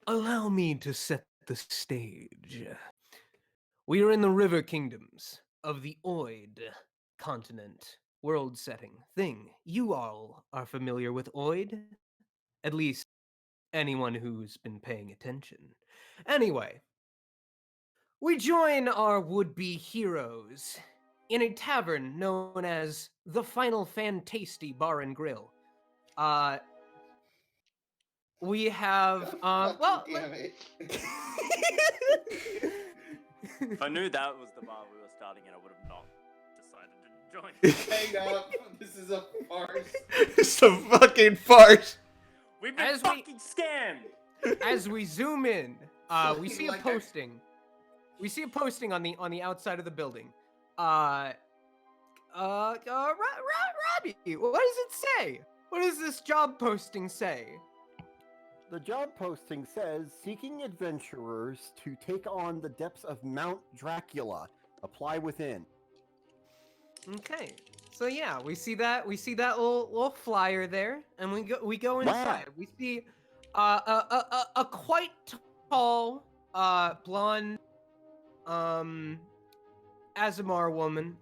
allow me to set the stage. We are in the river kingdoms of the Oid continent, world setting thing. You all are familiar with Oid? At least anyone who's been paying attention. Anyway, we join our would-be heroes in a tavern known as the Final Fantasty Bar and Grill. We have Damn it. If I knew that was the bar we were starting at, I would have not decided to join. Hang up. This is a farce. It's a fucking farce. We've been As fucking scammed. As we zoom in, we see a Like posting. We see a posting on the outside of the building. Robbie, what does it say? What does this job posting say? The job posting says, seeking adventurers to take on the depths of Mount Dracula. Apply within. Okay. So yeah, we see that little flyer there, and we go inside. We see a quite tall blonde Aasimar woman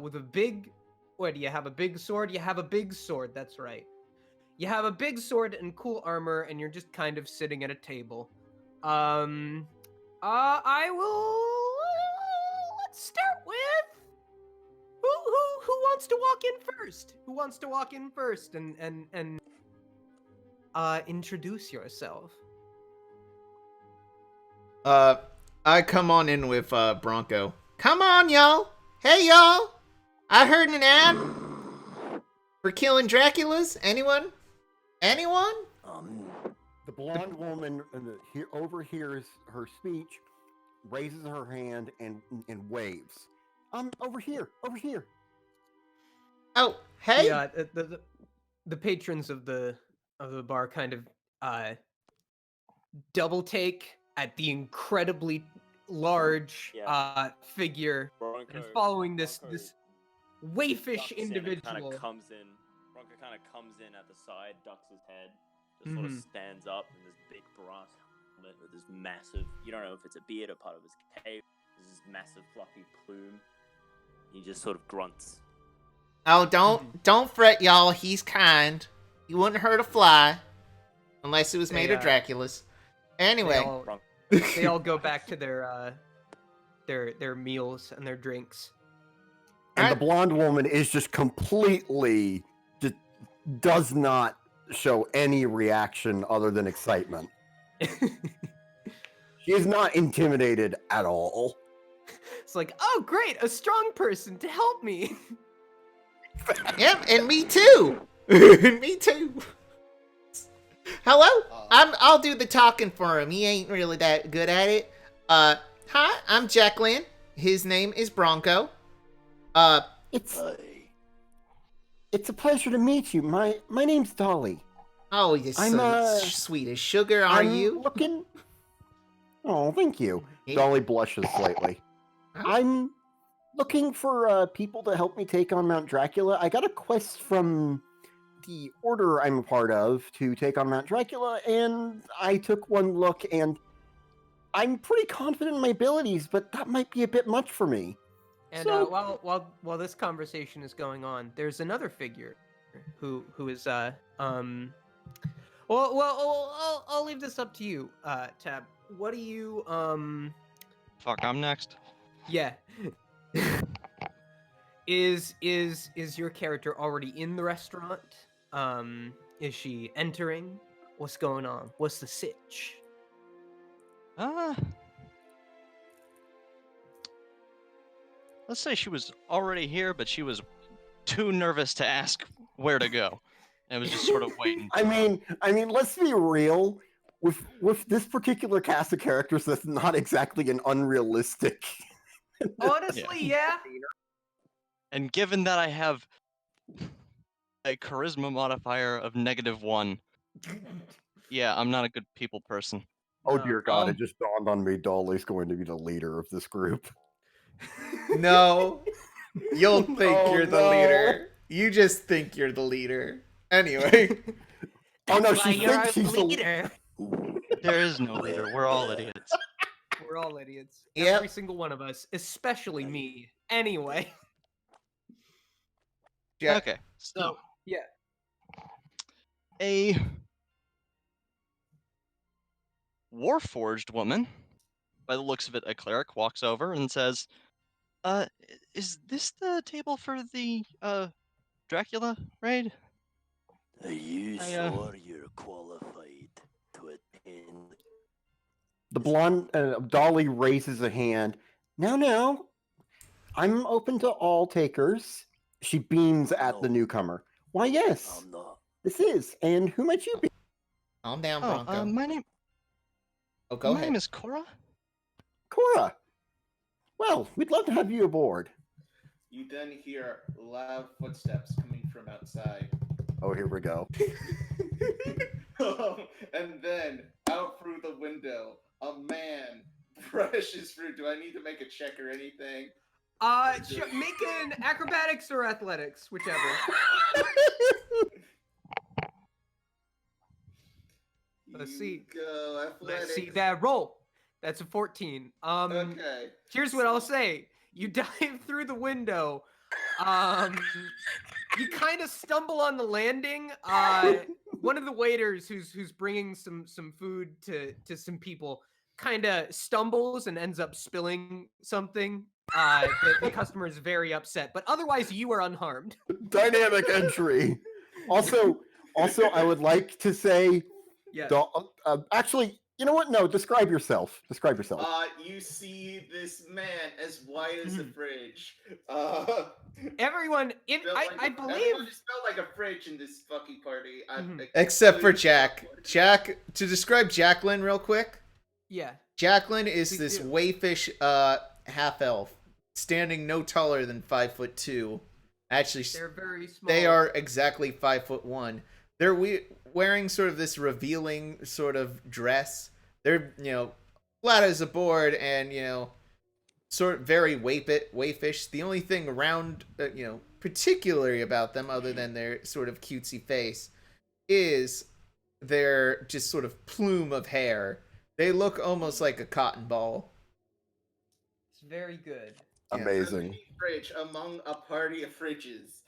with a big, what, do you have a big sword? You have a big sword, that's right. You have a big sword and cool armor, and you're just kind of sitting at a table. I will, let's start with, who wants to walk in first? Who wants to walk in first and introduce yourself? I come on in with Bronko. Come on, y'all. Hey, y'all. I heard an ad for killing Draculas. Anyone? Anyone? The blonde woman overhears her speech, raises her hand, and waves. Over here. Oh, hey. Yeah, the patrons of the bar kind of double take at the incredibly large figure Bronko, and following this waifish ducks in and individual. Bronko kind of comes in at the side, ducks his head, just sort of stands up in this big brass helmet with this massive, you don't know if it's a beard or part of his cape, there's this massive fluffy plume. He just sort of grunts. Oh, don't fret, y'all. He's kind. He wouldn't hurt a fly, unless it was made of Dracula's. Anyway, they all go back to their meals and their drinks. And the blonde woman is just completely, just does not show any reaction other than excitement. She is not intimidated at all. It's like, oh great, a strong person to help me. Yep, and me too. Me too. Hello? I'll do the talking for him. He ain't really that good at it. Hi, I'm Jacqueline. His name is Bronko. It's a pleasure to meet you. My name's Dolly. Oh, you're so sweet as sugar, are you? Looking... Oh, thank you. Dolly blushes slightly. I'm looking for people to help me take on Mount Dracula. I got a quest from the order I'm a part of to take on Mount Dracula, and I took one look, and I'm pretty confident in my abilities, but that might be a bit much for me. And So- while this conversation is going on, there's another figure who is I'll leave this up to you, Tab. What do you Fuck, I'm next. Yeah. Is your character already in the restaurant? Is she entering? What's going on? What's the sitch? Let's say she was already here, but she was too nervous to ask where to go, and was just sort of waiting. I mean, let's be real. With this particular cast of characters, that's not exactly an unrealistic. Honestly, yeah. And given that I have a charisma modifier of -1, yeah, I'm not a good people person. Oh dear God! It just dawned on me. Dolly's going to be the leader of this group. No. You'll think you're the leader. You just think you're the leader. Anyway. Oh no, Why she you're thinks our she's the leader. There is no leader. We're all idiots. We're all idiots. Yep. Every single one of us, especially me. Anyway. Yeah. Okay, so Yeah. a Warforged woman, by the looks of it, a cleric, walks over and says, is this the table for the, Dracula raid? Are you I, sure you're qualified to attend? The blonde Dolly raises a hand. No. I'm open to all takers. She beams at the No. newcomer. Why, yes. I'm not. This is. And who might you be? Calm down, Oh, Bronco. my name Go ahead. name is Cora. Cora. Well, we'd love to have you aboard. You then hear loud footsteps coming from outside. Oh, here we go. And then, out through the window, a man brushes through. Do I need to make a check or anything? Make an acrobatics or athletics, whichever. Let's see. Go athletics. Let's see that roll. That's a 14. Okay. Here's what I'll say. You dive through the window. You kind of stumble on the landing. One of the waiters who's bringing some food to some people kind of stumbles and ends up spilling something. The customer is very upset, but otherwise you are unharmed. Dynamic entry. Also, I would like to say, Yeah. actually, you know what? No, describe yourself. You see this man as white as a fridge. Everyone, I believe. Everyone just felt like a fridge in this fucking party. Except for Jack. Jack, to describe Jacqueline real quick. Yeah. Jacqueline is Please this do. wayfish half elf, standing no taller than 5'2". Actually, They're very small. they are exactly 5'1". They're wearing sort of this revealing sort of dress. They're, flat as a board and, sort of very wayfish. The only thing around, particularly about them, other than their sort of cutesy face, is their just sort of plume of hair. They look almost like a cotton ball. It's very good. Amazing. A mini fridge among a party of fridges.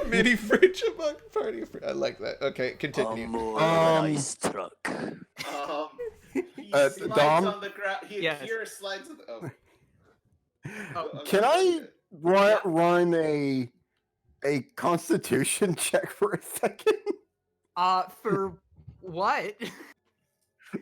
Mini fridge among a party of fridges. I like that. Okay, continue. I'm more of an ice truck. He slides Dom? on the ground. Yes. Here slides on the. Can I run a Constitution check for a second? For what?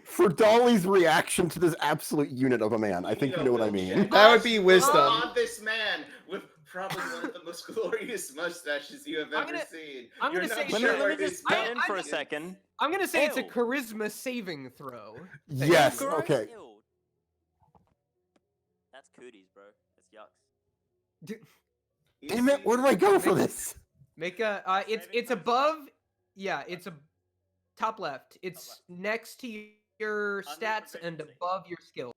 For Dolly's reaction to this absolute unit of a man. I think you know what I mean. That would be wisdom. On this man with probably one of the most glorious mustaches you have ever seen. I'm gonna You're say not Let sure. me where just his spin in mouth for a is. second. I'm gonna say it's a Ew. charisma saving throw. Yes, Gross. okay. Ew. That's cooties, bro. That's yucks. Damn it, where do I go for this? Make a it's above. Yeah, it's a top left. It's next to your Under stats and proficiency. above your skill.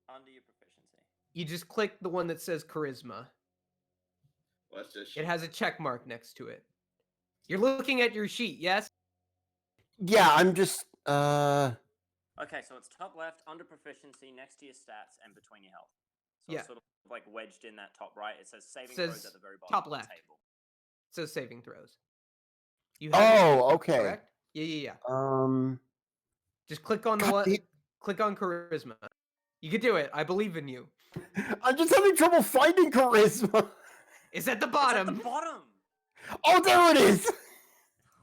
Under your proficiency. You just click the one that says charisma. What's this? It has a check mark next to it. You're looking at your sheet, yes? Yeah, I'm just Okay, so it's top left, under proficiency, next to your stats, and between your health. So Yeah. it's sort of like wedged in that top right. It says saving Says throws at the very bottom top of the left. table. It says saving throws. You have it, okay. correct? Yeah. Um Just click on the God, one. Click on charisma. You can do it. I believe in you. I'm just having trouble finding charisma. It's at the It's at bottom. the bottom! Oh, there it is.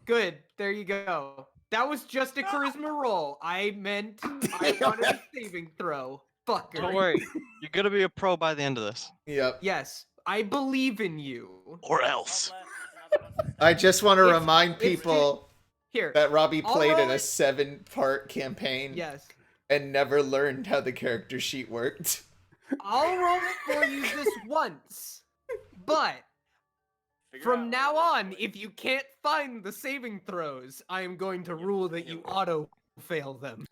Good. There you go. That was just a charisma roll. I meant I Damn wanted a it. saving throw. Fucker. Don't worry, you're gonna be a pro by the end of this. Yep. Yes, I believe in you. Or Top else. left is another bunch of I stats. just want to It's- remind it's people Here. that Robbie I'll played in roll a it. 7-part campaign Yes. and never learned how the character sheet worked. I'll roll it for you this once. But Figure from out now what it on, is. if you can't find the saving throws, I am going to rule that you auto fail them.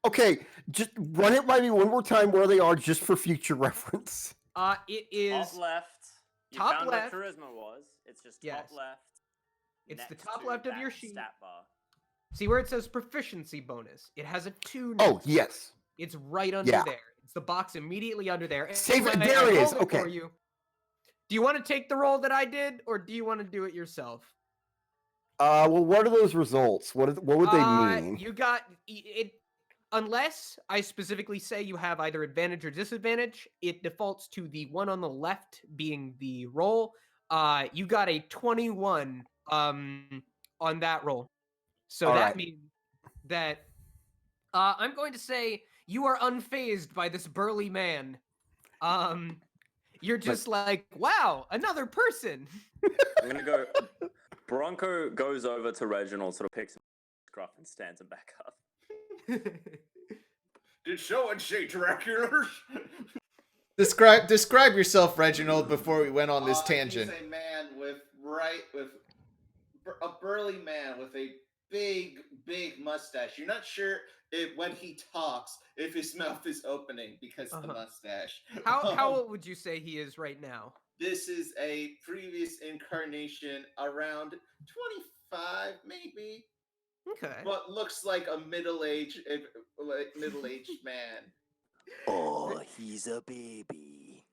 Okay, just run it by me one more time where they are just for future reference. It is Top left. You top found left. where charisma was. It's just Yes. top left. It's the next top to left of that your sheet. Stat bar. See where it says proficiency bonus? It has a 2 Oh, next. yes. It's right under Yeah. there. It's the box immediately under there. Save it. Anyway, There I it is. rolled for Okay. you. Do you want to take the roll that I did, or do you want to do it yourself? Well, what are those results? What would they mean? You got it. Unless I specifically say you have either advantage or disadvantage, it defaults to the one on the left being the roll. You got a 21 on that roll. So All that right. means that I'm going to say you are unfazed by this burly man. You're just like, wow, another person. I'm gonna go. Bronko goes over to Reginald, sort of picks him up by the scruff and stands him back up. Did so and say Dracula? Describe yourself, Reginald, before we went on this tangent. He's a man with a burly man with a big mustache. You're not sure if when he talks if his mouth is opening because of the mustache. How old would you say he is right now? This is a previous incarnation, around 25 maybe. Okay. But looks like a middle-aged man. Oh, he's a baby.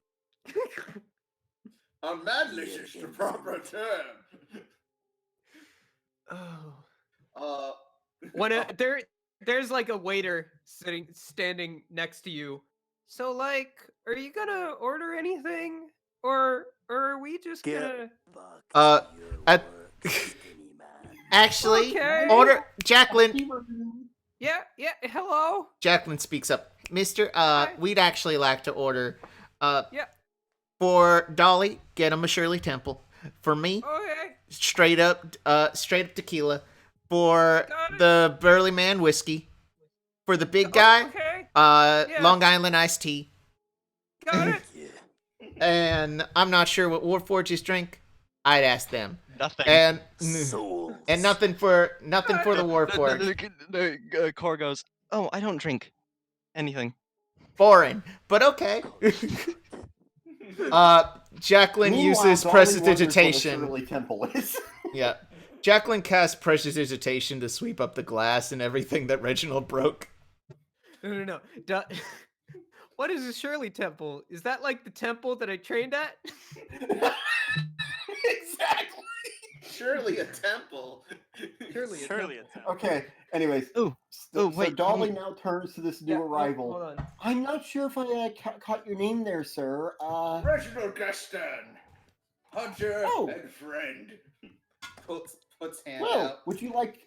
A madness is the proper term. Oh. There's like a waiter standing next to you. So like, are you gonna order anything, or are we just gonna? Actually, Okay. order Jacqueline. Yeah. Hello. Jacqueline speaks up. Mister, we'd actually like to order. Yeah. For Dolly, get him a Shirley Temple. For me, Okay. straight up tequila. For the burly man, whiskey. For the big guy, Okay. Long Island iced tea. Got it. And I'm not sure what Warforges drink. I'd ask them. Nothing. And Souls. and nothing for the Warforge. Cora goes, oh, I don't drink anything. Boring, but okay. Jacqueline Meanwhile, uses Dolly wonders what a prestidigitation. Shirley Temple is. Yeah. Jacqueline casts prestidigitation to sweep up the glass and everything that Reginald broke. No. What is a Shirley Temple? Is that like the temple that I trained at? Exactly. Surely a temple. Surely a temple. Okay. Anyways, Ooh, so wait, Dolly now turns to this new arrival. Hold on. I'm not sure if I caught your name there, sir. Reginald Gaston, hunter Oh. and friend. Puts hand Well, out. would you like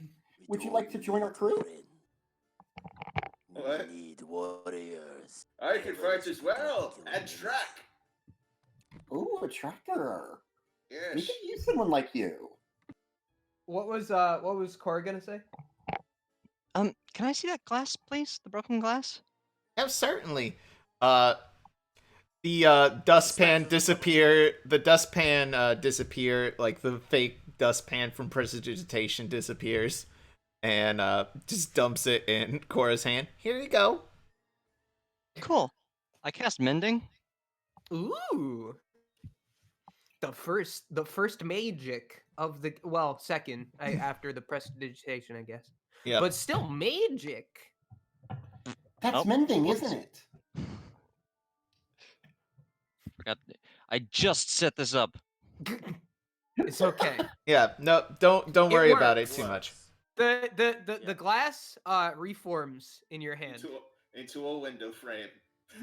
to join our crew? What? We need warriors. I can fight as well and track. Ooh, a tracker. We Yes. could use someone like you. What was Cora gonna say? Can I see that glass, please? The broken glass? Yeah, certainly. The dustpan disappear. The dustpan disappear. Like the fake dustpan from prestidigitation disappears, and just dumps it in Cora's hand. Here you go. Cool. I cast mending. Ooh. The first magic of the second after the prestidigitation, I guess. Yeah. But still magic. That's Oh, mending, whoops. isn't it? Forgot. I just set this up. It's okay. Yeah. No, don't worry about it too much. The glass reforms in your hand. Into a window frame.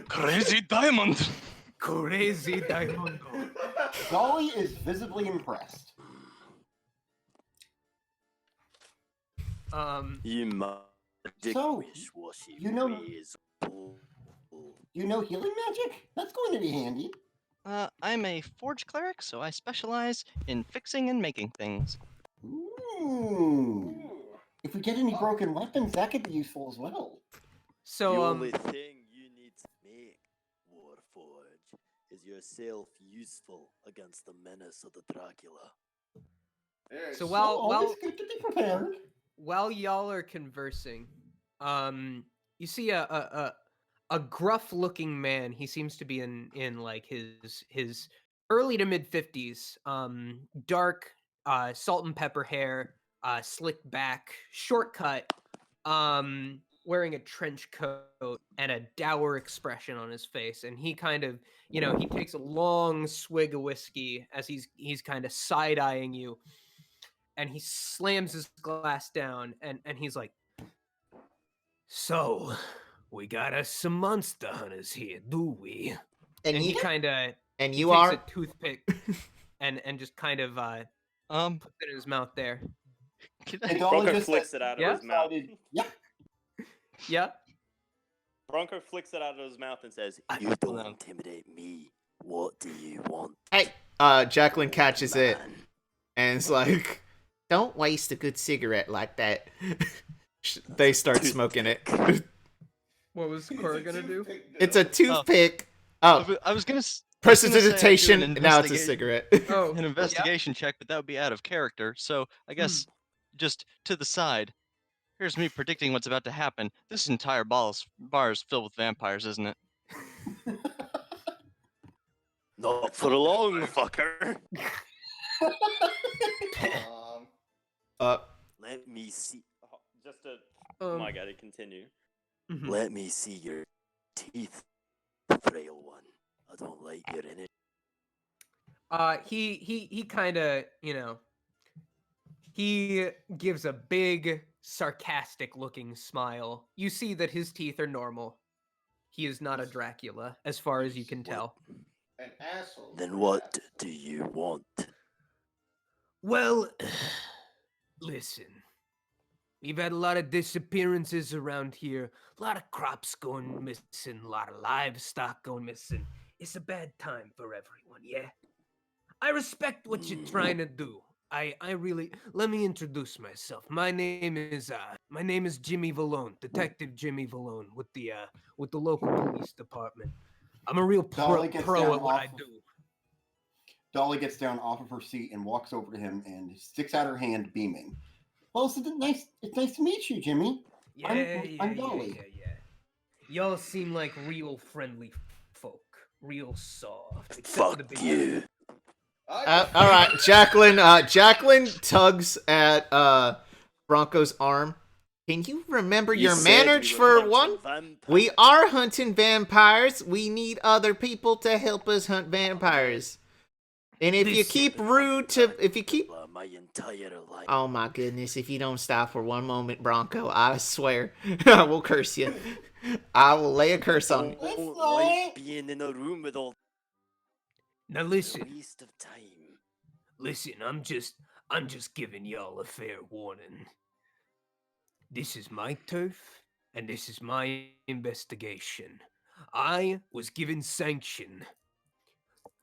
Crazy diamond. Crazy diamond. Dolly is visibly impressed. You magic So, wish-washy you know- ways. You know healing magic? That's going to be handy. I'm a forge cleric, so I specialize in fixing and making things. Ooh. If we get any broken weapons, that could be useful as well. So The only thing you need to make, Warforge, is yourself useful against the menace of the Dracula. Yes. So Always good to be prepared. while y'all are conversing, you see a gruff-looking man. He seems to be in like his early to mid 50s. Dark salt and pepper hair, slick back, shortcut, wearing a trench coat and a dour expression on his face, and he kind of, he takes a long swig of whiskey as he's kind of side-eyeing you, and he slams his glass down, and he's like, "So, we got us some monster hunters here, do we?" And he you kind of and he you takes are a toothpick and just kind of puts it in his mouth there. And Dolly Bronko just flicks it out of his mouth. decided, yeah. Yeah. Bronko flicks it out of his mouth and says, You don't intimidate me. What do you want? Hey, Jacqueline catches it man? and is like, "Don't waste a good cigarette like that." They start smoking it. What was Cora gonna do? It's a toothpick. Oh, I was gonna. prestidigitation. an Now it's a cigarette. Oh, An investigation check, but that would be out of character. So I guess just to the side. Here's me predicting what's about to happen. This entire bar is filled with vampires, isn't it? Not for long, fucker. Let me see. just to, oh my god, continue. Let me see your teeth, frail one. I don't like your energy. He kind of, he gives a big, sarcastic looking smile. You see that his teeth are normal. He is not a Dracula, as far as you can tell. An asshole. Then what do you want? Well, listen. We've had a lot of disappearances around here. A lot of crops going missing, a lot of livestock going missing. It's a bad time for everyone, yeah? I respect what you're trying to do. I really, let me introduce myself. My name is Jimmy Valone, Detective Jimmy Valone with the local police department. I'm a real pro at what I do. Dolly gets down off of her seat and walks over to him and sticks out her hand, beaming. Well, it's nice to meet you, Jimmy. I'm Dolly. Yeah. Y'all seem like real friendly folk, real soft. Fuck you. All right, Jacqueline. Jacqueline tugs at Bronko's arm. Can you remember your manners for one? We are hunting vampires. We need other people to help us hunt vampires. And if you keep My entire life. Oh my goodness, if you don't stop for one moment, Bronko, I swear, I will curse you. I will lay a curse on you. I don't like being in a room with all. Now listen. Waste of time. Listen, I'm just giving y'all a fair warning. This is my turf, and this is my investigation. I was given sanction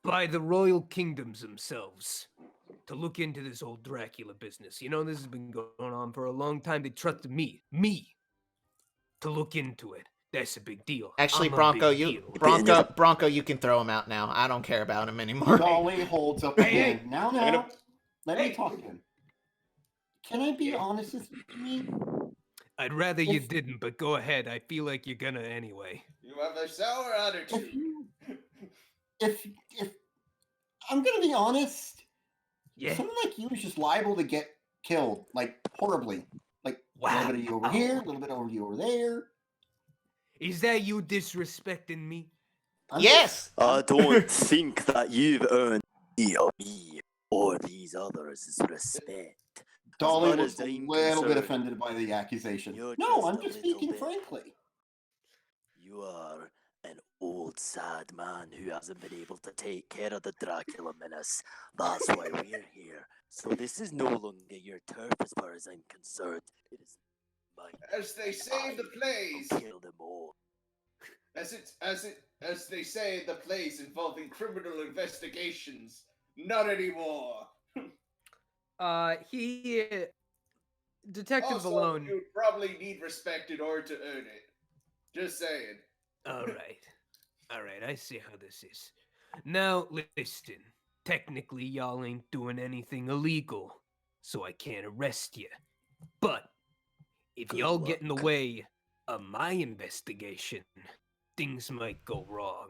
by the royal kingdoms themselves to look into this old Dracula business. You know, this has been going on for a long time. They trusted me, to look into it. That's a big deal. Actually, Bronko, you can throw him out now. I don't care about him anymore. Dolly holds up a hand. Now, let me talk to him. Can I be honest with you? I'd rather you didn't, but go ahead. I feel like you're gonna anyway. You have a sour attitude. If I'm gonna be honest, Yeah. someone like you is just liable to get killed, like horribly. Like a little bit of you over here, a little bit of you over there. Is that you disrespecting me? Yes. I don't think that you've earned me or these others' respect. Dolly As far was as a I'm little bit concerned, offended by the accusation. you're No, just I'm a just little speaking bit. frankly. You are an old, sad man who hasn't been able to take care of the Dracula menace. That's why we're here. So this is no longer your turf as far as I'm concerned. It is mine. As they say in the plays. Kill them all. As they say in the plays involving criminal investigations. Not anymore. Detective Also, Valone. you'd probably need respect in order to earn it. Just saying. All right, I see how this is. Now, listen. Technically, y'all ain't doing anything illegal, so I can't arrest you. But if Good y'all get in the luck. way of my investigation, things might go wrong.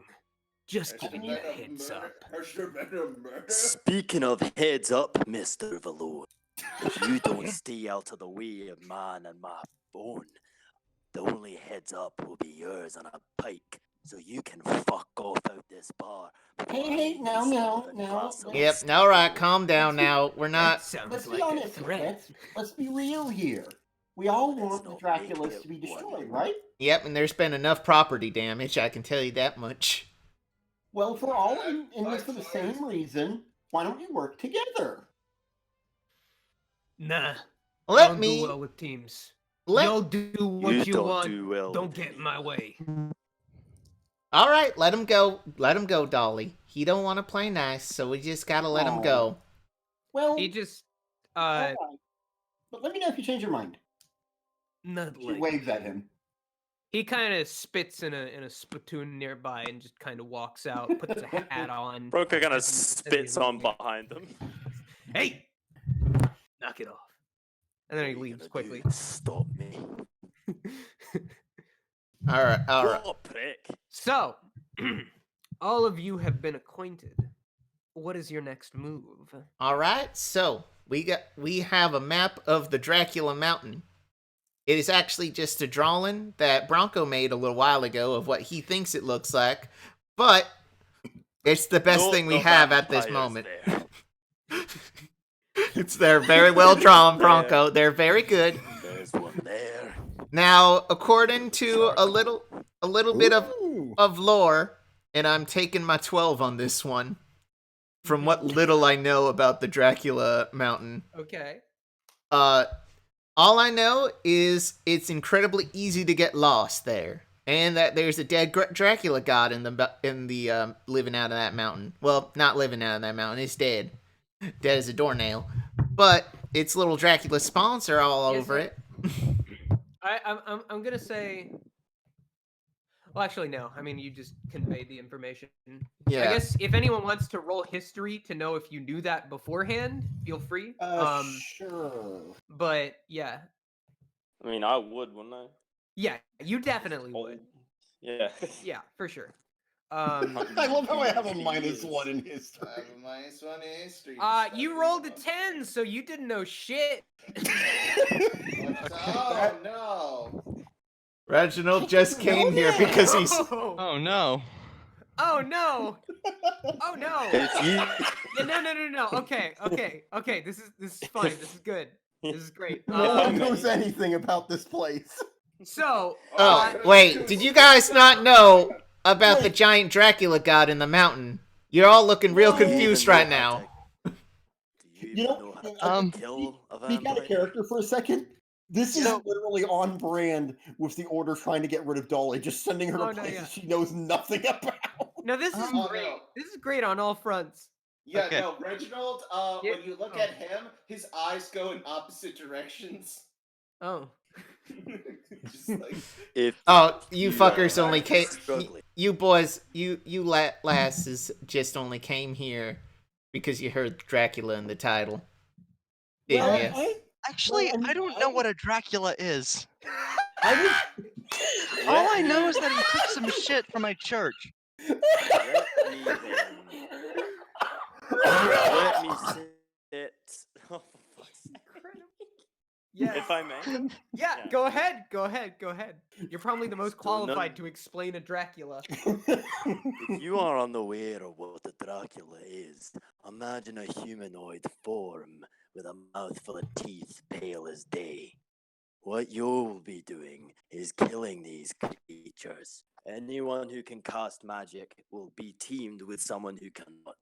Just giving you a heads up. Has there been a murder? Speaking of heads up, Mr. Valone, If you don't stay out of the way of man and my bone, the only heads up will be yours on a pike. So you can fuck off out this bar. Hey, now. Yep, all right, calm down now. We're not... Sounds Let's like be a honest. threat. Let's be real here. We all Let's want the not Draculas make to be it destroyed, one. right? Yep, and there's been enough property damage, I can tell you that much. Well, if we're all in this for the same reason, why don't we work together? Nah. I Let don't me... do well with teams. Let... Y'all do what you don't want. do well Don't with get in my way. All right, let him go. Let him go, Dolly. He don't want to play nice, so we just gotta let him go. Well, He just, all right. But let me know if you change your mind. not She like. waves at him. He kind of spits in a spittoon nearby and just kind of walks out, puts a hat on. Bronko kind of as he spits on leaves. behind them. Hey, knock it off. And then he What are you leaves gonna quickly. do? Stop me. All right. What a prick. So, all of you have been acquainted. What is your next move? All right. So we have a map of the Dracula Mountain. It is actually just a drawing that Bronko made a little while ago of what he thinks it looks like, but it's the best thing we have at this moment. It's they're very well drawn, Bronko. They're very good. There's one there. Now, according to a little bit of lore, and I'm taking my 12 on this one, from what little I know about the Dracula Mountain. Okay. All I know is it's incredibly easy to get lost there, and that there's a dead Dracula god in the living out of that mountain. Well, not living out of that mountain; it's dead, dead as a doornail. But its little Dracula spawns are all over it. I'm gonna say. Well, actually, no. I mean, you just conveyed the information. Yeah. I guess if anyone wants to roll history to know if you knew that beforehand, feel free. Sure. But yeah, I mean, I would, wouldn't I? yeah, you definitely would. Yeah. Yeah, for sure. I love how I have a -1 in history. I have a -1 in history. You rolled a 10, so you didn't know shit. Oh no! Reginald just came here because he's... Oh no. Oh no! Oh no! If you Yeah, no. Okay. This is fine. This is good. This is great. No one knows anything about this place. So. Oh, wait. Did you guys not know about the giant Dracula god in the mountain? You're all looking real confused right now. You know, kill a speak out of character for a second. This is literally on brand with the Order trying to get rid of Dolly, just sending her to places she knows nothing about. No, this is great. No. This is great on all fronts. Yeah, Okay. no, Reginald, when you look at him, his eyes go in opposite directions. Oh. Just like... Oh, you fuckers only came... struggling. You boys, you lasses just only came here because you heard Dracula in the title. Didn't you? Actually, I don't know what a Dracula is. I All I know is that he took some shit from my church. Let me sit. Oh, for fuck's sake. Yeah. If I may. Yeah, go ahead. You're probably the most qualified to explain a Dracula. If you are unaware of what the Dracula is, imagine a humanoid form with a mouthful of teeth pale as day. What you'll be doing is killing these creatures. Anyone who can cast magic will be teamed with someone who cannot.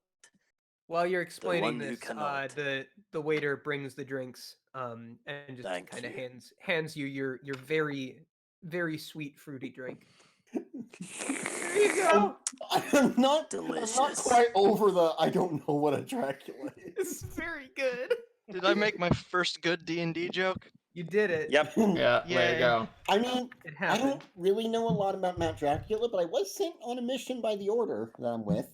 While you're explaining one who this, cannot. the waiter brings the drinks, and just Thank kind of you. hands you your very, very sweet fruity drink. There you go. I'm not Delicious. quite over the I don't know what a Dracula is. It's very good. Did I make my first good D&D joke? You did it. Yep. Yeah, there you go. I mean, It I happened. don't really know a lot about Mount Dracula, but I was sent on a mission by the Order that I'm with.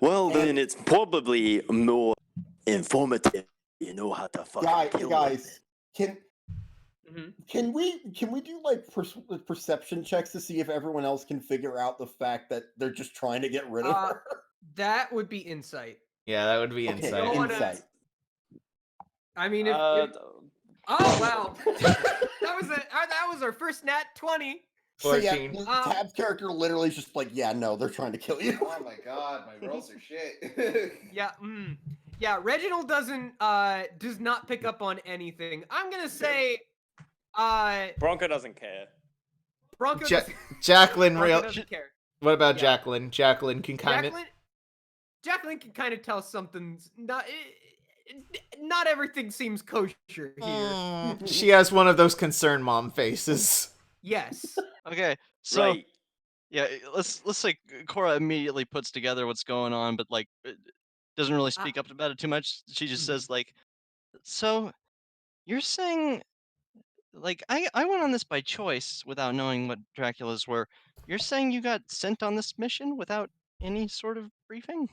Well, then it's probably more informative. You know how to fucking kill Guys, them. can we do like perception checks to see if everyone else can figure out the fact that they're just trying to get rid of her? That would be insight. Yeah, that would be Okay, insight. wanna- insight. I mean, if oh wow, that was our first nat 20. So yeah, 14. Tab's character literally is just like, yeah, no, they're trying to kill you. Oh my god, my rolls are shit. Yeah, Reginald does not pick up on anything. I'm gonna say, Bronko doesn't care. Bronko doesn't, Jacqueline, Bronko doesn't care. What about Yeah. Jacqueline? Jacqueline can kind of. Jacqueline can kind of tell something's not everything seems kosher here. She has one of those concerned mom faces. Yes. Okay, so Right. yeah, let's say Cora immediately puts together what's going on, but like doesn't really speak up about it too much. She just says like, "So you're saying like I went on this by choice without knowing what Dracula's were. You're saying you got sent on this mission without any sort of briefing?"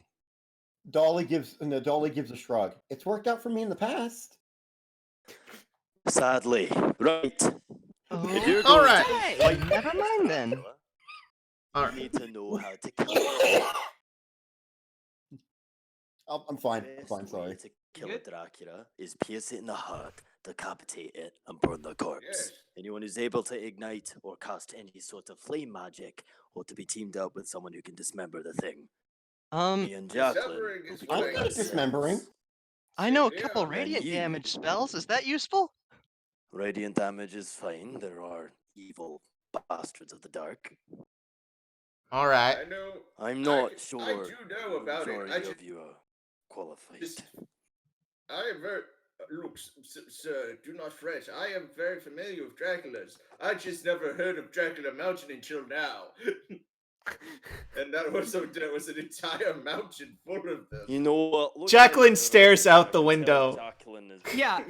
Dolly gives a shrug. It's worked out for me in the past. Sadly, right. Oh, all right. Hey, never mind then. You need to know how to kill it. I'm fine. The I'm fine. best way Sorry. to kill a Dracula is pierce it in the heart, decapitate it, and burn the corpse. Yes. Anyone who's able to ignite or cast any sort of flame magic ought to be teamed up with someone who can dismember the thing. Me and Jacqueline Severing will is be I'm great. good at dismembering. I know a Yeah, couple and radiant you- damage spells. Is that useful? Radiant damage is fine. There are evil bastards of the dark. All right. I know. I'm not I sure do know about it. majority I just, of you are qualified. I am very. Look, sir, do not fret. I am very familiar with Draculas. I just never heard of Dracula Mountain until now. And there was an entire mountain full of them. You know what? Look Jacqueline at the stares rest of out the you. window. Jacqueline is Yeah,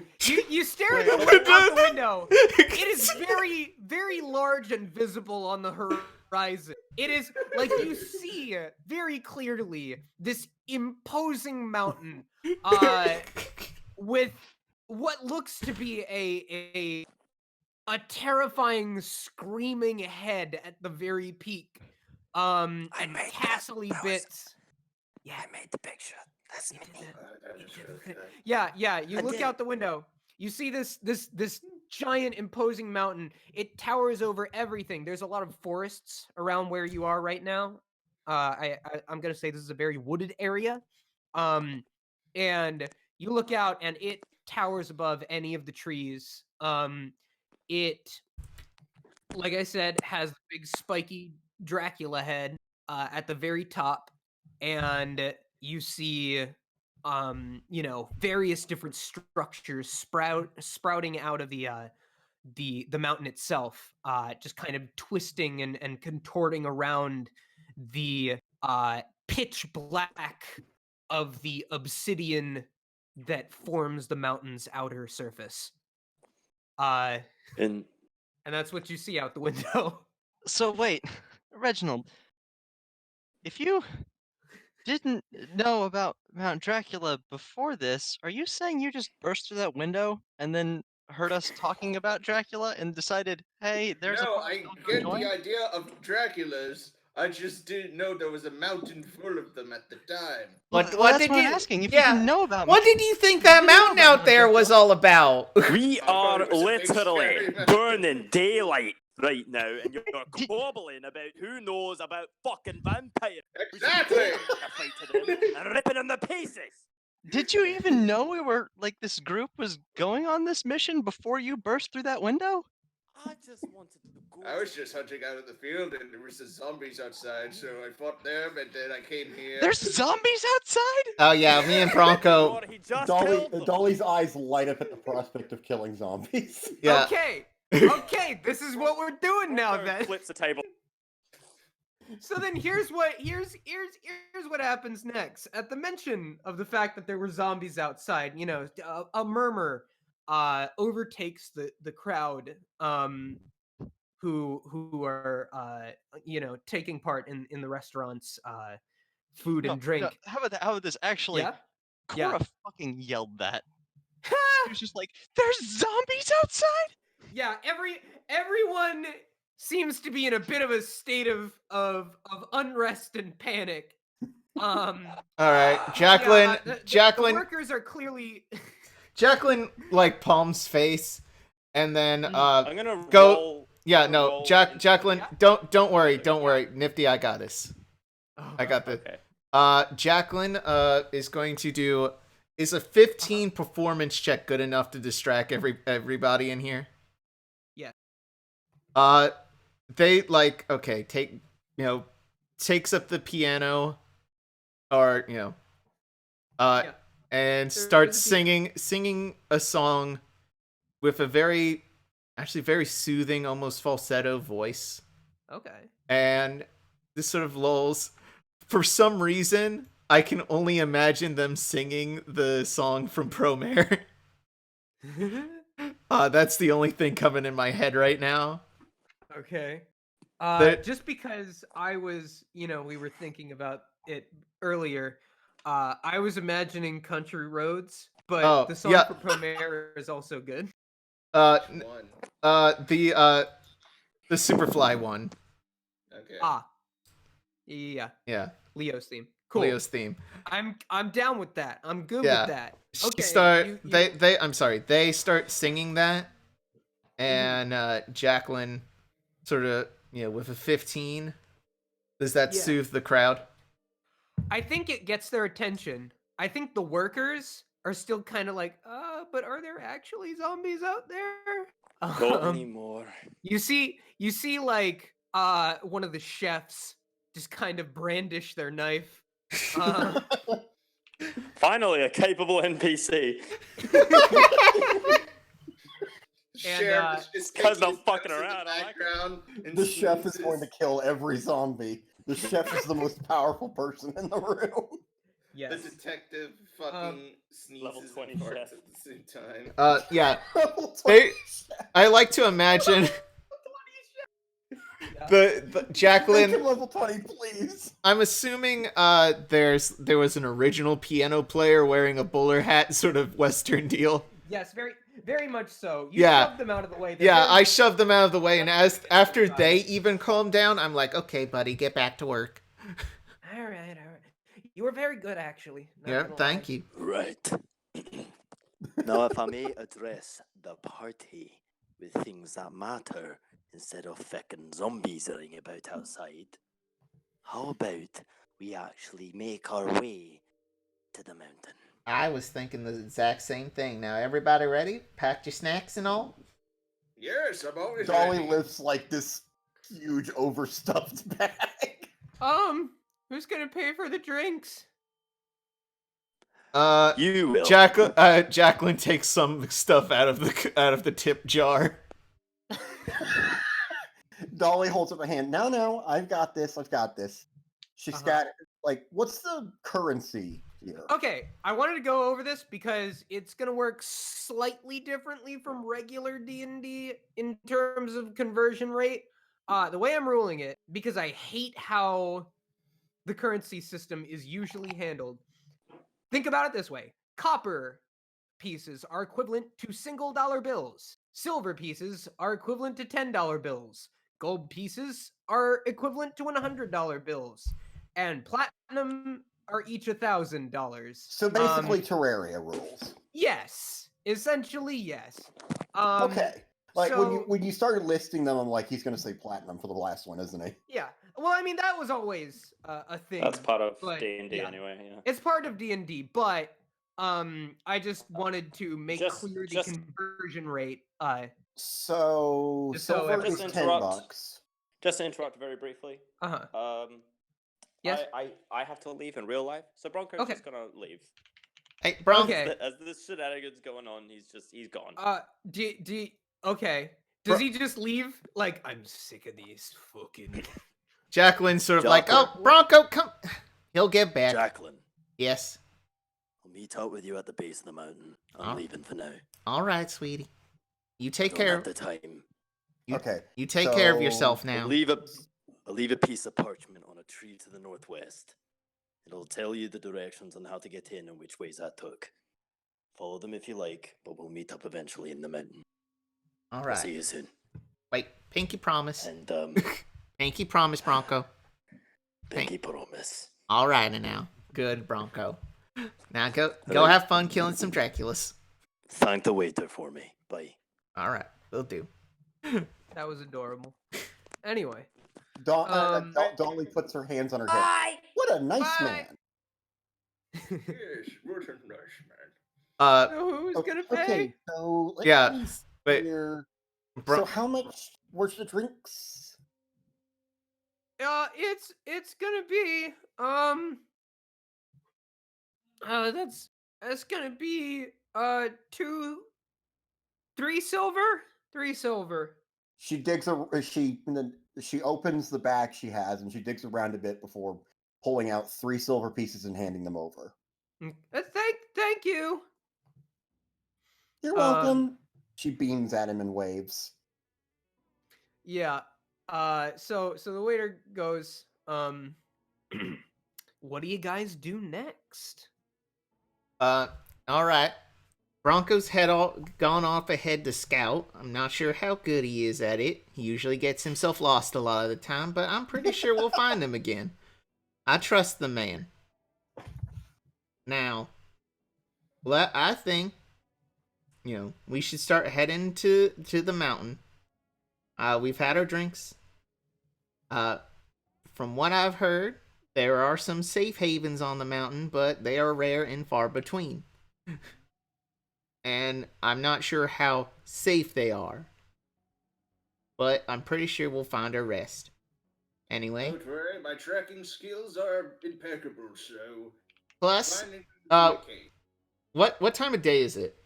you stare at Wait, out the window. It is very, very large and visible on the horizon. It is like you see very clearly this imposing mountain with what looks to be a terrifying screaming head at the very peak. And made that. castly That was- bits. Yeah, I made the picture. That's me. Yeah, you I look did. out the window. You see this giant imposing mountain. It towers over everything. There's a lot of forests around where you are right now. I'm gonna say this is a very wooded area. And you look out and it towers above any of the trees. It, like I said, has the big spiky Dracula head at the very top, and you see various different structures sprouting out of the mountain itself, just kind of twisting and contorting around the pitch black of the obsidian that forms the mountain's outer surface. And And that's what you see out the window. So wait, Reginald, if you didn't know about Mount Dracula before this, are you saying you just burst through that window and then heard us talking about Dracula and decided, hey, there's No, a I podcast get join? the idea of Draculas. I just didn't know there was a mountain full of them at the time. What That's did what you? I'm asking. If yeah. you didn't know about What me, did you think that mountain out there was all about? we I thought are it was a big, literally scary mountain. burning daylight right now, and you're cobbling about who knows about fucking vampires. Exactly. And ripping them to pieces. did you even know we were like this group was going on this mission before you burst through that window? I just wanted to go. I was just hunting out of the field and there was the zombies outside, so I fought them and then I came here. There's zombies outside? Oh yeah, me and Bronko. Or he just killed them. Dolly's eyes light up at the prospect of killing zombies. Yeah. Okay, this is what we're doing now then. Flips the table. So then here's what happens next. At the mention of the fact that there were zombies outside, a murmur overtakes the crowd who are taking part in the restaurant's food and drink. No, how about this? Actually, Yeah? Cora fucking yelled that. She was just like, "There's zombies outside!" Yeah, everyone seems to be in a bit of a state of unrest and panic. All right, Jacqueline. The Jacqueline. workers are clearly. Jacqueline like palms face, and then I'm gonna go. roll. Yeah, I'm gonna no, roll Jacqueline, don't worry, Nifty, I got this. I got this. Okay. Jacqueline is going to do. Is a 15 performance check good enough to distract everybody in here? Yeah. They like takes up the piano, or Yeah. and There starts is a piano. singing a song with a very soothing, almost falsetto voice. Okay. And this sort of lulls. For some reason, I can only imagine them singing the song from Promare. That's the only thing coming in my head right now. Okay. That- Just because I was, we were thinking about it earlier. I was imagining Country Roads, but the song for Promare is also good. Which one? The Superfly one. Okay. Yeah. Yeah. Leo's theme. Cool. Leo's theme. I'm down with that. I'm good Yeah. with that. Okay. They start singing that, and Jacqueline sort of with a 15. Does that soothe the crowd? I think it gets their attention. I think the workers are still kind of like, but are there actually zombies out there? Not anymore. You see like one of the chefs just kind of brandish their knife. Finally, a capable NPC. Just Cuz not taking fucking notes in the around, I like it. background and The chef is sneezes. going to kill every zombie. The chef is the most powerful person in the room. Yes. The detective fucking sneezes level and 20 farts chef. at the same time. Yeah. I like to imagine the Jacqueline. Make him level 20, please. I'm assuming there was an original piano player wearing a bowler hat, sort of Western deal. Yes, very, very much so. You Yeah. shoved them out of the way. Yeah, I shoved them out of the way, and after they even calmed down, I'm like, okay, buddy, get back to work. All right. You were very good, actually. Not Yeah, gonna thank lie. you. Right. Now, if I may address the party with things that matter instead of feckin' zombies running about outside, how about we actually make our way to the mountain? I was thinking the exact same thing. Now, everybody ready? Packed your snacks and all? Yes, I'm always Dolly ready. lifts like this huge overstuffed bag. Who's gonna pay for the drinks? You will. Jacqueline takes some stuff out of the tip jar. Dolly holds up a hand. No, I've got this. She's got, like, what's the currency here? Okay, I wanted to go over this because it's gonna work slightly differently from regular D&D in terms of conversion rate. The way I'm ruling it, because I hate how the currency system is usually handled. Think about it this way. Copper pieces are equivalent to single dollar bills. Silver pieces are equivalent to $10 bills. Gold pieces are equivalent to $100 bills. And platinum are each $1,000. So basically Terraria rules. Yes. Essentially, yes. Okay. Like, so- when you started listing them, I'm like, he's going to say platinum for the last one, isn't he? Yeah. Well, I mean, that was always a thing. That's part of but, D&D yeah. anyway, yeah. It's part of D&D, but I just wanted to make Just- clear the just- conversion rate. So, Just so silver everyone- is Just interrupt. $10. Just to interrupt very briefly. Yes. I have to leave in real life, so Bronco's Okay. just gonna leave. Hey, Bronco. Okay. As this shenanigans going on, he's gone. Okay. Does he just leave? Like, I'm sick of these fucking. Jacqueline sort of like, Jacqueline. oh, Bronco, come. He'll get back. Jacqueline, Yes. I'll meet up with you at the base of the mountain. I'm Oh. leaving for now. All right, sweetie. You take Don't care. have the time. Okay. You take care of so- yourself I'll now. leave a piece of parchment on a tree to the northwest. It'll tell you the directions on how to get in and which ways I took. Follow them if you like, but we'll meet up eventually in the mountain. All I'll right. see you soon. Wait, pinky promise. And Pinky promise, Bronco. pinky promise. All right, now. Good, Bronco. Now go have fun killing some Draculas. Thank the waiter for me. Bye. All right, will do. That was adorable. Anyway, Dolly puts her hands on her hip. What a nice Bye. man. Yes, what a nice man. So who's gonna pay? Okay, so let's Yeah, see but- here. Bro- So how much were the drinks? It's gonna be that's gonna be 3 silver. 3 silver. She digs she opens the bag she has and she digs around a bit before pulling out 3 silver pieces and handing them over. Thank you. You're welcome. She beams at him and waves. Yeah. So the waiter goes, what do you guys do next? All right. Bronco's gone off ahead to scout. I'm not sure how good he is at it. He usually gets himself lost a lot of the time, but I'm pretty sure we'll find him again. I trust the man. Now, I think, we should start heading to the mountain. We've had our drinks. From what I've heard, there are some safe havens on the mountain, but they are rare and far between. And I'm not sure how safe they are. But I'm pretty sure we'll find our rest. Anyway. Don't worry, my tracking skills are impeccable, so... Plus, okay. what time of day is it?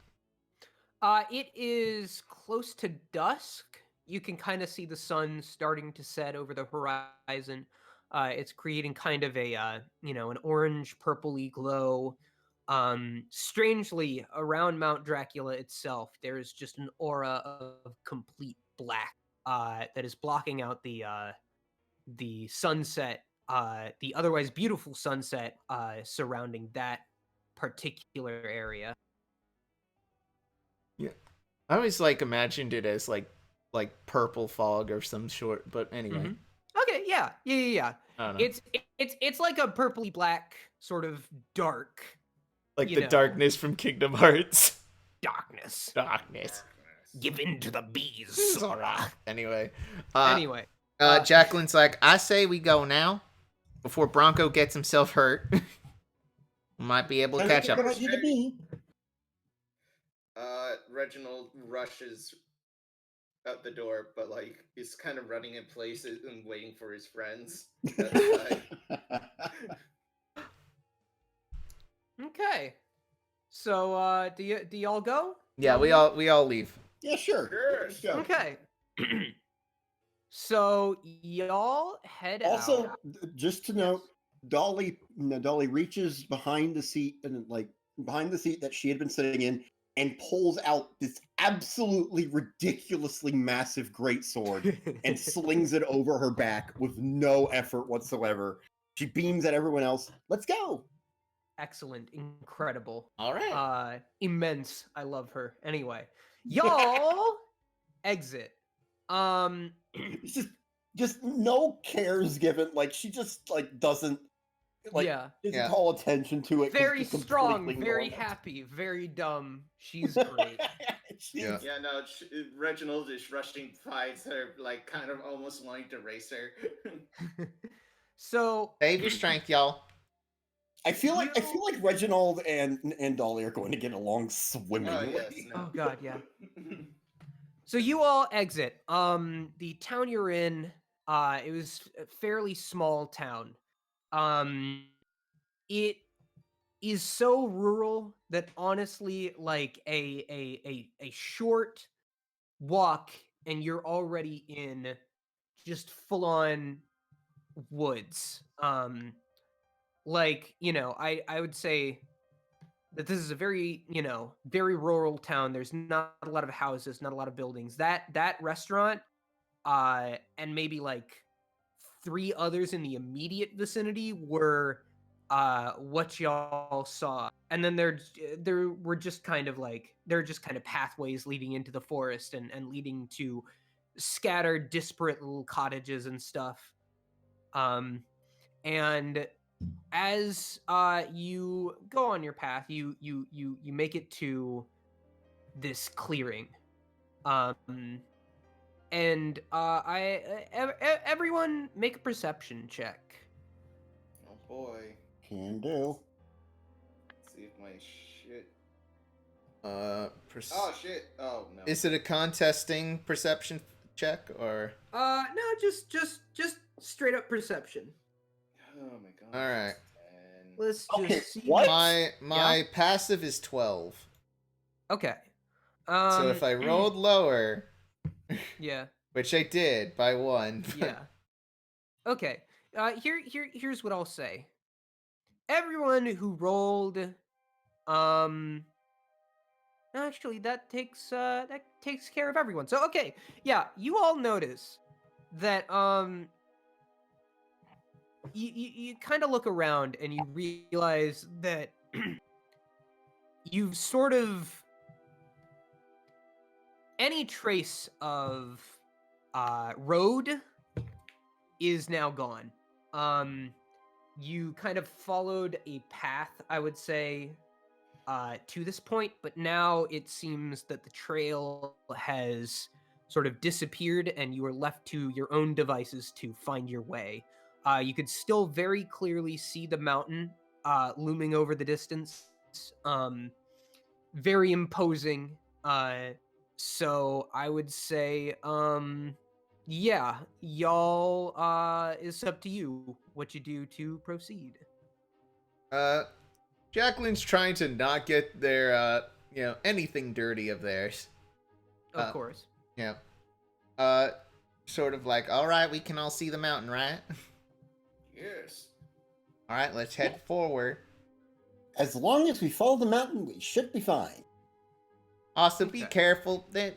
It is close to dusk. You can kind of see the sun starting to set over the horizon. It's creating kind of a, an orange purpley glow. Strangely, around Mount Dracula itself, there is just an aura of complete black that is blocking out the sunset, the otherwise beautiful sunset surrounding that particular area. Yeah, I always imagined it as like purple fog or some sort. But anyway. Mm-hmm. Okay, yeah. I don't know. It's like a purpley black sort of dark. Like the darkness from Kingdom Hearts. Darkness. Give in to the bees, Sora. Anyway. Jacqueline's like, I say we go now, before Bronko gets himself hurt. We might be able to catch up. Reginald rushes out the door, but is kind of running in place and waiting for his friends. That's why. Okay. So do y'all go? Yeah, we all leave. Yeah, sure. Sure. Go. Okay. So y'all head Also, out. just to note, Dolly reaches behind the seat and behind the seat that she had been sitting in and pulls out this absolutely ridiculously massive greatsword and slings it over her back with no effort whatsoever. She beams at everyone else. Let's go. Excellent, incredible. All right. Immense. I love her. Anyway, y'all exit. It's just no cares given. She just doesn't doesn't call attention to it. Very it's strong, completely very normal. happy, very dumb. She's great. Yeah. Yeah, no, Reginald is rushing past her, kind of almost wanting to race her. So save your strength, y'all. I feel like Reginald and Dolly are going to get along swimmingly. Oh, yes, no. Oh god, yeah. So you all exit. The town you're in, it was a fairly small town. It is so rural that honestly, a short walk and you're already in just full on woods. I would say that this is a very, very rural town. There's not a lot of houses, not a lot of buildings. That restaurant, and maybe 3 others in the immediate vicinity were what y'all saw. And then there were just kind of pathways leading into the forest and leading to scattered, disparate little cottages and stuff. And as you go on your path, you make it to this clearing. And everyone make a perception check. Oh boy. Can do. Let's see if my shit. Oh shit. Oh no. Is it a contesting perception check or? No, just straight up perception. Oh my god. All right. Let's Okay, just see. what? My passive is 12. Okay. So if I rolled lower, yeah. which I did by 1. Yeah. Okay. Here's what I'll say. Everyone who rolled, actually that takes care of everyone. So okay, yeah, you all notice that you kind of look around and you realize that you've sort of any trace of road is now gone. You kind of followed a path, I would say, to this point, but now it seems that the trail has sort of disappeared and you are left to your own devices to find your way. You could still very clearly see the mountain looming over the distance. Very imposing. So I would say, yeah, y'all, it's up to you what you do to proceed. Jacqueline's trying to not get their, anything dirty of theirs. Of course. Yeah. Sort of like, all right, we can all see the mountain, right? Yes. All right, let's head forward. As long as we follow the mountain, we should be fine. Also, be Okay. careful that,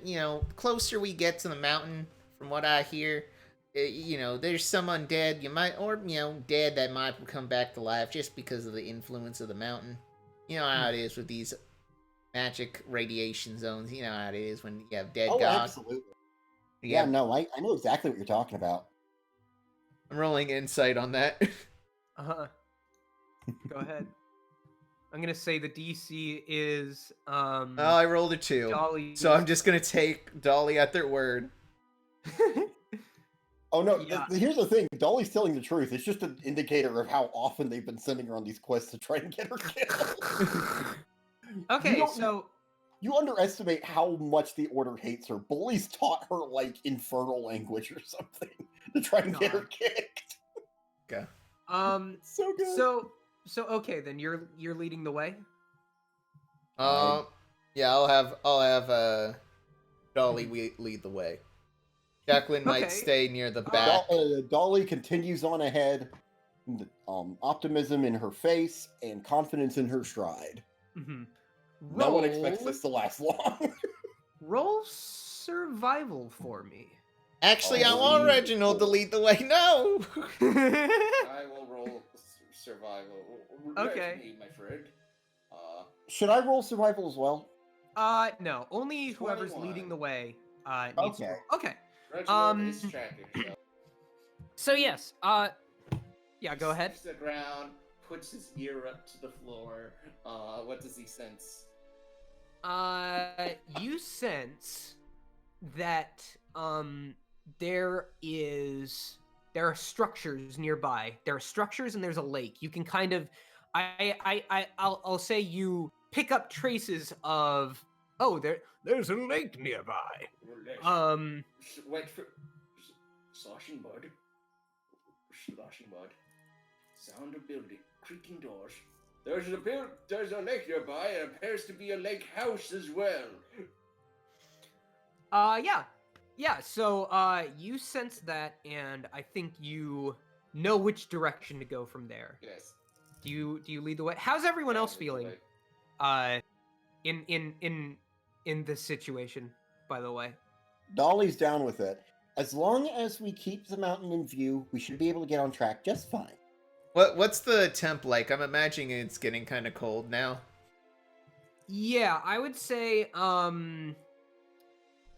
closer we get to the mountain, from what I hear, there's some undead dead that might come back to life just because of the influence of the mountain. You know how it is with these magic radiation zones. You know how it is when you have dead gods. Absolutely. Yeah, no, I know exactly what you're talking about. I'm rolling insight on that. Uh-huh. Go ahead. I'm gonna say the DC is Oh, I rolled a 2. Dolly. So I'm just gonna take Dolly at their word. Oh no, Yeah. here's the thing. Dolly's telling the truth. It's just an indicator of how often they've been sending her on these quests to try and get her killed. Okay, don't- so You underestimate how much the Order hates her. Bullies taught her, like, infernal language or something to try and get her God. kicked. Okay. It's so good. so okay, then you're leading the way. Yeah, I'll have Dolly lead the way. Jacqueline might Okay. stay near the back. Dolly continues on ahead, optimism in her face and confidence in her stride. Mm-hmm. No one expects this to last long. Roll survival for me. Actually, I Oh, want Reginald to lead the way. No. I will roll survival. Okay. Let me, my friend. Should I roll survival as well? No, only whoever's 21. leading the way needs to Okay. roll. Okay. Reginald is tracking. So yes, yeah, go ahead. Sniffs the ground, puts his ear up to the floor. What does he sense? You sense that there are structures nearby. There are structures and there's a lake. You can kind of I'll say you pick up traces of there's a lake nearby. Wait for sloshing mud. Sloshing mud. Sound of building, creaking doors. There's a lake nearby, and appears to be a lake house as well. Yeah. So you sense that, and I think you know which direction to go from there. Yes. Do you lead the way? How's everyone else feeling? In this situation, by the way. Dolly's down with it. As long as we keep the mountain in view, we should be able to get on track just fine. What's the temp like? I'm imagining it's getting kind of cold now. Yeah, I would say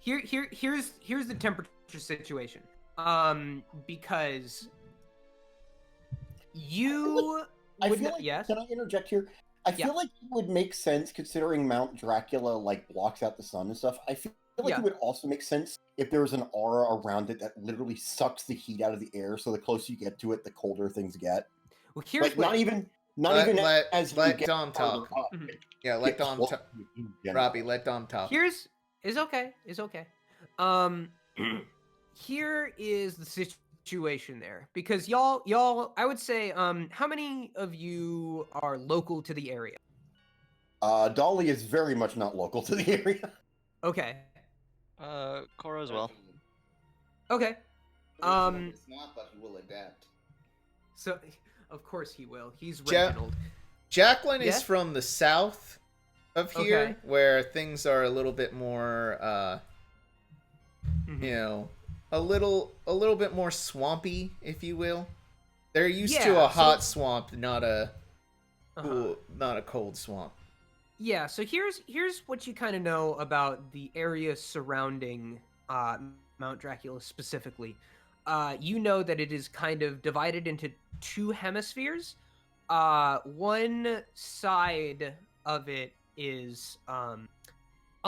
here's the temperature situation. Because you I would feel not, like, yes. can I interject here? I feel like it would make sense considering Mount Dracula like blocks out the sun and stuff. I feel like it would also make sense if there was an aura around it that literally sucks the heat out of the air. So the closer you get to it, the colder things get. Well, here's like not even as you let get Dom farther talk. up, Yeah, let get Dom closer talk. in general. Robbie, let Dom talk. Is okay. Here is the situation there because y'all I would say how many of you are local to the area? Dolly is very much not local to the area. Okay. Cora as well. Okay. It's not, but he will adapt. So of course he will. He's Ja- Reginald. Jacqueline Yeah? is from the south of here, Okay. where things are a little bit more, Mhm. you know, a little bit more swampy, if you will. They're used to Yeah, a hot swamp, not a Uh-huh. not a cold swamp. Yeah, so here's what you kind of know about the area surrounding Mount Dracula specifically. You know that it is kind of divided into two hemispheres. One side of it is a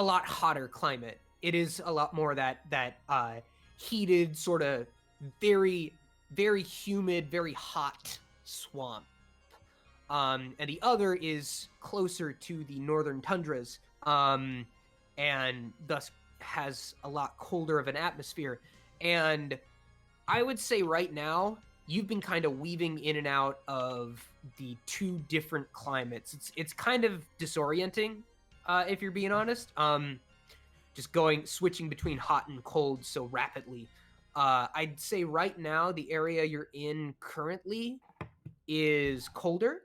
lot hotter climate. It is a lot more that heated, sort of very, very humid, very hot swamp. And the other is closer to the northern tundras, and thus has a lot colder of an atmosphere. And I would say right now, you've been kind of weaving in and out of the two different climates. It's kind of disorienting, if you're being honest. Just switching between hot and cold so rapidly. I'd say right now, the area you're in currently is colder.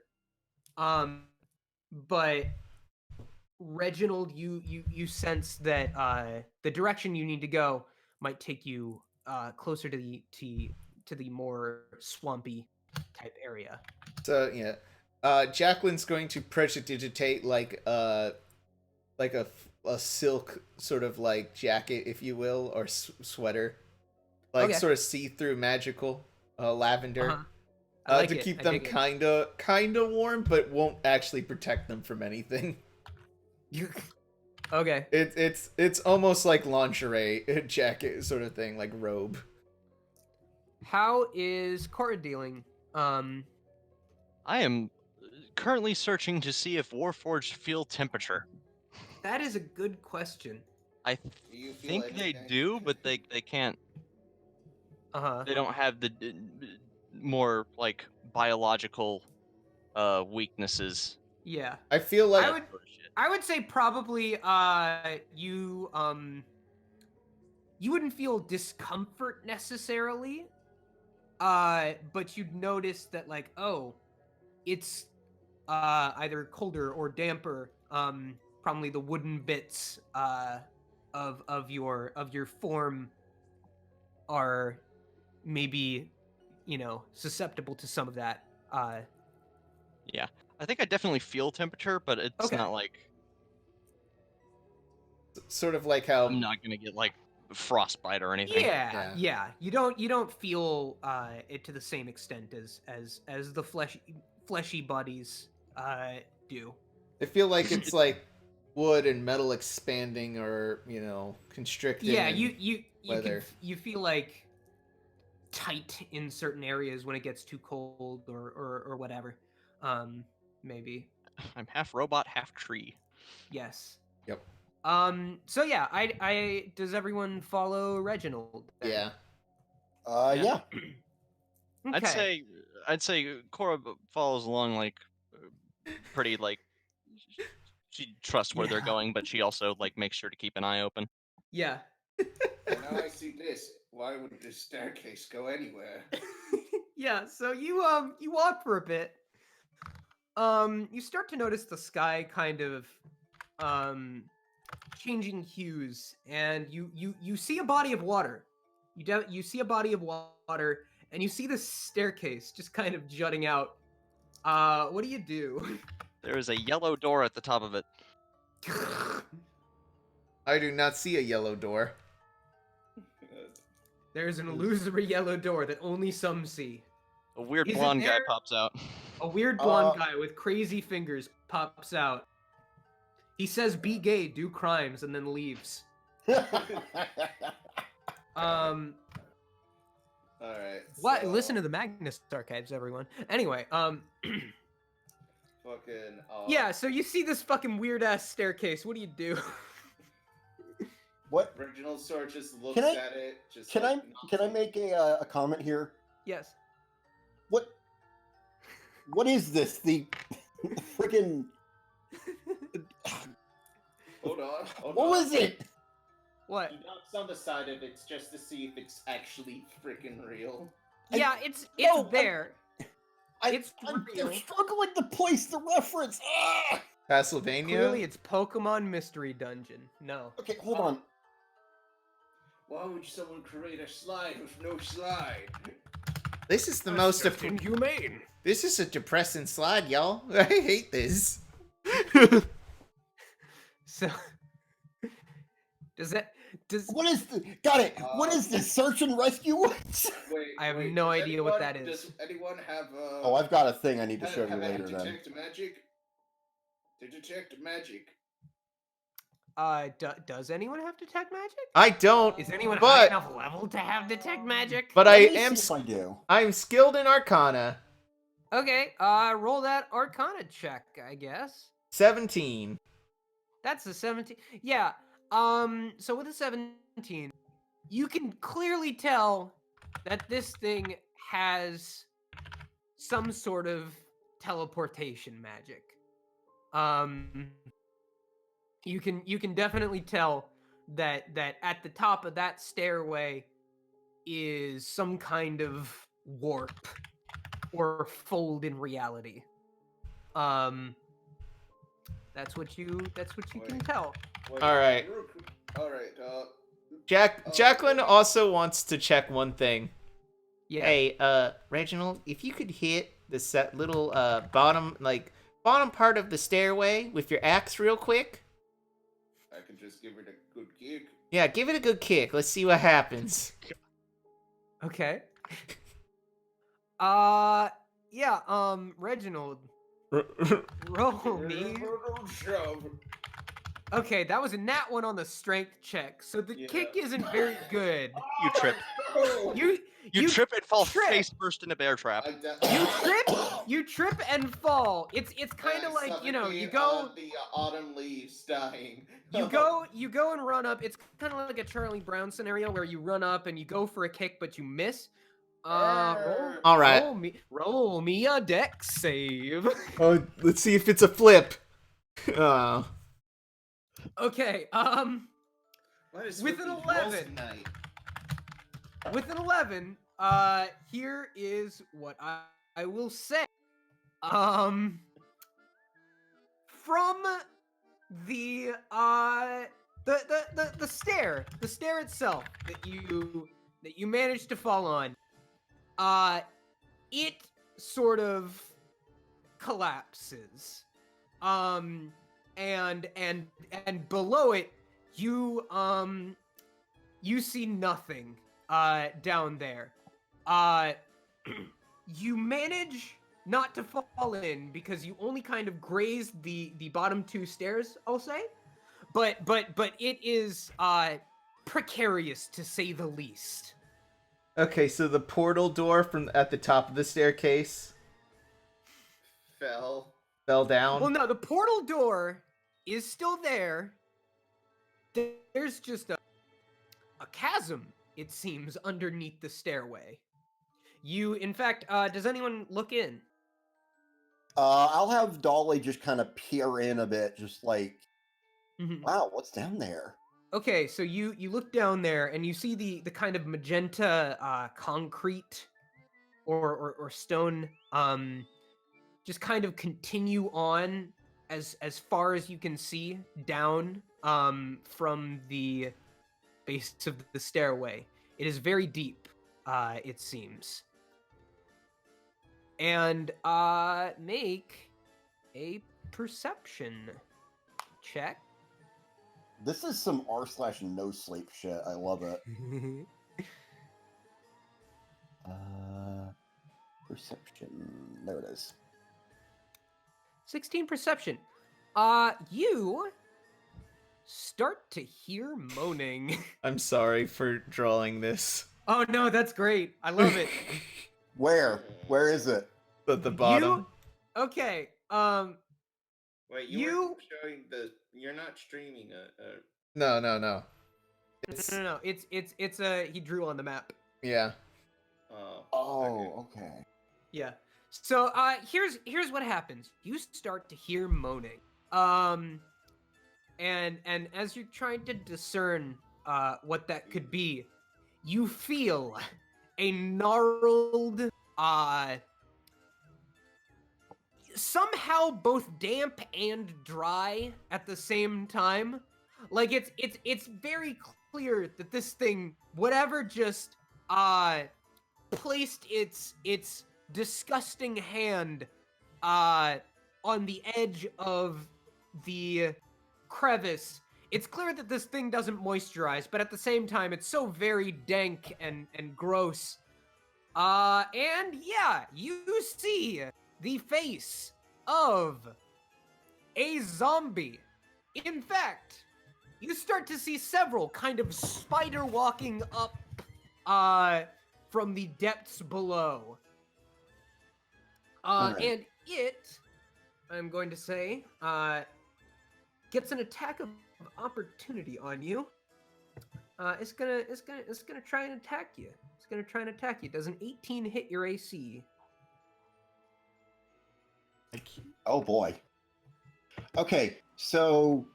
But Reginald, you sense that the direction you need to go might take you closer to the more swampy type area. So yeah, Jacqueline's going to prestidigitate like a silk sort of like jacket, if you will, or sweater, like Okay. sort of see-through magical lavender. Uh-huh. I like To it. keep I them dig it. kinda warm, but won't actually protect them from anything. Okay. It's almost like lingerie jacket sort of thing, like robe. How is Cora dealing? I am currently searching to see if Warforged feel temperature. That is a good question. I Do you feel think they anything? do, but they can't. Uh-huh. They don't have the more like biological weaknesses. Yeah. I feel like I would say probably you wouldn't feel discomfort necessarily. But you'd notice that like, oh, it's either colder or damper. Probably the wooden bits of your form are maybe, susceptible to some of that. Yeah, I think I definitely feel temperature, but it's Okay. not like sort of like how I'm not gonna get like frostbite or anything. Yeah. You don't feel it to the same extent as the fleshy buddies do. I feel like it's like wood and metal expanding or constricting. Yeah, and you feel like tight in certain areas when it gets too cold or whatever. Maybe. I'm half robot, half tree. Yes. Yep. So yeah, I does everyone follow Reginald then? Yeah. Yeah. Okay. I'd say Cora follows along like pretty like she trusts where they're Yeah. going, but she also like makes sure to keep an eye open. Yeah. And now I see this. Why would this staircase go anywhere? Yeah, so you walk for a bit. You start to notice the sky kind of changing hues, and you see a body of water. You see a body of water, and you see this staircase just kind of jutting out. What do you do? There is a yellow door at the top of it. I do not see a yellow door. There's an illusory yellow door that only some see. A weird Is it blonde guy there? pops out. A weird blonde guy with crazy fingers pops out. He says, "Be gay, do crimes," and then leaves. All right. What? So, Listen to the Magnus archives, everyone. Anyway, fucking. yeah. So you see this fucking weird ass staircase. What do you do? What? Reginald sort of just looks Can I- at it. Just Can like, I make a comment here? Yes. What is this? The freaking Hold on. what was it? What? He knocks on the side of it just to see if it's actually freaking real. Yeah, it's no, there. It's I'm real. struggling to place the reference. Ah! Castlevania. Clearly, it's Pokemon Mystery Dungeon. No. Okay, hold on. Why would someone create a slide with no slide? This is the most inhumane. This is a depressing slide, y'all. I hate this. So, does What is the? Got it. What is this? Search and rescue? Wait, I have wait, no does idea what anyone- that is. Does anyone have Oh, I've got a thing I need to have, show you have any later. Then. detect magic? To detect magic. does anyone have detect magic? I don't. Is anyone high But enough level to have detect magic? but Let I me am see if I do. I'm skilled in Arcana. Okay, roll that Arcana check, I guess. 17. That's a 17. Yeah. So with a 17, you can clearly tell that this thing has some sort of teleportation magic. You can definitely tell that at the top of that stairway is some kind of warp or fold in reality. That's what you can tell. Wait, All right. All right. Jacqueline also wants to check one thing. Yeah. Hey, Reginald, if you could hit the little bottom part of the stairway with your axe real quick. I can just give it a good kick. Yeah, give it a good kick. Let's see what happens. Okay. Yeah, Reginald, roll me. Okay, that was a nat one on the strength check, so the kick isn't very good. You trip. You trip and fall face first in a bear trap. You trip and fall. It's kind of like, you know, you go the autumn leaves dying. you go and run up. It's kind of like a Charlie Brown scenario where you run up and you go for a kick but you miss. All right. Roll me a dex save. Oh, let's see if it's a flip. Okay, with an 11. With an 11, here is what I will say. From the stair itself that you managed to fall on, it sort of collapses. And below it, you see nothing down there. You manage not to fall in because you only kind of grazed the bottom two stairs, I'll say. But it is precarious to say the least. Okay, so the portal door from at the top of the staircase Fell down. Well, no, the portal door is still there. There's just a chasm, it seems, underneath the stairway. In fact, does anyone look in? I'll have Dolly just kind of peer in a bit, just like, Mhm. wow, what's down there? Okay, so you look down there and you see the kind of magenta concrete or stone just kind of continue on as far as you can see down from the base of the stairway. It is very deep, it seems. And make a perception check. This is some r/no sleep shit. I love it. Perception. There it is. 16 perception. You start to hear moaning. I'm sorry for drawing this. Oh no, that's great. I love it. Where? Where is it? At the bottom. Okay. Wait, You- weren't showing the. You're not streaming No. No. It's he drew on the map. Yeah. Oh, okay. Yeah. So here's what happens. You start to hear moaning. And as you're trying to discern what that could be, you feel a gnarled somehow both damp and dry at the same time. Like it's very clear that this thing, whatever just placed its disgusting hand on the edge of the crevice, it's clear that this thing doesn't moisturize, but at the same time it's so very dank and gross. And yeah, you see the face of a zombie. In fact, you start to see several kind of spider walking up from the depths below. Alright. And it, I'm going to say, gets an attack of opportunity on you. It's gonna try and attack you. It's gonna try and attack you. Does an 18 hit your AC? Oh boy. Okay, so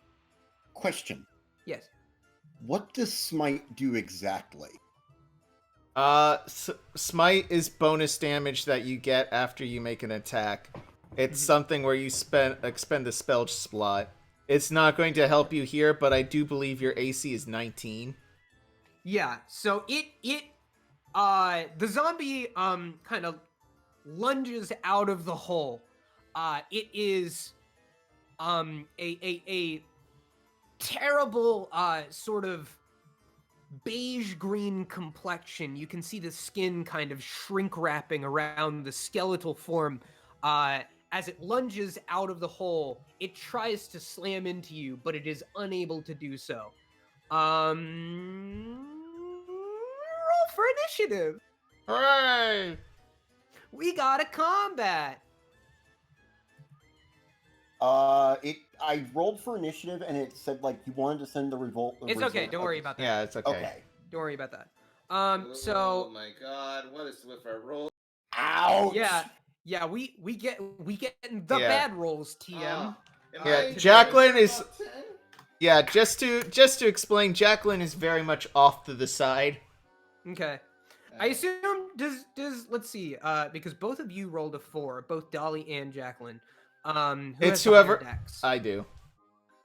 question. Yes. What does smite do exactly? Smite is bonus damage that you get after you make an attack. It's something where you expend a spell slot. It's not going to help you here, but I do believe your AC is 19. Yeah. So the zombie kind of lunges out of the hole. It is a terrible sort of beige green complexion. You can see the skin kind of shrink wrapping around the skeletal form. As it lunges out of the hole, it tries to slam into you, but it is unable to do so. Roll for initiative. Hooray! We got a combat. I rolled for initiative and it said like you wanted to send the revolt. It's okay. Don't worry about that. Yeah, it's okay. Okay. Don't worry about that. Oh So my god, what is with our roll? Ouch! yeah, we get the Yeah. bad rolls, TM. Am Yeah, I Jacqueline is- top 10? Yeah, just to explain, Jacqueline is very much off to the side. Okay. I assume does let's see, because both of you rolled a 4, both Dolly and Jacqueline. Who It's has the higher whoever- dex? I do.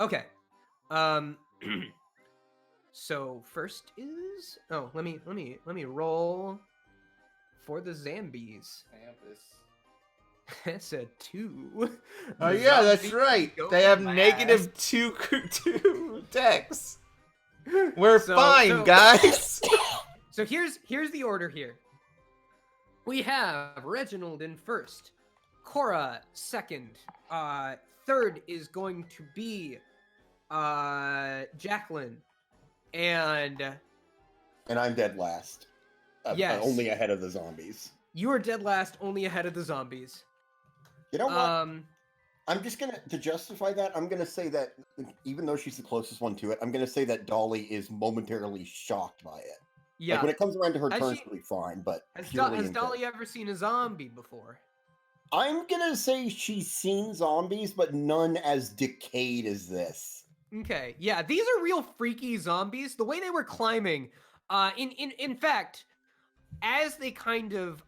Okay. So first is let me roll for the zombies. That's a 2. Oh The yeah, that's zombies right. go They have last. negative 2 dex. We're So- fine, so- guys. So here's the order here. We have Reginald in first, Cora second, third is going to be Jacqueline, and And I'm dead last. Yes. Only ahead of the zombies. you are dead last, only ahead of the zombies. You know what? I'm just gonna, to justify that, I'm gonna say that, even though she's the closest one to it, I'm gonna say that Dolly is momentarily shocked by it. Yeah. Like, when it comes around to her Has turn, she- she'll be fine, but Has purely in Dolly character. ever seen a zombie before? I'm gonna say she's seen zombies, but none as decayed as this. Okay, yeah, these are real freaky zombies. The way they were climbing, in fact, as they kind of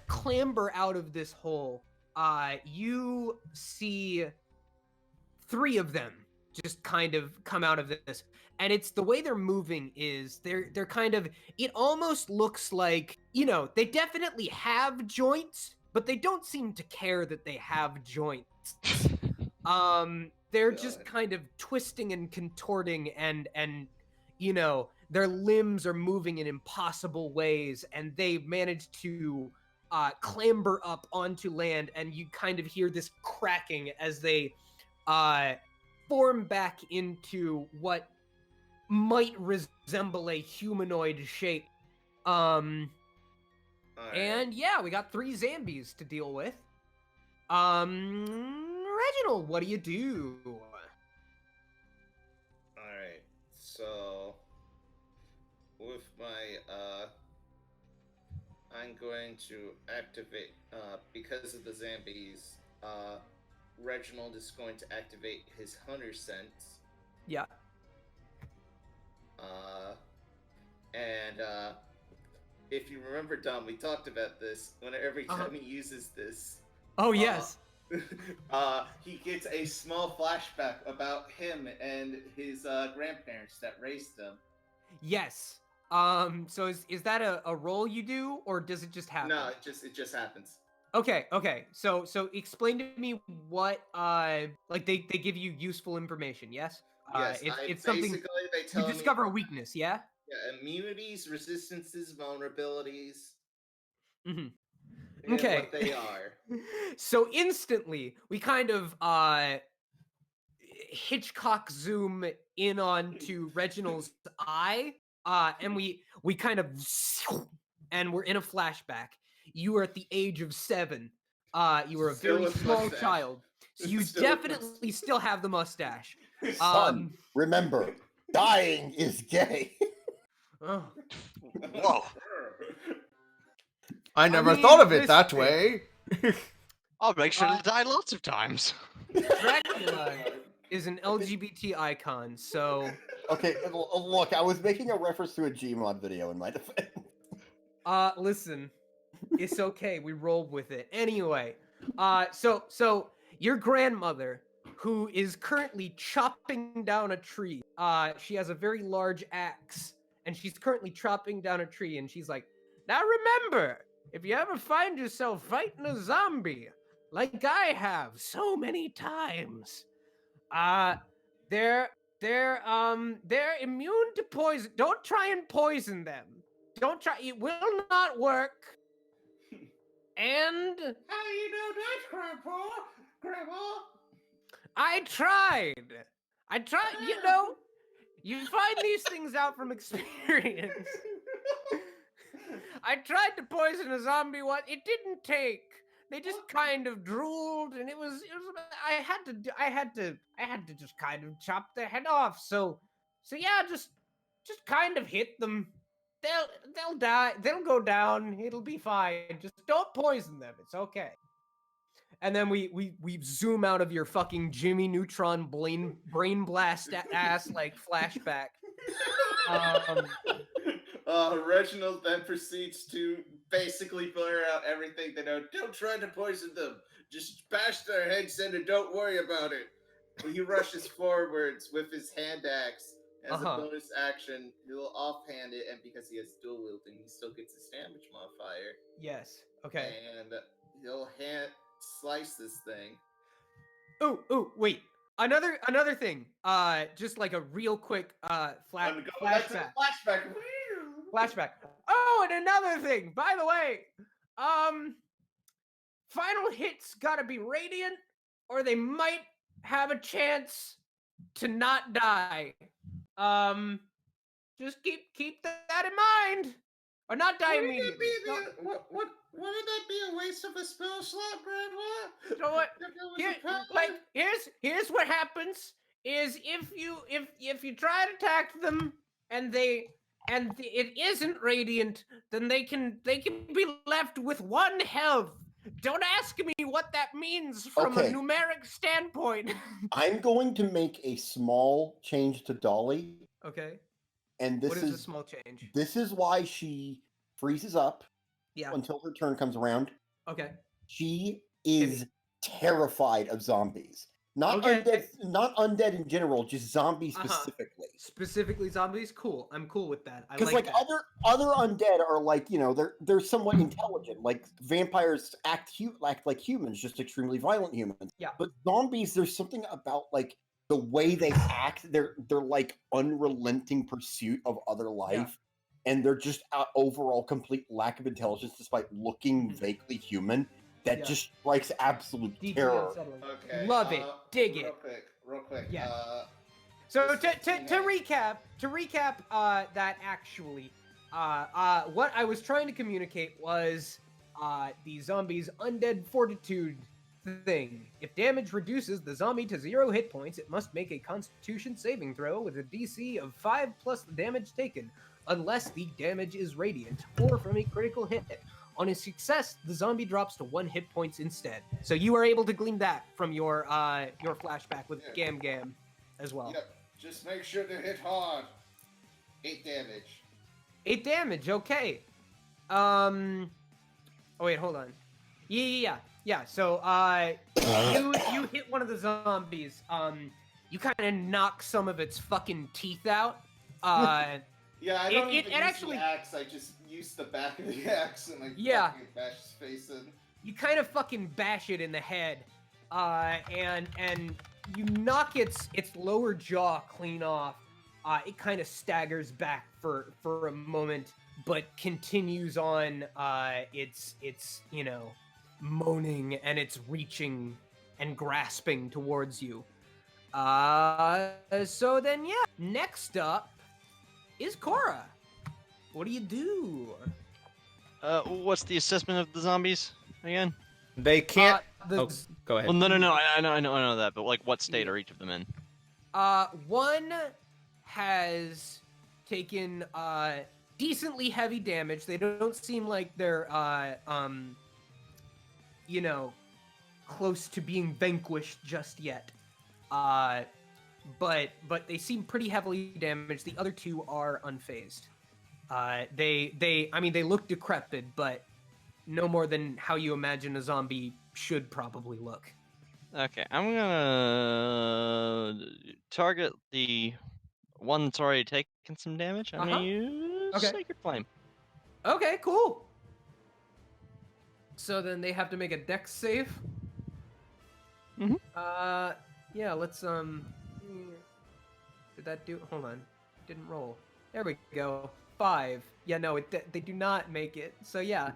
clamber out of this hole, you see 3 of them just kind of come out of this, and it's the way they're moving is they're kind of, it almost looks like, you know, they definitely have joints, but they don't seem to care that they have joints. They're just God. kind of twisting and contorting, and you know, their limbs are moving in impossible ways, and they've managed to clamber up onto land, and you kind of hear this cracking as they form back into what might resemble a humanoid shape. And yeah, we got 3 zombies to deal with. Reginald, what do you do? Alright, so with my I'm going to activate because of the zombies, Reginald is going to activate his hunter sense. Yeah. And if you remember, Dom, we talked about this. Every time he uses this, oh yes, he gets a small flashback about him and his grandparents that raised him. yes. So is that a roll you do, or does it just happen? No, it just happens. Okay. So explain to me what like they give you useful information. Yes. Yes, it's something they tell you discover me, a weakness. Yeah. Yeah, immunities, resistances, vulnerabilities. Mm-hmm. Okay. What they are. So instantly, we kind of Hitchcock zoom in onto Reginald's eye, and we kind of, and we're in a flashback. You were at the age of 7. You were a very small child, so you definitely still have the mustache. Son, remember, dying is gay. Oh. Whoa. I never thought of it that way. I'll make sure to die lots of times. Dracula is an LGBT icon, so... Okay, look, I was making a reference to a Gmod video in my defense. Listen, it's okay, we rolled with it. Anyway, so your grandmother, who is currently chopping down a tree, she has a very large axe, and she's currently chopping down a tree, and she's like, now remember, if you ever find yourself fighting a zombie, like I have so many times, they're immune to poison. Don't try and poison them. Don't try. It will not work. And how do you know that, Grandma? I tried. You know, you find these things out from experience. I tried to poison a zombie once. It didn't take. They just kind of drooled, and it was. I had to just kind of chop their head off. So yeah, just kind of hit them. They'll die. They'll go down. It'll be fine. Just don't poison them. It's okay. And then we zoom out of your fucking Jimmy Neutron brain blast ass like flashback. Reginald then proceeds to basically blur out everything they know. Don't try to poison them. Just bash their heads in and don't worry about it. He rushes forwards with his hand axe. As a bonus action, he'll offhand it, and because he has dual wielding, he still gets his damage modifier. Yes. Okay. And he'll hand slice this thing. Ooh, wait. Another thing. Just like a real quick flashback. Flashback. Oh, and another thing. By the way, final hits gotta be radiant, or they might have a chance to not die. Just keep that in mind, or not die immediately. What would that be, a waste of a spell slot, Brad? So what? Here's what happens is if you try to attack them and it isn't radiant, then they can be left with 1 health. Don't ask me what that means from a numeric standpoint. I'm going to make a small change to Dolly. Okay. And this what is a small change? This is why she freezes up Yeah. until her turn comes around. Okay. She is terrified of zombies. Not undead in general, just zombies specifically. Specifically zombies? Cool. I'm cool with that. Because like other undead are like, you know, they're somewhat intelligent. Like vampires act like humans, just extremely violent humans. Yeah. But zombies, there's something about like the way they act, they're like unrelenting pursuit of other life. and they're just overall complete lack of intelligence despite looking vaguely human. That just strikes absolute Deeply terror. unsettling. Okay. Love it. Dig real it. Real quick. Yeah. So this to 16 recap, that actually, what I was trying to communicate was, the zombie's undead fortitude thing. If damage reduces the zombie to 0 hit points, it must make a Constitution saving throw with a DC of 5 plus the damage taken, unless the damage is radiant or from a critical hit. On a success, the zombie drops to 1 hit points instead. So you are able to glean that from your flashback with Gam Gam as well. Yep. Just make sure to hit hard. 8 damage. 8 damage, okay. Oh wait, hold on. Yeah. So you hit one of the zombies. You kind of knock some of its fucking teeth out. Yeah, I don't even use actually, the axe. I just use the back of the axe and like fucking bash his face in. You kind of fucking bash it in the head, and you knock its lower jaw clean off. It kind of staggers back for a moment, but continues on. It's moaning and it's reaching and grasping towards you. So then, yeah. Next up is Cora. What do you do? What's the assessment of the zombies again? They can't. The- Go ahead. Well, no. I know that, but like, what state are each of them in? One has taken decently heavy damage. They don't seem like they're close to being vanquished just yet. But they seem pretty heavily damaged. The other two are unfazed. They look decrepit, but no more than how you imagine a zombie should probably look. Okay, I'm gonna target the one that's already taken some damage. I'm gonna use Sacred Flame. Okay, cool. So then they have to make a dex save. Mhm. Yeah, let's did that do? Hold on, didn't roll. There we go. 5. Yeah, no, they do not make it. So yeah,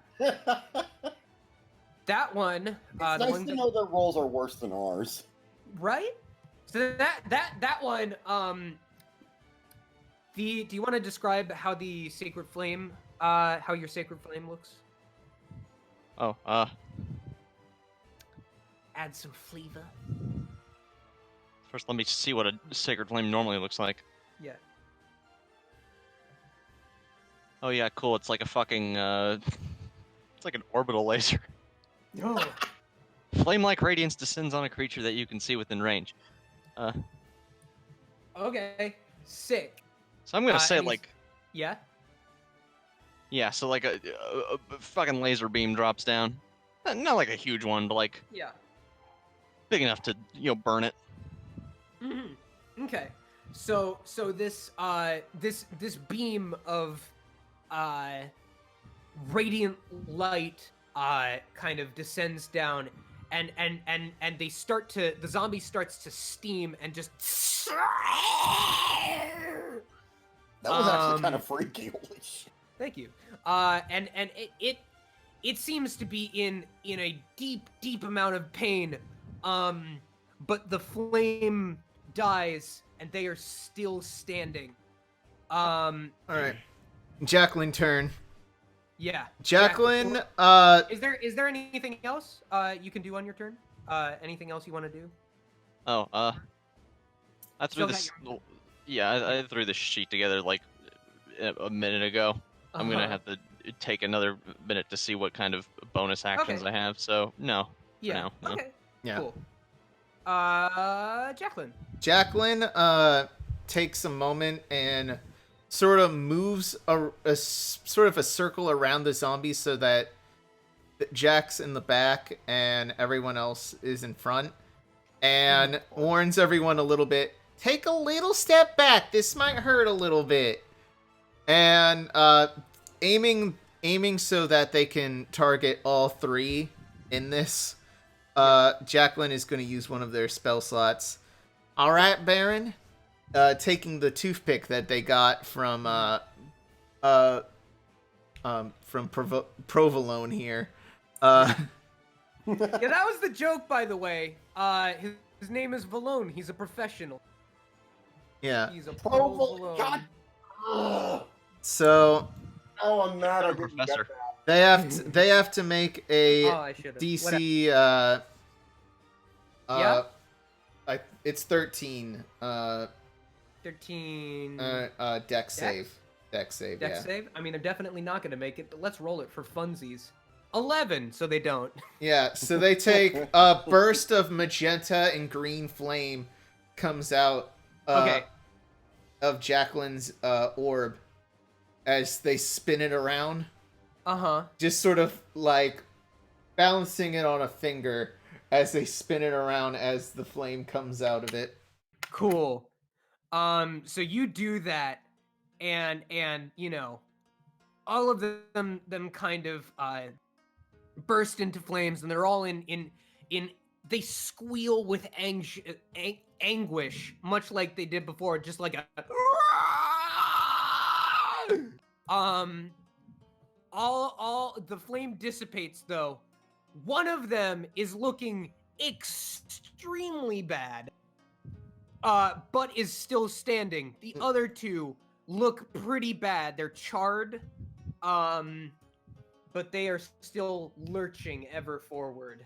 that one. It's nice to know their rolls are worse than ours. Right? So that one. Do you want to describe how the sacred flame, how your sacred flame looks? Oh, Add some flavor. first let me see what a Sacred Flame normally looks like. Yeah. Oh yeah, cool. It's like a fucking, it's like an orbital laser. Oh. Flame-like radiance descends on a creature that you can see within range. Okay. Sick. So I'm gonna say and like, Yeah. yeah, so like a fucking laser beam drops down. Not like a huge one, but like Yeah. big enough to burn it. Mm-hmm. Okay. So this this beam of radiant light kind of descends down, and the zombie starts to steam and just. That was actually kind of freaky. Holy shit. Thank you. And it seems to be in a deep amount of pain. But the flame dies and they are still standing. All right. Jacqueline turn. Yeah. Jacqueline, Is there anything else you can do on your turn? Anything else you want to do? Oh, I threw Still got this. Yeah, I threw this sheet together like a minute ago. I'm gonna have to take another minute to see what kind of bonus actions I have. So no. Yeah. For now, no. Okay. Yeah. Cool. Jacqueline. Jacqueline takes a moment and sort of moves a sort of a circle around the zombies so that Jack's in the back and everyone else is in front, and warns everyone a little bit. Take a little step back. This might hurt a little bit. And aiming so that they can target all three in this. Jacqueline is going to use one of their spell slots. All right, Baron. Taking the toothpick that they got from Provolone here. Yeah, that was the joke, by the way. His name is Valone. He's a professional. Yeah. He's a Provolone. God. Valone. So Oh, I'm mad I I'm a didn't professor. get that. they have to make a Oh, I should've. DC. Yeah? It's 13. 13. Dex save. Dex save. Dex Yeah. save? I mean, they're definitely not going to make it, but let's roll it for funsies. 11, so they don't. Yeah. So they take a burst of magenta and green flame comes out. Okay. Of Jacqueline's orb as they spin it around. Uh-huh. Just sort of like balancing it on a finger as they spin it around as the flame comes out of it. Cool. So you do that, and you know, all of them kind of burst into flames, and they're all in they squeal with anguish, much like they did before, just like a all the flame dissipates though. One of them is looking extremely bad, but is still standing. The other two look pretty bad. They're charred, but they are still lurching ever forward.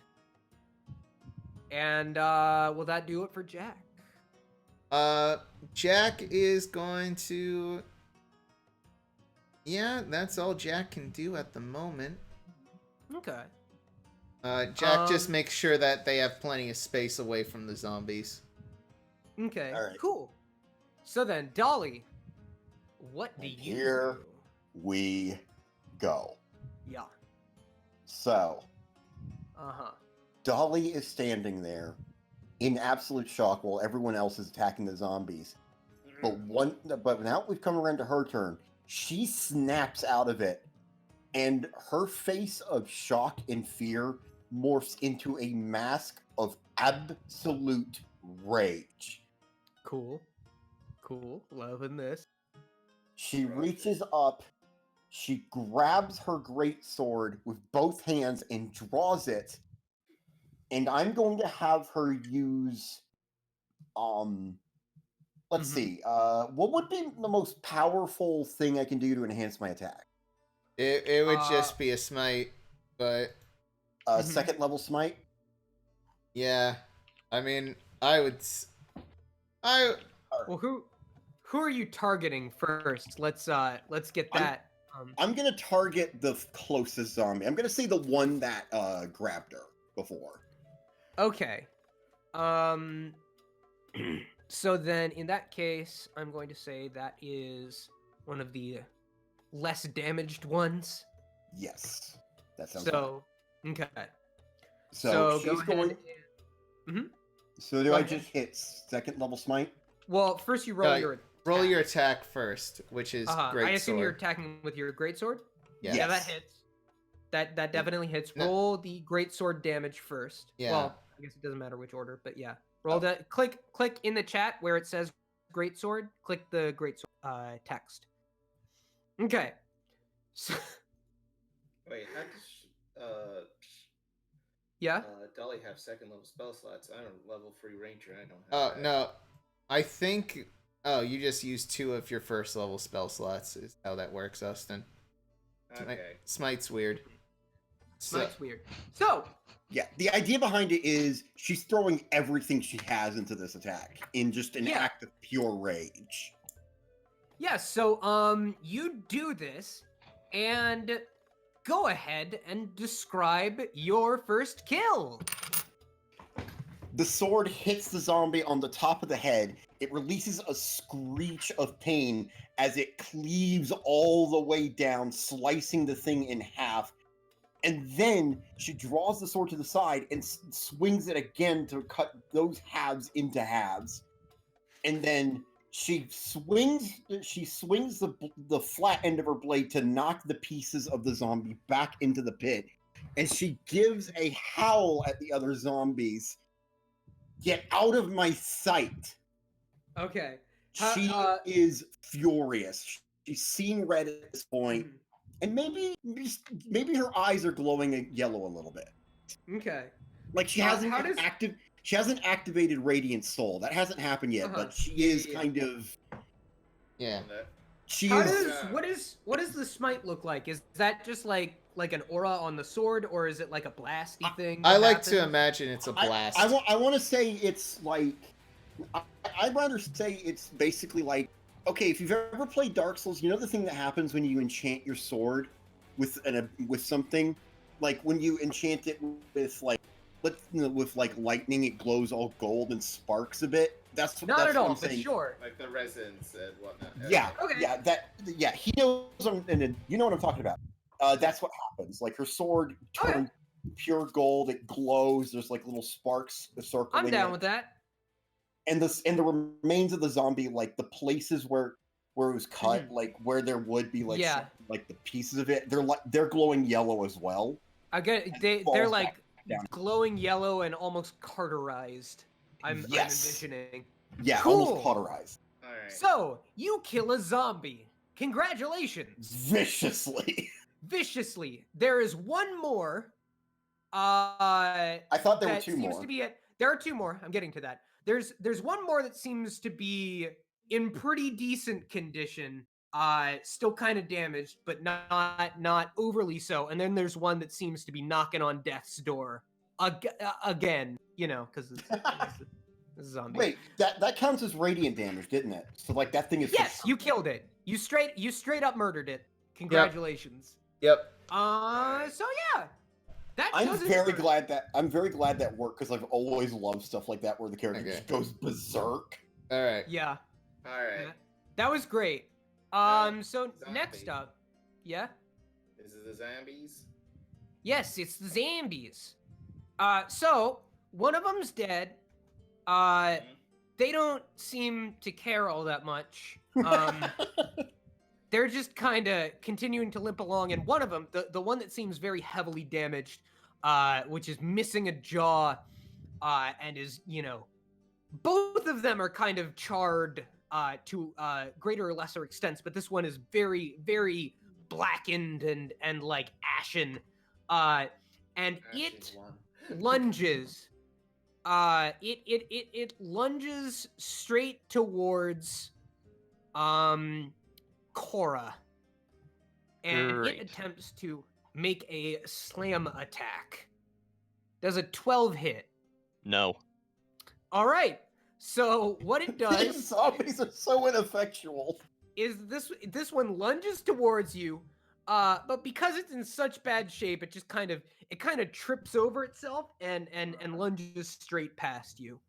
And will that do it for Jack? Jack is going to... Yeah, that's all Jack can do at the moment. Okay. Jack just makes sure that they have plenty of space away from the zombies. Okay. All right. Cool. So then, Dolly, what do And you here do? we go. Yeah. So, Uh-huh. Dolly is standing there in absolute shock while everyone else is attacking the zombies. But now we've come around to her turn. She snaps out of it, and her face of shock and fear morphs into a mask of absolute rage. Cool. Cool. Loving this. She reaches up, she grabs her great sword with both hands and draws it, and I'm going to have her use let's see, what would be the most powerful thing I can do to enhance my attack? It would just be a smite, but Second level smite? yeah, I mean, Well, who are you targeting first? Let's get that. I'm gonna target the closest zombie. I'm gonna say the one that grabbed her before. Okay. So then, in that case, I'm going to say that is one of the less damaged ones. Yes, that sounds So, okay. So go she's ahead. going. Mhm. So do Go I ahead. just hit second level smite? Well, first you roll your roll your attack first, which is great. I assume you're attacking with your greatsword. Yeah. Yeah, that hits. That definitely hits. No. Roll the greatsword damage first. Yeah. Well, I guess it doesn't matter which order, but yeah. Roll that. Click in the chat where it says greatsword. Click the greatsword text. Okay. So, Wait, how does yeah. Dolly have second level spell slots? I don't level 3 ranger. I don't have. that. No, I think. Oh, you just use 2 of your first level spell slots. Is how that works, Austin. Okay. Smite's weird. Smite's weird. So. Yeah, the idea behind it is she's throwing everything she has into this attack in just an act of pure rage. Yeah, so you do this and go ahead and describe your first kill. The sword hits the zombie on the top of the head. It releases a screech of pain as it cleaves all the way down, slicing the thing in half. And then she draws the sword to the side and swings it again to cut those halves into halves. And then she swings the flat end of her blade to knock the pieces of the zombie back into the pit. And she gives a howl at the other zombies. Get out of my sight. Okay. She is furious. She's seeing red at this point, and maybe her eyes are glowing yellow a little bit. Okay. Like she hasn't she hasn't activated Radiant Soul. That hasn't happened yet, but she is kind of. Yeah. What does the smite look like? Is that just like an aura on the sword, or is it like a blasty thing? I like to imagine it's a blast. I want to say it's like. I'd rather say it's basically like. Okay, if you've ever played Dark Souls, you know the thing that happens when you enchant your sword with something, like when you enchant it with like lightning, it glows all gold and sparks a bit. That's not that's at what all, I'm but saying. sure. Like the resins and whatnot. Yeah, Okay. he knows, and you know what I'm talking about. That's what happens. Like her sword turned pure gold. It glows. There's like little sparks circling. I'm down with that. And the remains of the zombie, like the places where it was cut, like where there would be like like the pieces of it, they're glowing yellow as well. I get they're like glowing yellow and almost cauterized. I'm envisioning. Yeah, cool. Almost cauterized. All right. So you kill a zombie. Congratulations. Viciously. There is one more. I thought there were two more. There are two more. I'm getting to that. There's one more that seems to be in pretty decent condition. Still kind of damaged, but not overly so. And then there's one that seems to be knocking on death's door again. You know, because it's a zombie. Wait, that counts as radiant damage, didn't it? So like that thing is. Yes, you killed it. You straight up murdered it. Congratulations. Yep. So yeah. I'm very glad that worked, because I've always loved stuff like that where the character just goes berserk. All right. Yeah. All right. That was great. So next up, yeah. Is it the zombies? Yes, it's the zombies. So one of them's dead. They don't seem to care all that much. They're just kind of continuing to limp along, and one of them, the one that seems very heavily damaged, which is missing a jaw, and is, you know, both of them are kind of charred to greater or lesser extents, but this one is very, very blackened and like ashen, and it lunges. It lunges straight towards Cora, and it attempts to make a slam attack. Does a 12 hit? No. All right. So what it does? These zombies are so ineffectual. Is this one lunges towards you, but because it's in such bad shape, it just kind of trips over itself and lunges straight past you.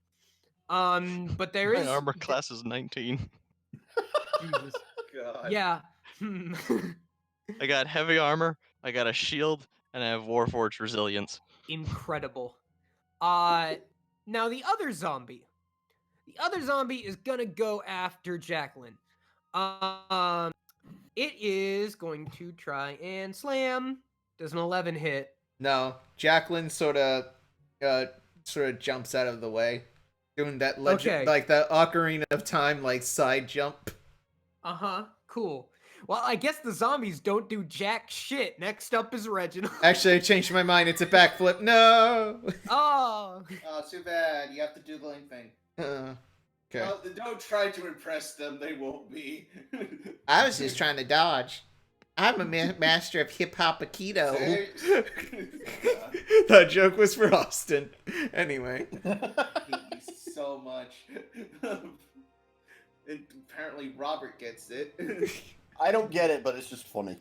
But there is my armor class is 19. Jesus. God. Yeah. I got heavy armor, I got a shield, and I have Warforge resilience. Incredible. Now the other zombie is gonna go after Jacqueline. It is going to try and slam. Does an 11 hit? No. Jacqueline sort of jumps out of the way, doing that like the Ocarina of Time like side jump. Cool. Well, I guess the zombies don't do jack shit. Next up is Reginald. Actually, I changed my mind. It's a backflip. No. Oh. Oh, too bad. You have to do the link thing. Okay. Well, don't try to impress them. They won't be. I was just trying to dodge. I'm a master of hip hop aikido. That joke was for Austin. Anyway. I hate you so much. And apparently Robert gets it. I don't get it, but it's just funny.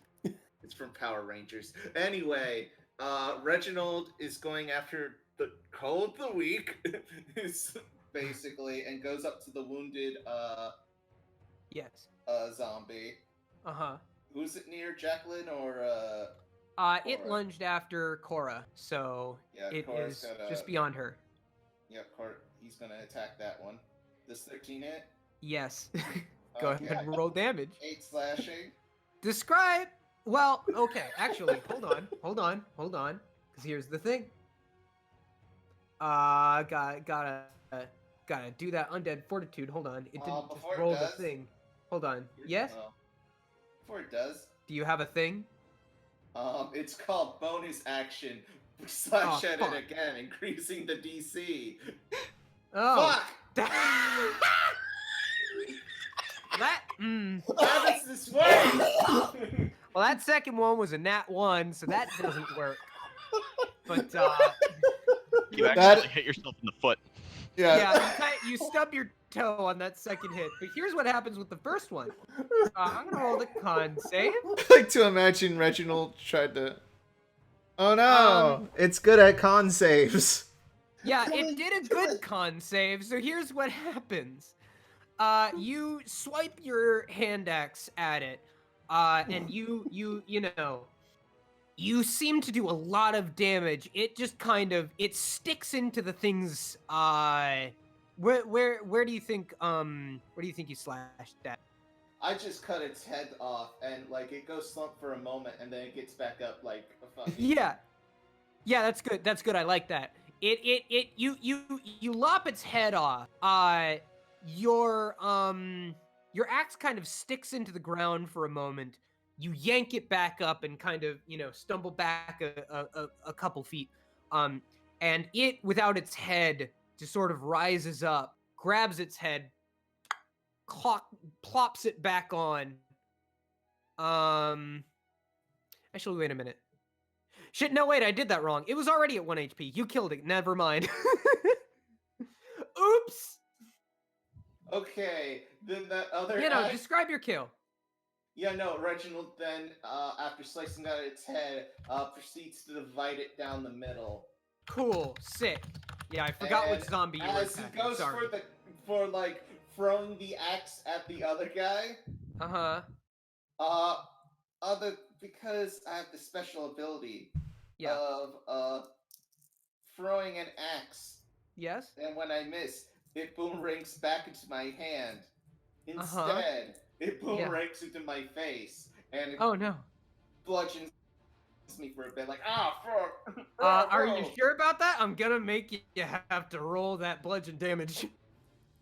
It's from Power Rangers. Anyway, Reginald is going after the Call of the Week, basically, and goes up to the wounded zombie. Who's it near, Jacqueline or it lunged after Cora, so it is just beyond her. Yeah, Cora. He's gonna attack that one. This 13 hit? Yes. Go ahead and roll damage. 8 slashing. Describe. Well, okay. Actually, hold on. Because here's the thing. Gotta do that undead fortitude. Hold on. It didn't just roll the thing. Hold on. Yes. before it does. Do you have a thing? It's called bonus action. Slash at fuck. it again, increasing the DC. Oh. Fuck! How does this work? Well, that second one was a nat 1, so that doesn't work. But You actually hit yourself in the foot. Yeah. you stub your toe on that second hit. But here's what happens with the first one. I'm gonna roll the con save. I like to imagine Reginald tried to. Oh no! It's good at con saves. Yeah, it did a good con save. So here's what happens. You swipe your hand axe at it, and you know, you seem to do a lot of damage. It just kind of sticks into the things. Where do you think you slashed that? I just cut its head off, and like it goes slump for a moment, and then it gets back up like a fucking. Yeah, that's good. That's good. I like that. You lop its head off. Your axe kind of sticks into the ground for a moment. You yank it back up and kind of, stumble back a couple feet. And it, without its head, just sort of rises up, grabs its head, plops it back on. Actually, wait a minute. Shit, no, wait, I did that wrong. It was already at 1 HP. You killed it. Never mind. Oops. Okay, then that other. Describe your kill. Yeah, no, Reginald then, after slicing out its head, proceeds to divide it down the middle. Cool, sick. Yeah, I forgot what zombie you were as he attacking. goes Sorry. for throwing the axe at the other guy. Because I have the special ability of throwing an axe. Yes. And when I miss, it boomerangs back into my hand. Instead, it boomerangs into my face, and it bludgeons me for a bit, like, fuck. Are you sure about that? I'm gonna make you have to roll that bludgeon damage.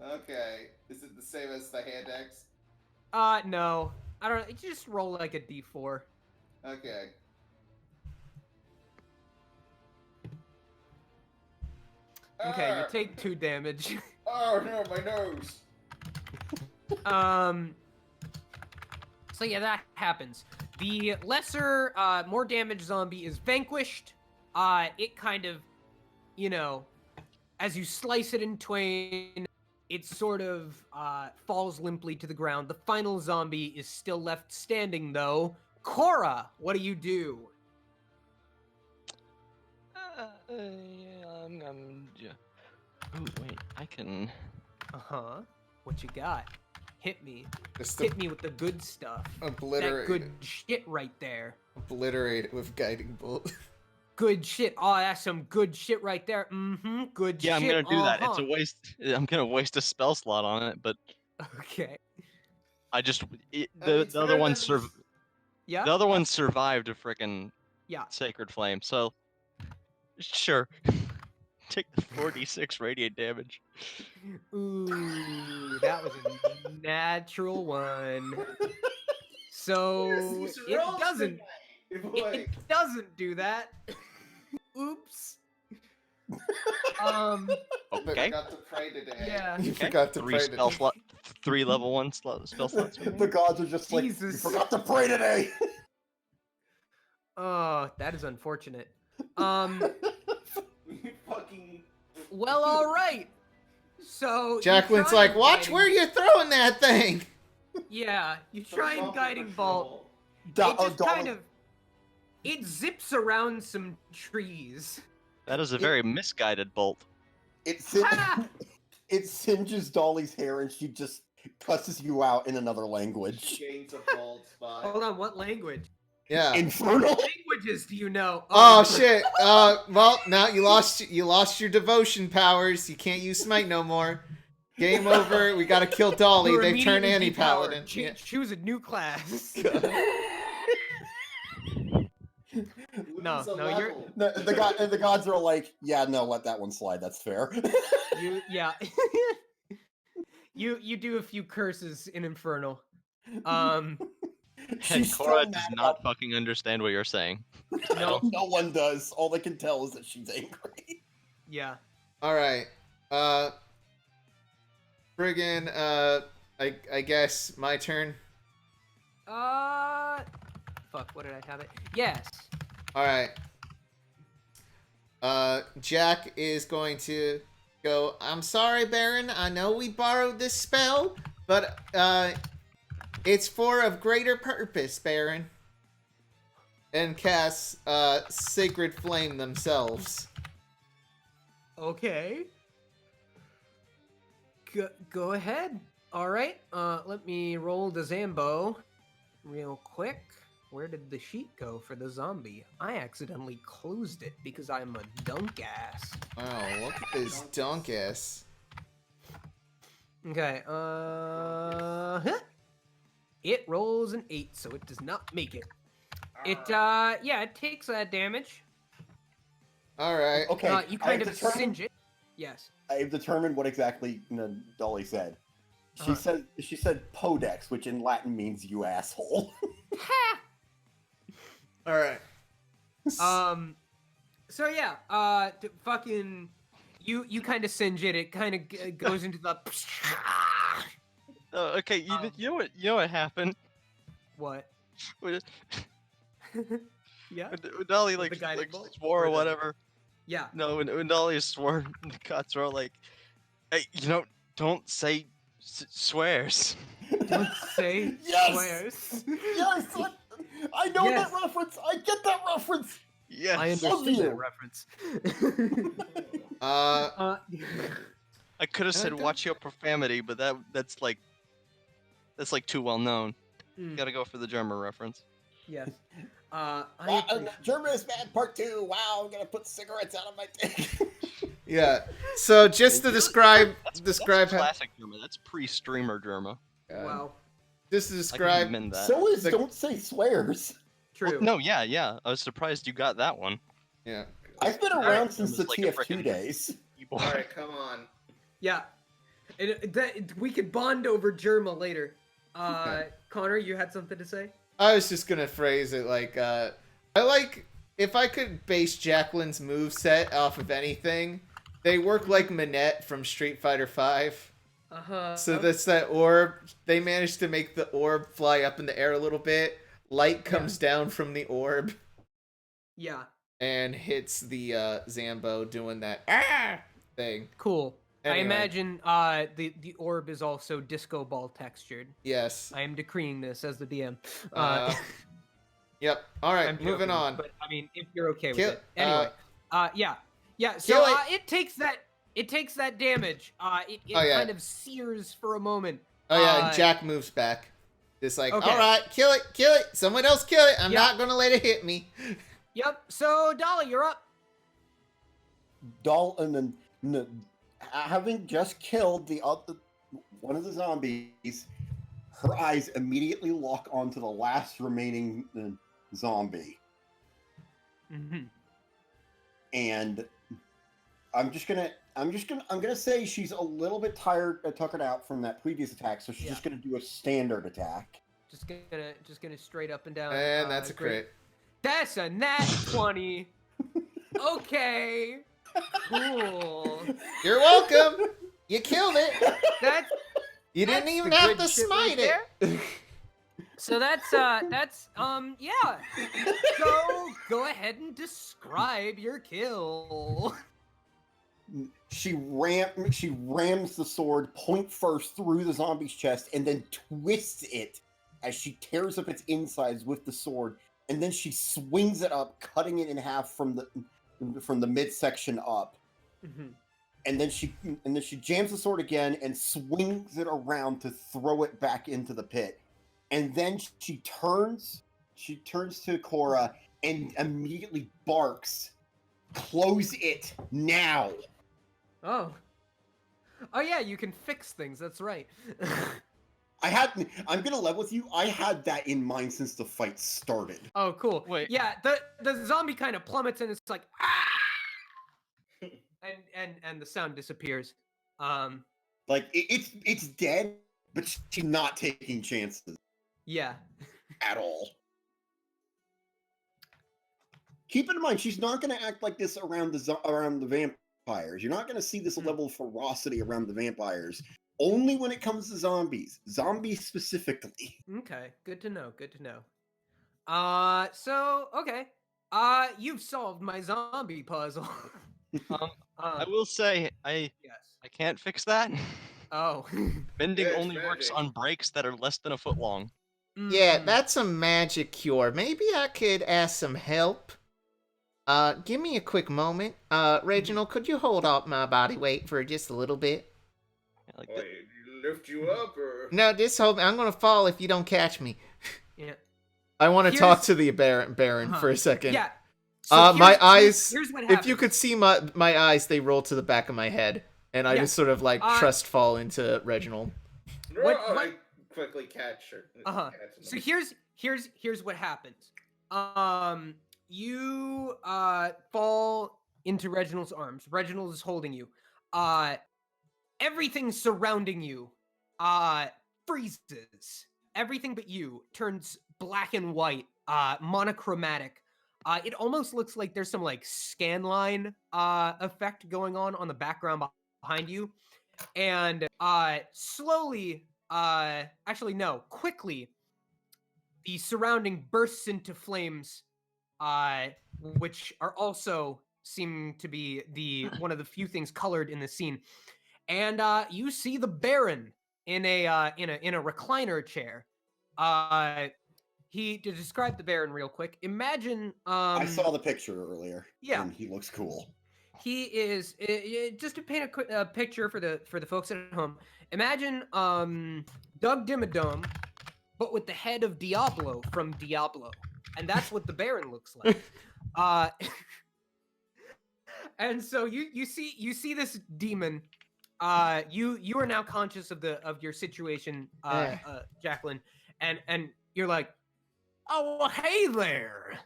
Okay. Is it the same as the hand axe? No. I don't know. You just roll like a d4. Okay. Okay, you take 2 damage. Oh no, my nose. So yeah, that happens. The lesser, more damaged zombie is vanquished. It kind of, as you slice it in twain, it sort of falls limply to the ground. The final zombie is still left standing, though. Cora, what do you do? Yeah. Oh wait, I can. What you got? Hit me. Just Hit me with the good stuff. Obliterate. That good shit right there. Obliterate it with guiding bolt. Good shit. Oh, that's some good shit right there. Good shit. Yeah, I'm gonna do that. It's a waste. I'm gonna waste a spell slot on it, but. Okay. I just the other one Yeah. The other one survived a frickin' sacred flame, so sure. Take the 4d6 radiant damage. Ooh, that was a natural one. So it doesn't. It doesn't do that. Oops. Okay. Forgot to pray today. Yeah. You forgot to pray today. 3 level 1 spell slots. The gods are just like, you forgot to pray today. Oh, that is unfortunate. Fucking. Well, all right. So Jacqueline's like, watch where you're throwing that thing. Yeah, you try and guiding bolt. It zips around some trees. That is a very misguided bolt. It singes Dolly's hair and she just cusses you out in another language. Gains a bald spot. Hold on, what language? Yeah. Infernal. What languages do you know? Oh shit. Well, now you lost your devotion powers. You can't use smite no more. Game over. We gotta kill Dolly. You're They've turned immediately anti-paladin. depowered. Choose a new class. No, you're. The gods are like, yeah, no, let that one slide. That's fair. You do a few curses in Infernal. And She's Cora still does mad not about- fucking understand what you're saying. No, no one does. All they can tell is that she's angry. Yeah. All right. Friggin', I guess my turn. Fuck, what did I have it? Yes. All right. Jack is going to go, I'm sorry, Baron. I know we borrowed this spell, but, it's for a greater purpose, Baron. And cast, Sacred Flame themselves. Okay. Go ahead. All right. Let me roll the Zambo real quick. Where did the sheet go for the zombie? I accidentally closed it because I'm a dunk ass. Wow, look at this dunkus. Okay. It rolls an 8, so it does not make it. It takes that damage. All right. Okay, You I kind have of determined- singe it. Yes. I've determined what exactly Dolly said. She Uh-huh. said podex, which in Latin means you asshole. All right. So yeah, fucking, you kind of singe it. It kind of goes into the. Okay, you know what happened? What? When Yeah. Dolly With the guiding bolt? swore or Or the- whatever. Yeah. No, when Dolly swore, the cots were all like, "Hey, don't say swears." Don't say Yes! swears. Yes, I know Yes. that reference. I get that reference. Yes. I Love understood you. that reference. I could have said don't- watch your profanity, but that's like too well known. Mm, Gotta go for the German reference. yes. I German is bad part 2. Wow, I'm gonna put cigarettes out of my dick. Yeah. So just to describe That's how, classic German. That's pre-streamer German. wow. just to I can describe amend that. So is The- don't say swears. True. No, yeah. I was surprised you got that one. yeah. I've been Alright, around since the almost like a TF2 frickin' days. Keyboard. All right, come on. Yeah. We could bond over Germa later. Okay. Connor, you had something to say? I was just gonna phrase it like, I like if I could base Jacqueline's moveset off of anything, they work like Manette from Street Fighter V. So that's that orb. They managed to make the orb fly up in the air a little bit. Light comes down from the orb Yeah. and hits the Zambo doing that thing. Cool. I Anyway. imagine the orb is also disco ball textured. Yes. I am decreeing this as the DM. Yep. All right, I'm moving joking, on. But I mean, if you're okay Kill- with it. Anyway. Yeah. So kill it. it takes that damage. It Oh, yeah. kind of sears for a moment. Oh yeah, and Jack moves back. Just like, Okay. all right, kill it. Someone else kill it. I'm Yeah. not gonna let it hit me. Yep. So Dolly, you're up. Having just killed the other one of the zombies, her eyes immediately lock onto the last remaining zombie, Mm-hmm. and I'm gonna say she's a little bit tired, tuckered out from that previous attack, so she's Yeah. just gonna do a standard attack. Just gonna straight up and down. And that's a great. crit. That's a nat 20. Okay. Cool. You're welcome. You killed it. That's You didn't That's even the have good to shit smite right it. so yeah. So go ahead and describe your kill. She rams the sword point first through the zombie's chest and then twists it as she tears up its insides with the sword, and then she swings it up, cutting it in half from the midsection up. Mhm. And then she jams the sword again and swings it around to throw it back into the pit. And then she turns to Cora and immediately barks, "Close it now!" Oh yeah, you can fix things. That's right. I'm gonna level with you. I had that in mind since the fight started. Oh, cool. Wait. Yeah, the zombie kind of plummets and it's like ah! and the sound disappears. Like it's dead, but she's not taking chances. Yeah. at all. Keep in mind, she's not going to act like this around the vampires. You're not going to see this level of ferocity around the vampires. Only when it comes to zombies. Zombies specifically. Okay, good to know. Good to know. Okay. You've solved my zombie puzzle. I will say, yes. I can't fix that. Oh. Bending Yeah, it's only works magic. on breaks that are less than a foot long. Yeah, Mm. that's a magic cure. Maybe I could ask some help. Give me a quick moment. Reginald, could you hold up my body weight for just a little bit? Yeah, like Wait, lift you up or? No, just hold me. I'm gonna fall if you don't catch me. Yeah. I want to talk Here's- to the Baron for a second. Yeah. My eyes. Here's what If happens. you could see my eyes, they roll to the back of my head, and I Yeah. just sort of like trust fall into Reginald. No, What- I quickly catch her. So here's what happens. You fall into Reginald's arms. Reginald is holding you. Everything surrounding you freezes. Everything but you turns black and white, monochromatic. It almost looks like there's some like scanline effect going on the background behind you. And slowly, actually no, quickly, the surrounding bursts into flames, which are also seem to be one of the few things colored in the scene. And you see the Baron in a recliner chair. To describe the Baron real quick, imagine I saw the picture earlier. Yeah. And he looks cool. He is just to paint a picture for the folks at home. Imagine Doug Dimmadome, but with the head of Diablo from Diablo, and that's what the Baron looks like. And so you see this demon. You are now conscious of your situation, Jacqueline, and you're like, oh well, hey there,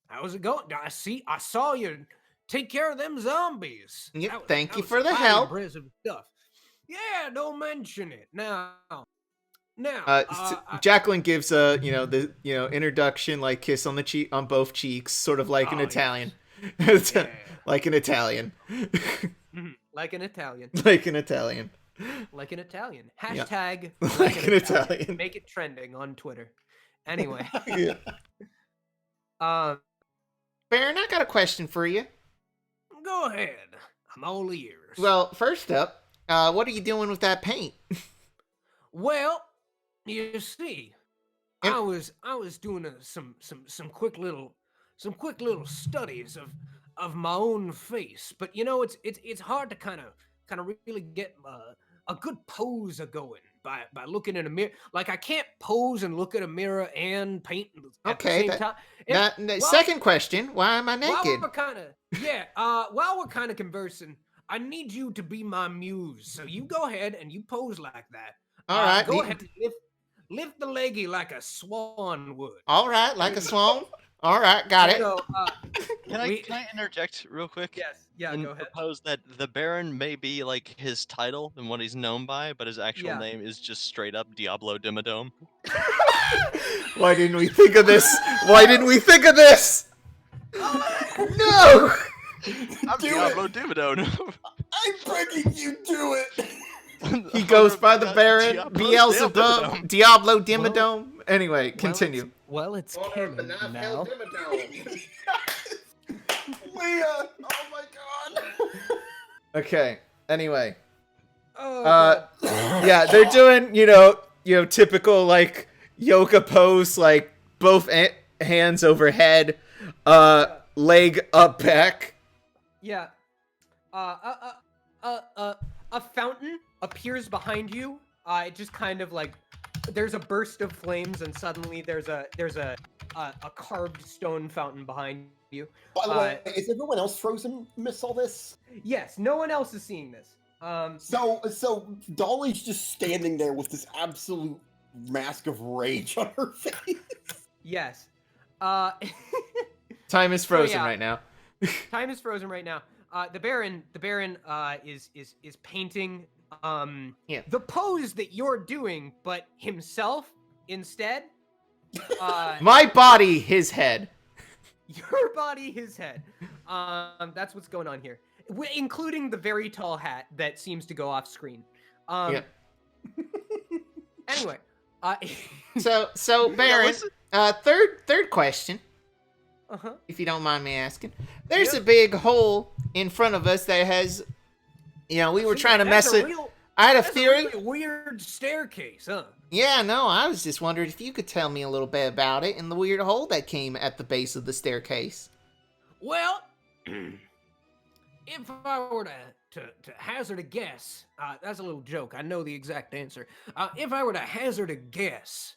how's it going? I saw you take care of them zombies. Yep, thank that you was for the highly help. impressive stuff. Yeah, don't mention it now. Jacqueline gives a introduction, like kiss on the cheek, on both cheeks, sort of like an Italian. Yeah. Like an Italian. Like an Italian. Like an Italian. Like an Italian. Hashtag Like an Italian. Make it trending on Twitter. Anyway. Yeah. Baron, I got a question for you. Go ahead. I'm all ears. Well, first up, what are you doing with that paint? Well, you see, I was doing some quick little studies of my own face, but it's hard to kind of really get a good pose going by looking in a mirror. Like I can't pose and look at a mirror and paint at the same time. Second question: why am I naked? While we're kind of conversing, I need you to be my muse. So you go ahead and you pose like that. All right. Go ahead and lift the leggy like a swan would. All right, like a swan. All right, got it. So, Can I interject real quick? Yes. Yeah. And Go ahead. propose that the Baron may be like his title and what he's known by, but his actual Yeah. name is just straight up Diablo Dimmadome. Why didn't we think of this? Why didn't we think of this? No! I'm Diablo Dimmadome. I'm begging you, do it! He goes by the Baron, Diablo Beelzebub, Diablo Dimmadome. Anyway, continue. Well, it's Honor of the canon knife now. held Dimmadome. Leah! Oh my god! Okay. Anyway, Oh, God. yeah, they're doing typical like yoga pose, like both hands overhead, leg up back. Yeah. A fountain appears behind you. It just kind of like there's a burst of flames, and suddenly there's a carved stone fountain behind you. By the way, is everyone else frozen amidst all this? Yes, no one else is seeing this. So Dolly's just standing there with this absolute mask of rage on her face. Yes. Time is frozen yeah. right now. Time is frozen right now. The Baron is painting the pose that you're doing, but himself instead. My body, his head. Your body, his head. That's what's going on here, including the very tall hat that seems to go off screen. Yeah. Anyway, So Baron, third question, uh-huh. if you don't mind me asking. There's a big hole in front of us that has, we were trying to mess it. I had a theory. That's a really weird staircase, huh? Yeah, no, I was just wondering if you could tell me a little bit about it and the weird hole that came at the base of the staircase. Well, if I were to hazard a guess, that's a little joke. I know the exact answer. If I were to hazard a guess,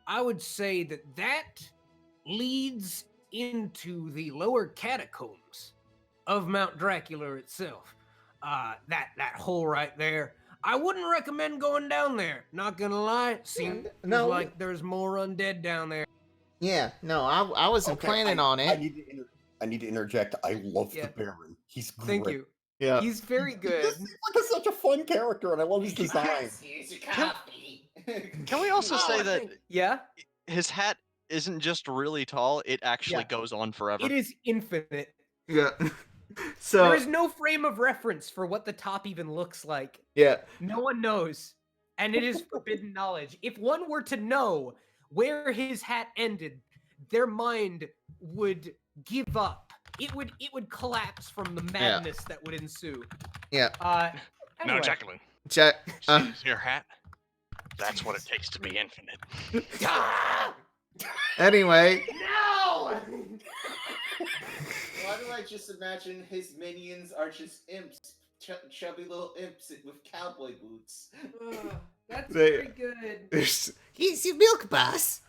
I would say that leads into the lower catacombs of Mount Dracula itself. That hole right there. I wouldn't recommend going down there. Not gonna lie. Seems like there's more undead down there. Yeah, no, I wasn't planning on it. I need to interject. I love the Baron. He's great. Thank you. Yeah. He's very good. He's like such a fun character, and I love his design. Can we also say that his hat isn't just really tall, it actually goes on forever. It is infinite. Yeah. So there is no frame of reference for what the top even looks like. Yeah. No one knows. And it is forbidden knowledge. If one were to know where his hat ended, their mind would give up. It would collapse from the madness that would ensue. Yeah. Anyway. Now, Jacqueline. Your hat? That's what it takes to be infinite. Anyway. No! Why do I just imagine his minions are just imps, chubby little imps with cowboy boots? That's very good. He's your milk boss.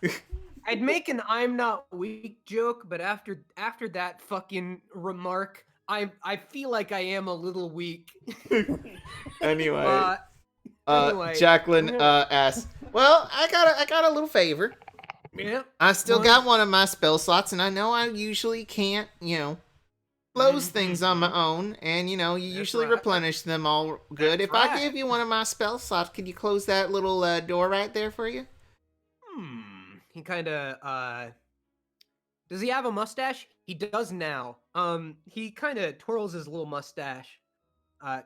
I'd make an "I'm not weak" joke, but after that fucking remark, I feel like I am a little weak. Anyway, Jacqueline asks, "Well, I got a little favor. Yeah. I still got one of my spell slots, and I know I usually can't, close things on my own, and you usually replenish them all good. If I give you one of my spell slots, could you close that little door right there for you?" He kind of does he have a mustache? He does now. He kind of twirls his little mustache,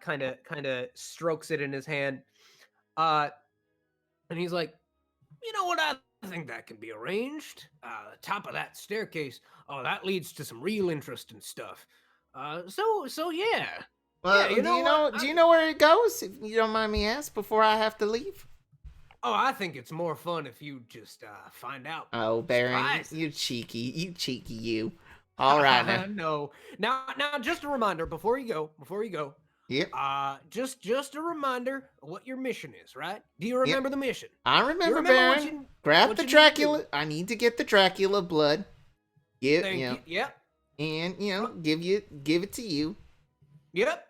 kind of strokes it in his hand, and he's like, "You know what? I think that can be arranged. The top of that staircase. Oh, that leads to some real interesting stuff. So yeah. Well, yeah, do you know where it goes? If you don't mind me asking, before I have to leave. Oh, I think it's more fun if you just find out. Oh, Baron, you cheeky, you. All right, now. No. Now, just a reminder before you go. Yep. Just a reminder of what your mission is, right? Do you remember the mission? I remember, Baron. Grab the Dracula. I need to get the Dracula blood. Yep. And give it to you. Yep.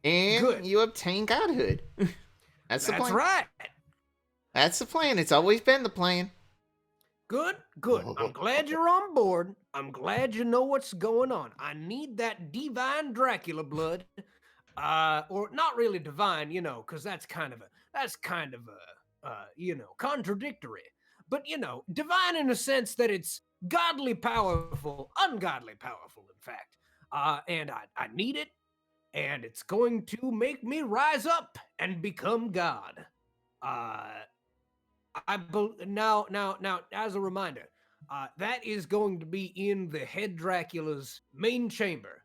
And you obtain godhood. That's the plan. That's right. That's the plan. It's always been the plan. Good. I'm glad you're on board. I'm glad you know what's going on. I need that divine Dracula blood. Or not really divine, because that's kind of a contradictory. But, divine in a sense that it's godly powerful, ungodly powerful, in fact. And I need it, and it's going to make me rise up and become God. Now, as a reminder, that is going to be in the head Dracula's main chamber.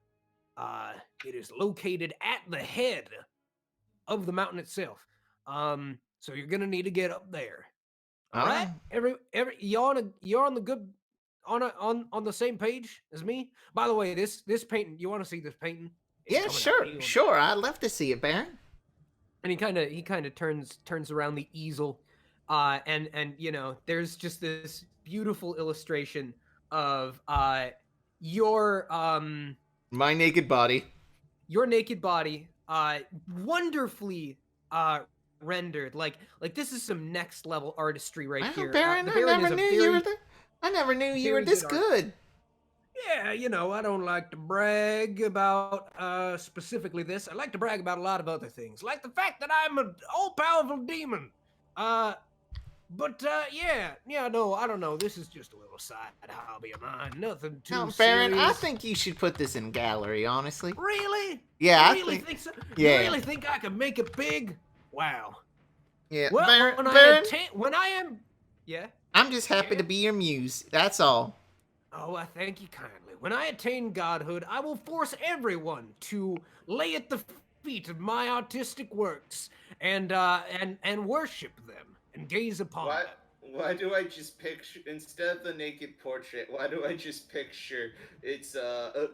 It is located at the head of the mountain itself. So you're gonna need to get up there. All right? You're on the good on the same page as me. By the way, this painting. You want to see this painting? Yeah, sure. I'd love to see it, Baron. And he kind of turns around the easel, and there's just this beautiful illustration of your my naked body. Your naked body, wonderfully rendered. Like this is some next level artistry right here. Baron, I never knew you were this good. Yeah, I don't like to brag about specifically this. I like to brag about a lot of other things, like the fact that I'm an all-powerful demon. But yeah, no, I don't know. This is just a little side hobby of mine. Nothing too No, serious. Baron, I think you should put this in gallery, honestly. Really? Yeah, You really think so? Yeah. You really think I can make it big? Wow. Yeah, Well, Baron, when I am, yeah. I'm just happy to be your muse. That's all. Oh, I thank you kindly. When I attain godhood, I will force everyone to lay at the feet of my artistic works and worship them and gaze upon them. Why do I just picture, instead of the naked portrait, why do I just picture it's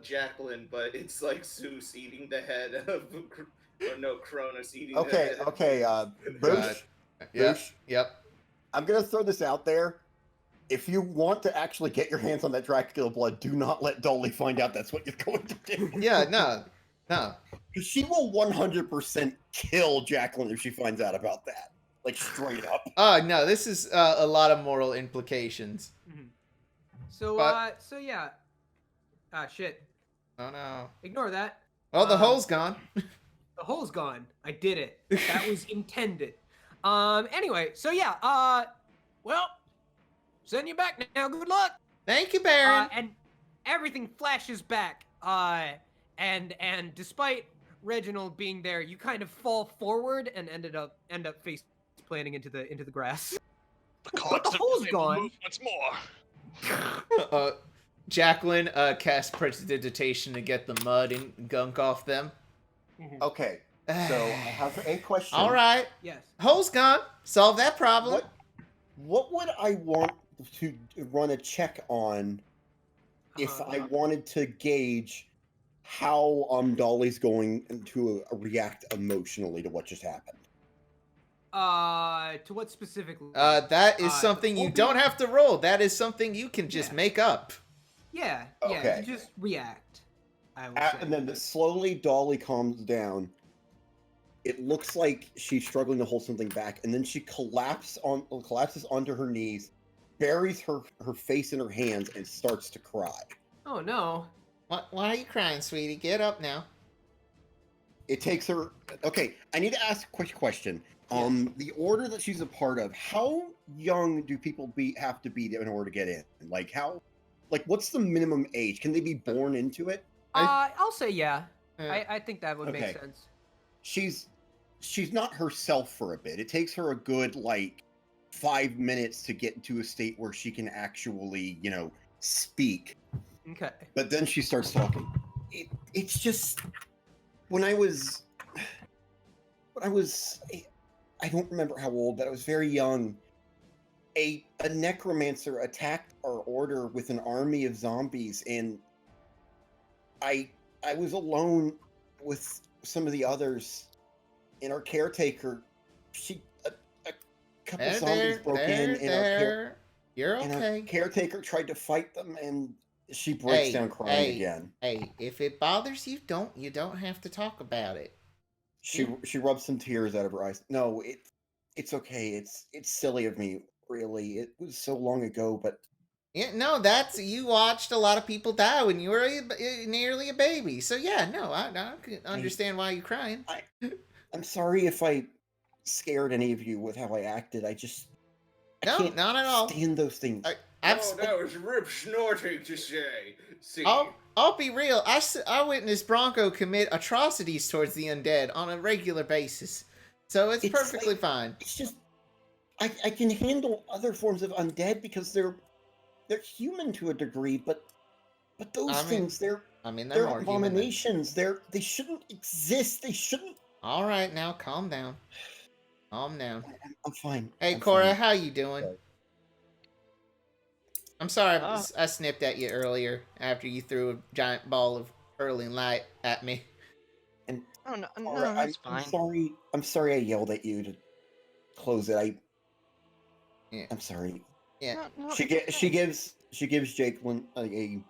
Jacqueline, but it's like Zeus eating the head of, or no, Cronus eating the head of... Boosh. Yep. I'm gonna throw this out there. If you want to actually get your hands on that Dracula blood, do not let Dolly find out that's what you're going to do. Yeah, no. Because she will 100% kill Jacqueline if she finds out about that. Like, straight up. Oh, no, this is a lot of moral implications. Mm-hmm. So, so yeah. Ah, shit. Oh, no. Ignore that. Oh, the hole's gone. The hole's gone. I did it. That was intended. Anyway, so yeah, well, send you back now. Good luck. Thank you, Baron. And everything flashes back. And despite Reginald being there, you kind of fall forward and end up face planting into the grass. But the hole's gone. Once more. Jacqueline casts prestidigitation to get the mud and gunk off them. Okay, so I have a question. All right. Yes. Hole's gone. Solve that problem. What would I want to run a check on if I wanted to gauge how Dolly's going to react emotionally to what just happened? To what specifically? That is something you don't have to roll. That is something you can just make up. Yeah, Okay. you just react. I would say. And then slowly Dolly calms down. It looks like she's struggling to hold something back, and then she collapses onto her knees, buries her face in her hands, and starts to cry. Oh no. Why are you crying, sweetie? Get up now. It takes her... Okay, I need to ask a quick question. The order that she's a part of, how young do people have to be in order to get in? Like, what's the minimum age? Can they be born into it? I'll say yeah. I think that would make sense. She's not herself for a bit. It takes her a good, 5 minutes to get into a state where she can actually, speak. Okay. But then she starts talking. It's just... When I was... I don't remember how old, but I was very young. A necromancer attacked our order with an army of zombies, and I was alone with some of the others, and our caretaker, a couple zombies broke in, and You're okay. our caretaker tried to fight them, and she breaks down crying again. Hey, if it bothers you, you don't have to talk about it. She rubs some tears out of her eyes. No, it's okay. It's silly of me, really. It was so long ago, but yeah, no, you watched a lot of people die when you were nearly a baby. So yeah, no, I can understand why you're crying. I'm sorry if I scared any of you with how I acted. I can't not at all. Stand those things. That was rip snorting to say. See. I'll be real. I witnessed Bronko commit atrocities towards the undead on a regular basis, so it's perfectly fine. It's just I can handle other forms of undead because they're human to a degree, but those things they're abominations. They shouldn't exist. They shouldn't. All right, now calm down. Calm down. I'm fine. Hey, Cora, how you doing? I'm sorry I snipped at you earlier after you threw a giant ball of hurling light at me. And no, that's fine. I'm sorry I yelled at you to close it. I'm sorry. Yeah. No, she gives Jacqueline a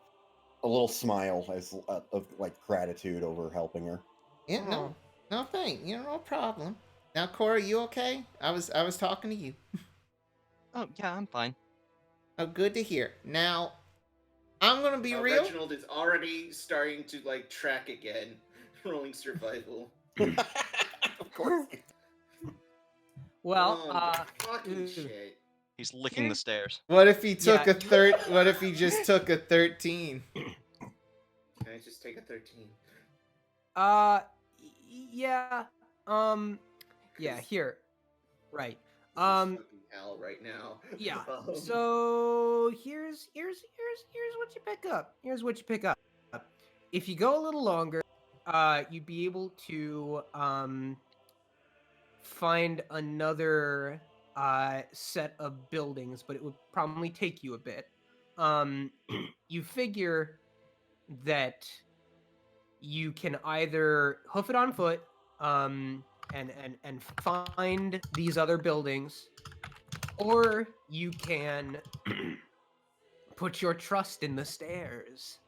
little smile of gratitude over helping her. Yeah, no thanks. No problem. Now, Cora, you okay? I was talking to you. Oh yeah, I'm fine. Oh, good to hear. Now, I'm gonna be real. Reginald is already starting to track again, rolling survival. Of course. Well, fucking shit. He's licking the stairs. What if he took Yeah. What if he just took a 13? Can I just take a 13? Yeah. Yeah. Here. Right. This is fucking hell right now. Yeah. So here's what you pick up. Here's what you pick up. If you go a little longer, you'd be able to find another set of buildings, but it would probably take you a bit. You figure that you can either hoof it on foot, and find these other buildings, or you can put your trust in the stairs.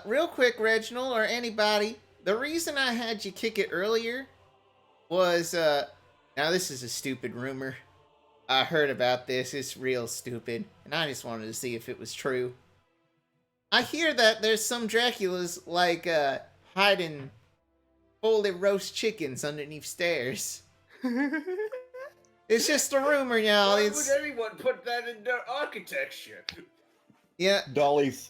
Real quick, Reginald, or anybody, the reason I had you kick it earlier was, now this is a stupid rumor. I heard about this, it's real stupid, and I just wanted to see if it was true. I hear that there's some Draculas, like, hiding fully roast chickens underneath stairs. It's just a rumor, y'all. Why It's... would anyone put that in their architecture? Yeah. Dolly's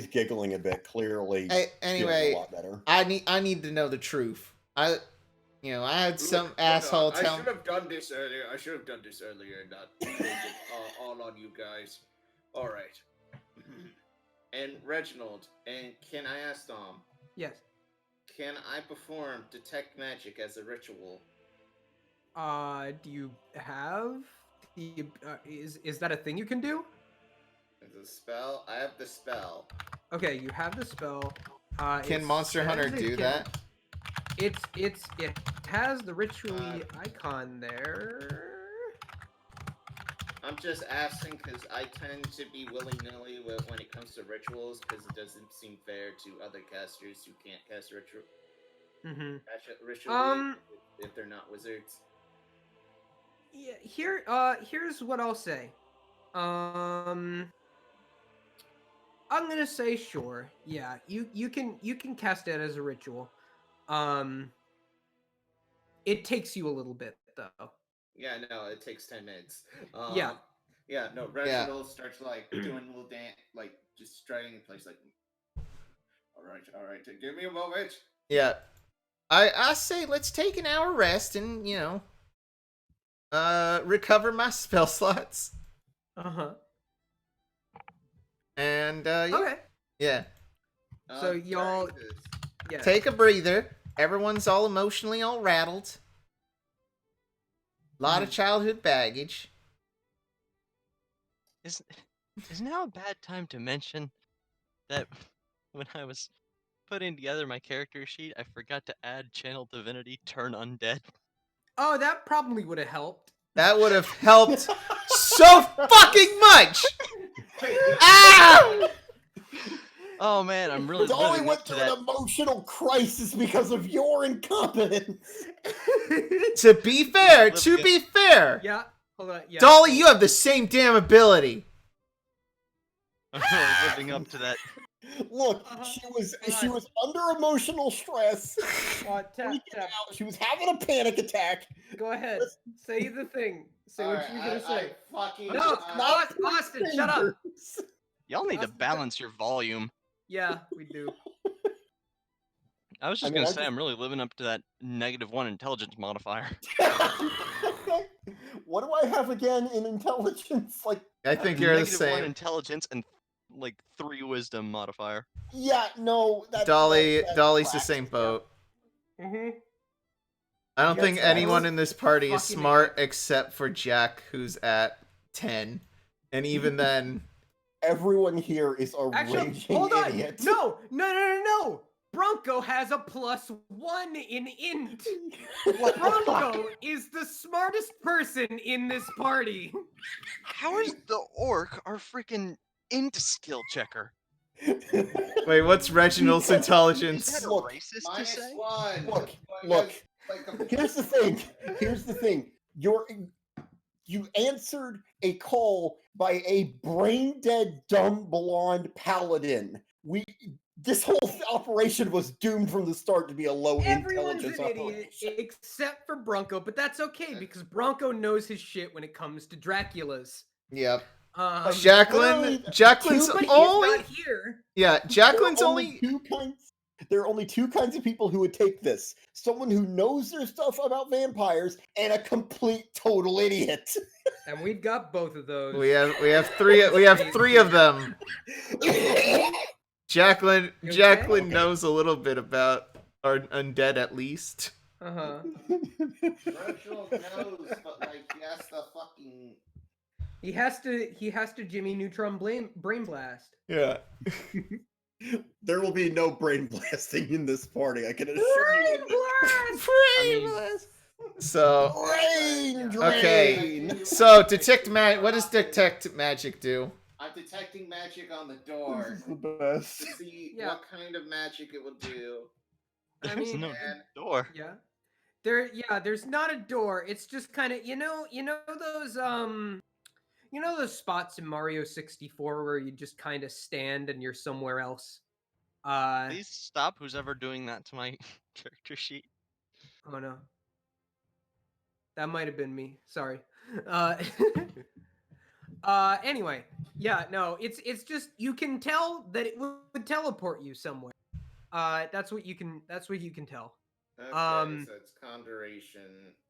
giggling a bit, clearly. Anyway, feeling a lot better. I need to know the truth. I had some asshole I tell should have done this earlier. And not take it all on you guys. All right. And Reginald, and can I ask Dom? Yes. Can I perform detect magic as a ritual? Do you have the is that a thing you can do? As a spell? I have the spell. Okay, you have the spell. Can Monster Hunter do that? It has the ritually icon there. I'm just asking because I tend to be willy-nilly when it comes to rituals because it doesn't seem fair to other casters who can't cast ritual. Ritually if they're not wizards. Yeah, here's what I'll say. I'm gonna say sure. Yeah, you can cast it as a ritual. It takes you a little bit though. Yeah, no, it takes 10 minutes. Yeah. Yeah, no, Reginald starts like doing a little dance, like just striding in place, like. All right, give me a moment. Yeah, I say let's take an hour rest and recover my spell slots. And Okay. Yeah. So y'all, yeah. Take a breather. Everyone's all emotionally all rattled. A lot of childhood baggage. Is now a bad time to mention that when I was putting together my character sheet, I forgot to add Channel Divinity Turn Undead? Oh, that probably would have helped. That would have helped so fucking much! Ah! Oh man, I'm really Dolly living went up to through that. an emotional crisis because of your incompetence. To be fair, Yeah, hold on. Yeah. Dolly, you have the same damn ability. I'm really living up to that. Look, she was under emotional stress. Tap. She was having a panic attack. Go ahead. Say the thing. Say what you're gonna say. Fucking No, Austin, shut up. Y'all need to balance your volume. Yeah, we do. I was just gonna say I'm really living up to that -1 intelligence modifier. What do I have again in intelligence? Like, I think you're the -1 same. intelligence and like 3 wisdom modifier. yeah, no. Dolly's the tracks. same boat. Mm-hmm. I don't Yes, think that anyone was in this party is fucking smart except for Jack, who's at 10. And even then... Everyone here is a Actually, raging hold on. idiot. No. Bronko has a +1 in int. Bronko is the smartest person in this party. How is the orc our freaking int skill checker? Wait, what's Reginald's intelligence? Is that Look, racist to say? -1. Look. Here's the thing. You answered a call by a brain dead, dumb, blonde paladin. This whole operation was doomed from the start to be a low Everyone's intelligence an idiot operation. except for Bronko, but that's okay because Bronko knows his shit when it comes to Dracula's. Yep. Literally, Jacqueline's but he's only. not here. Yeah, Jacqueline's only. There are only two kinds of people who would take this: someone who knows their stuff about vampires and a complete total idiot. And we've got both of those. We have three of them. Jacqueline knows a little bit about our undead at least. Uh-huh. Reginald knows, but like he has to fucking. He has to Jimmy Neutron brain blast. Yeah. There will be no brain blasting in this party, I can assure you. Brain blast. So Brain drain. okay. So what does detect magic do? I'm detecting magic on the door. This is the best. To see Yeah. what kind of magic it will do. I There's mean, no and- door. Yeah. There's not a door. It's just kind of, you know those spots in Mario 64 where you just kind of stand and you're somewhere else. Please stop. Who's ever doing that to my character sheet? Oh no. That might have been me. Sorry. Anyway, yeah, no, it's just you can tell that it would teleport you somewhere. That's what you can tell. Okay, so it's conjuration.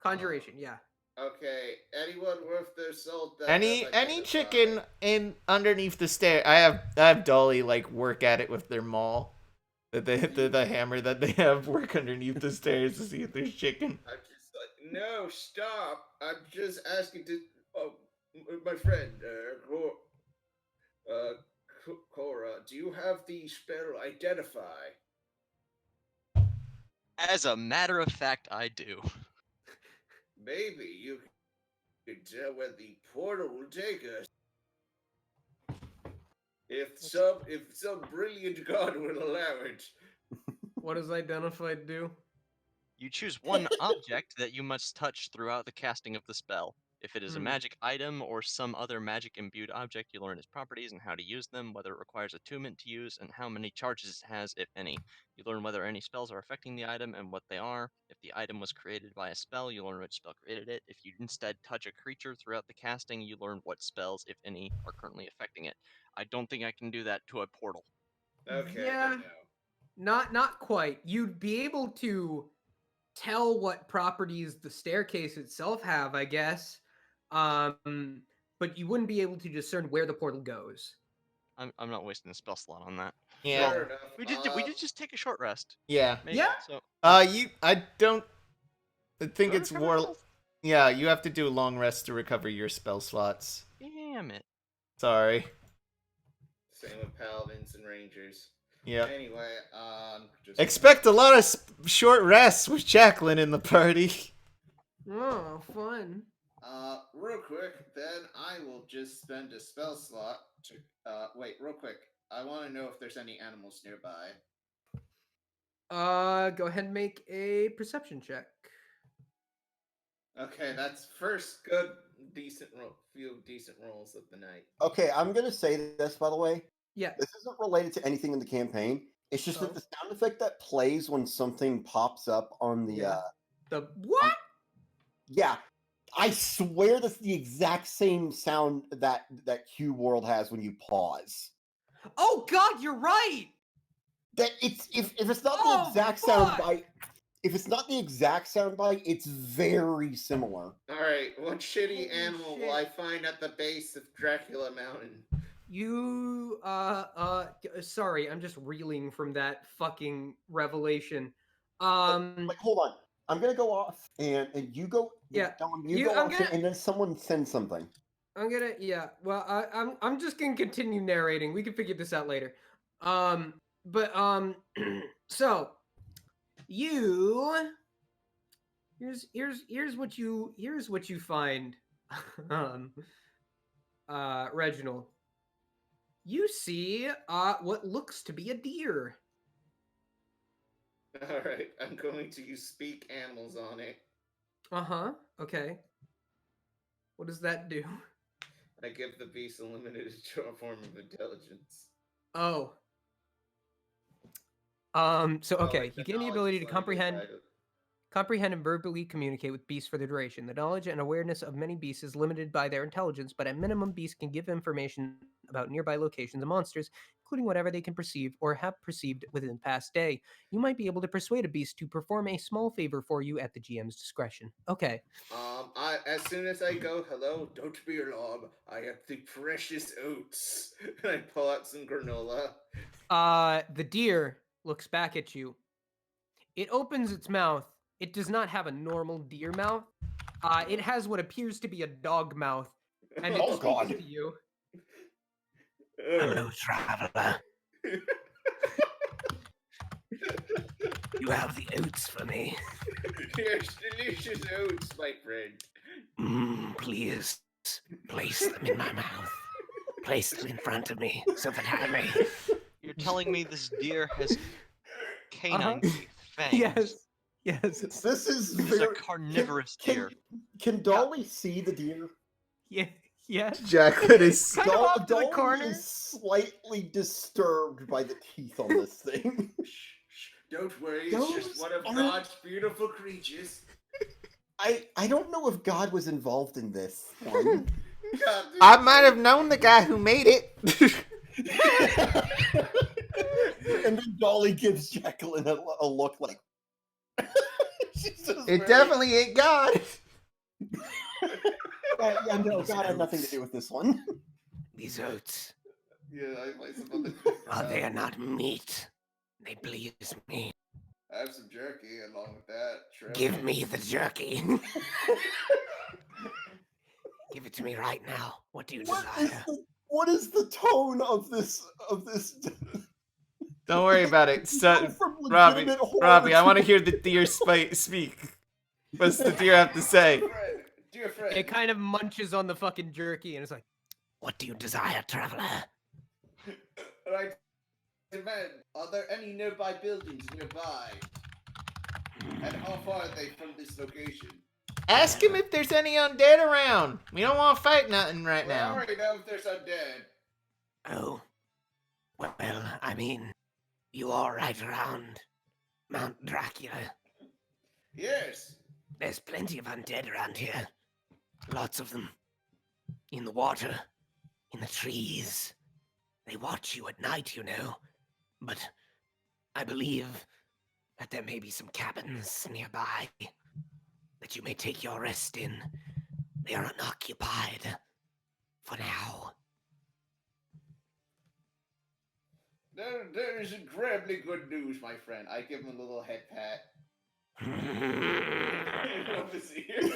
Conjuration, yeah. Okay, anyone worth their salt? That Any identify- chicken in underneath the stair. I have Dolly like work at it with their maul. The hammer that they have work underneath the stairs to see if there's chicken. I'm just like, no, stop! I'm just asking to. Oh, my friend, Cora, do you have the spell identify? As a matter of fact, I do. Maybe you can tell where the portal will take us. If some brilliant god will allow it. What does identified do? You choose one object that you must touch throughout the casting of the spell. If it is a magic item or some other magic imbued object, you learn its properties and how to use them, whether it requires attunement to use, and how many charges it has, if any. You learn whether any spells are affecting the item and what they are. If the item was created by a spell, you learn which spell created it. If you instead touch a creature throughout the casting, you learn what spells, if any, are currently affecting it. I don't think I can do that to a portal. Okay. Yeah. No. Not quite. You'd be able to tell what properties the staircase itself have, I guess. But you wouldn't be able to discern where the portal goes. I'm not wasting a spell slot on that. Yeah. Fair enough. We did just take a short rest. Yeah. Maybe, Yeah. So I think Do I it's recover war. health? Yeah, you have to do a long rest to recover your spell slots. damn it. Sorry. Same with paladins and rangers. Yeah. Anyway, just Expect a lot of short rests with Jacqueline in the party. Oh, fun. Real quick, then I will just spend a spell slot to wait, real quick. I want to know if there's any animals nearby. Go ahead and make a perception check. Okay, that's first good decent few decent rolls of the night. Okay, I'm gonna say this, by the way. Yeah. This isn't related to anything in the campaign. It's just that the sound effect that plays when something pops up on the Yeah. The what? yeah, I swear that's the exact same sound that Q World has when you pause. Oh God, you're right. That it's if it's not the Oh, exact fuck! sound bite, if it's not the exact sound bite, it's very similar. Alright, what shitty Holy animal shit. will I find at the base of Dracula Mountain? You sorry, I'm just reeling from that fucking revelation. Like, hold on. I'm gonna go off and you go. Yeah, Dom, you- go I'm off gonna- and then someone sends something. I'm gonna well I'm just gonna continue narrating. We can figure this out later. So you here's what you find. Reginald. You see what looks to be a deer. Alright, I'm going to use speak animals on it. Uh-huh. Okay. What does that do? I give the beast a limited form of intelligence. Oh. So Oh, okay, like you the gain the knowledge ability to is like comprehend and verbally communicate with beasts for their duration. The knowledge and awareness of many beasts is limited by their intelligence, but at minimum, beasts can give information about nearby locations and monsters, including whatever they can perceive or have perceived within the past day. You might be able to persuade a beast to perform a small favor for you at the GM's discretion. Okay. As soon as I go, hello, don't be alarmed. I have the precious oats. And I pull out some granola. The deer looks back at you. It opens its mouth. It does not have a normal deer mouth. It has what appears to be a dog mouth, and it Oh, speaks God. to you. Hello, traveler. You have the oats for me. Yes, delicious oats, my friend. Please, place them in my mouth. Place them in front of me so that I may. You're telling me this deer has canine Uh-huh. fangs? Yes. This is This is a very carnivorous deer. Can Dolly see the deer? Yeah. Jacqueline is Kind of off to the Dolly corner. is slightly disturbed by the teeth on this thing. Shh, don't worry, it's just one of God's beautiful creatures. I don't know if God was involved in this one. I might have known the guy who made it. And then Dolly gives Jacqueline a look like. It definitely ain't God. Yeah, no, God had nothing to do with this one. These oats, Yeah, I like some other they are not meat. They please me. I have some jerky along with that. Shrimp. Give me the jerky. Give it to me right now. What do you desire? What is the tone of this? Don't worry about it. From Robbie, legitimate horror Robbie, I want to to- hear the deer speak. What's the deer have to say? Dear friend. It kind of munches on the fucking jerky, and it's like, What do you desire, traveler? Right. Man, are there any nearby buildings nearby? And how far are they from this location? Ask him if there's any undead around. We don't want to fight nothing right Well, I now. already know if there's undead. Oh, well, I mean, you are right around Mount Dracula. Yes. There's plenty of undead around here. Lots of them. In the water, in the trees. They watch you at night, you know. But I believe that there may be some cabins nearby that you may take your rest in. They are unoccupied for now. There is incredibly good news, my friend. I give him a little head pat. Of his ear.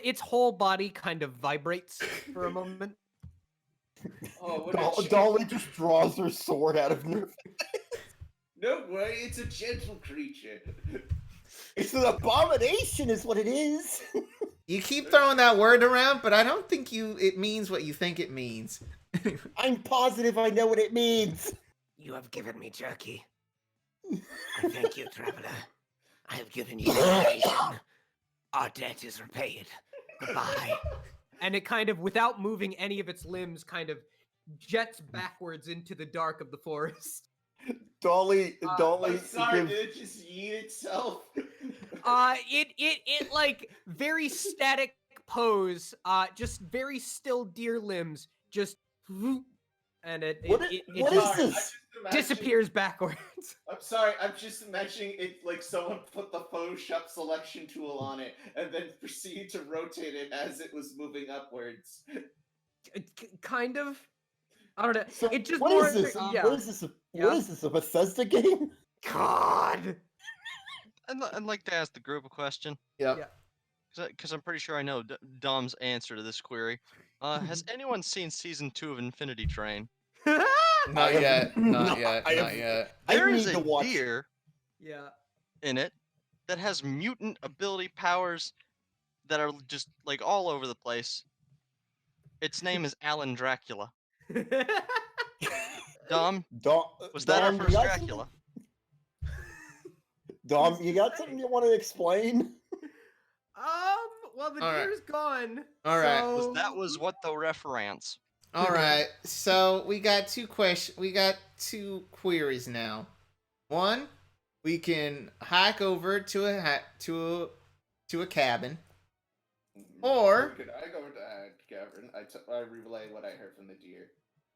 its whole body kind of vibrates for a moment. Oh, what a Dolly just draws her sword out of her. No way, it's a gentle creature. It's an abomination, is what it is. You keep throwing that word around, but I don't think it means what you think it means. I'm positive I know what it means. You have given me jerky. I thank you, traveler. I have given you information. Our debt is repaid. Goodbye. And it kind of, without moving any of its limbs, kind of jets backwards into the dark of the forest. Dolly I'm sorry, gives- did it just yeet itself? It like very static pose, just very still deer limbs, just whoop, and it What just is this? disappears backwards. I'm sorry, I'm just imagining it like someone put the Photoshop selection tool on it and then proceeded to rotate it as it was moving upwards. Kind of. I don't know. So It just what more. is this? Yeah. What is this? What is this? A Bethesda game? God. I'd like to ask the group a question. Yep. Yeah. Because I'm pretty sure I know Dom's answer to this query. Has anyone seen season 2 of Infinity Train? Not yet. Not yet. I Not have- yet. There need is to a watch. deer Yeah. in it that has mutant ability powers that are just like all over the place. Its name is Alan Dracula. Dom, was that our Dom, first Dracula? Dom, you got something you want to explain? Well, the All right. deer's gone. All right. so- That was what the reference. All right. So we got two questions. We got two queries now. One, we can hike over to a cabin. Or Could I go to Cavern? I relay what I heard from the deer.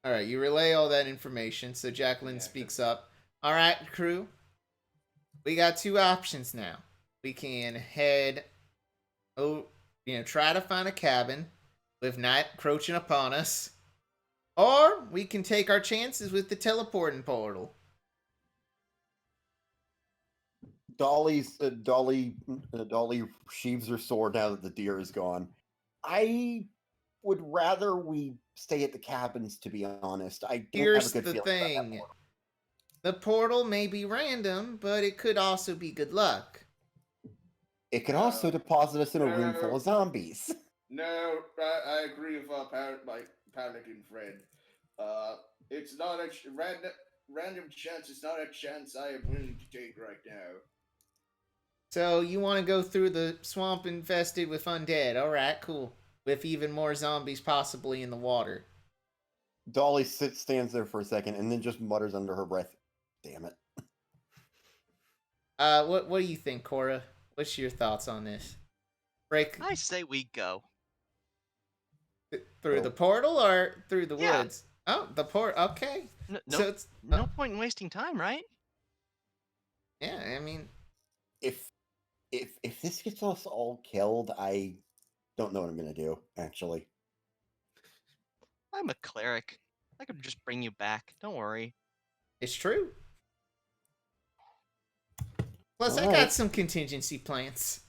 all right, you relay all that information. So Jacqueline speaks up. All right, crew. We got two options now. We can head, try to find a cabin with night encroaching upon us, or we can take our chances with the teleporting portal. Dolly sheaves her sword now that the deer is gone. I would rather we stay at the cabins, to be honest. I don't Here's have a good the feeling about that thing. portal. The portal may be random, but it could also be good luck. It could also deposit us in a room full of zombies. No, I agree with my paladin friend. It's not a random chance. It's not a chance I am willing to take right now. So you want to go through the swamp infested with undead. All right, cool. With even more zombies possibly in the water. Dolly stands there for a second and then just mutters under her breath, "Damn it." What do you think, Cora? What's your thoughts on this? Break I say we go. through the portal or through the Yeah. woods? Oh, the port. Okay. So it's No point in wasting time, right? Yeah, I mean, If this gets us all killed, I don't know what I'm gonna do, actually. I'm a cleric. I could just bring you back. Don't worry. it's true. Plus, I All got right. some contingency plans.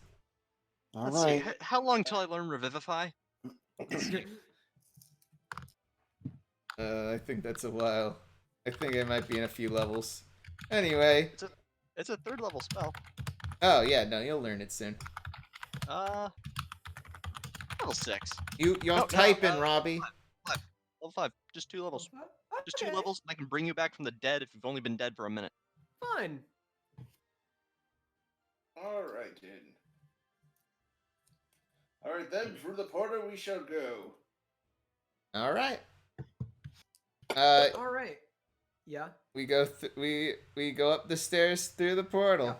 All Let's right. see. How long till I learn Revivify? I think that's a while. I think I might be in a few levels. Anyway. It's a 3rd level spell. Oh yeah, no, you'll learn it soon. Level 6. You type in, Robbie. Level 5. Just 2 levels. Just 2 levels, and I can bring you back from the dead if you've only been dead for a minute. Fine. All right then. All right then. Through the portal we shall go. All right. All right. Yeah. We go we go up the stairs through the portal. Yeah.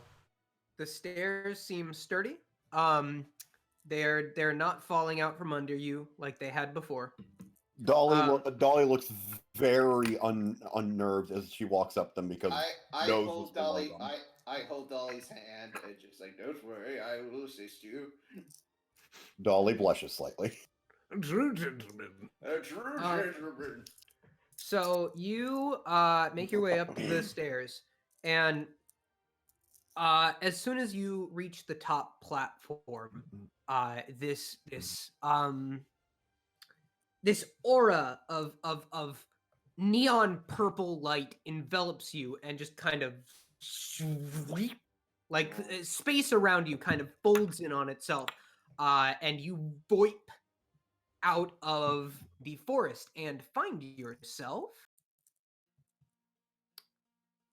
The stairs seem sturdy. They're not falling out from under you like they had before. Dolly looks very unnerved as she walks up them because I knows hold what's going Dolly. on. I hold Dolly's hand and just like, don't worry, I will assist you. Dolly blushes slightly. True gentleman. True gentleman. So you make your way up the stairs, and as soon as you reach the top platform, this aura of neon purple light envelops you and just kind of like space around you kind of folds in on itself, and you voip out of the forest and find yourself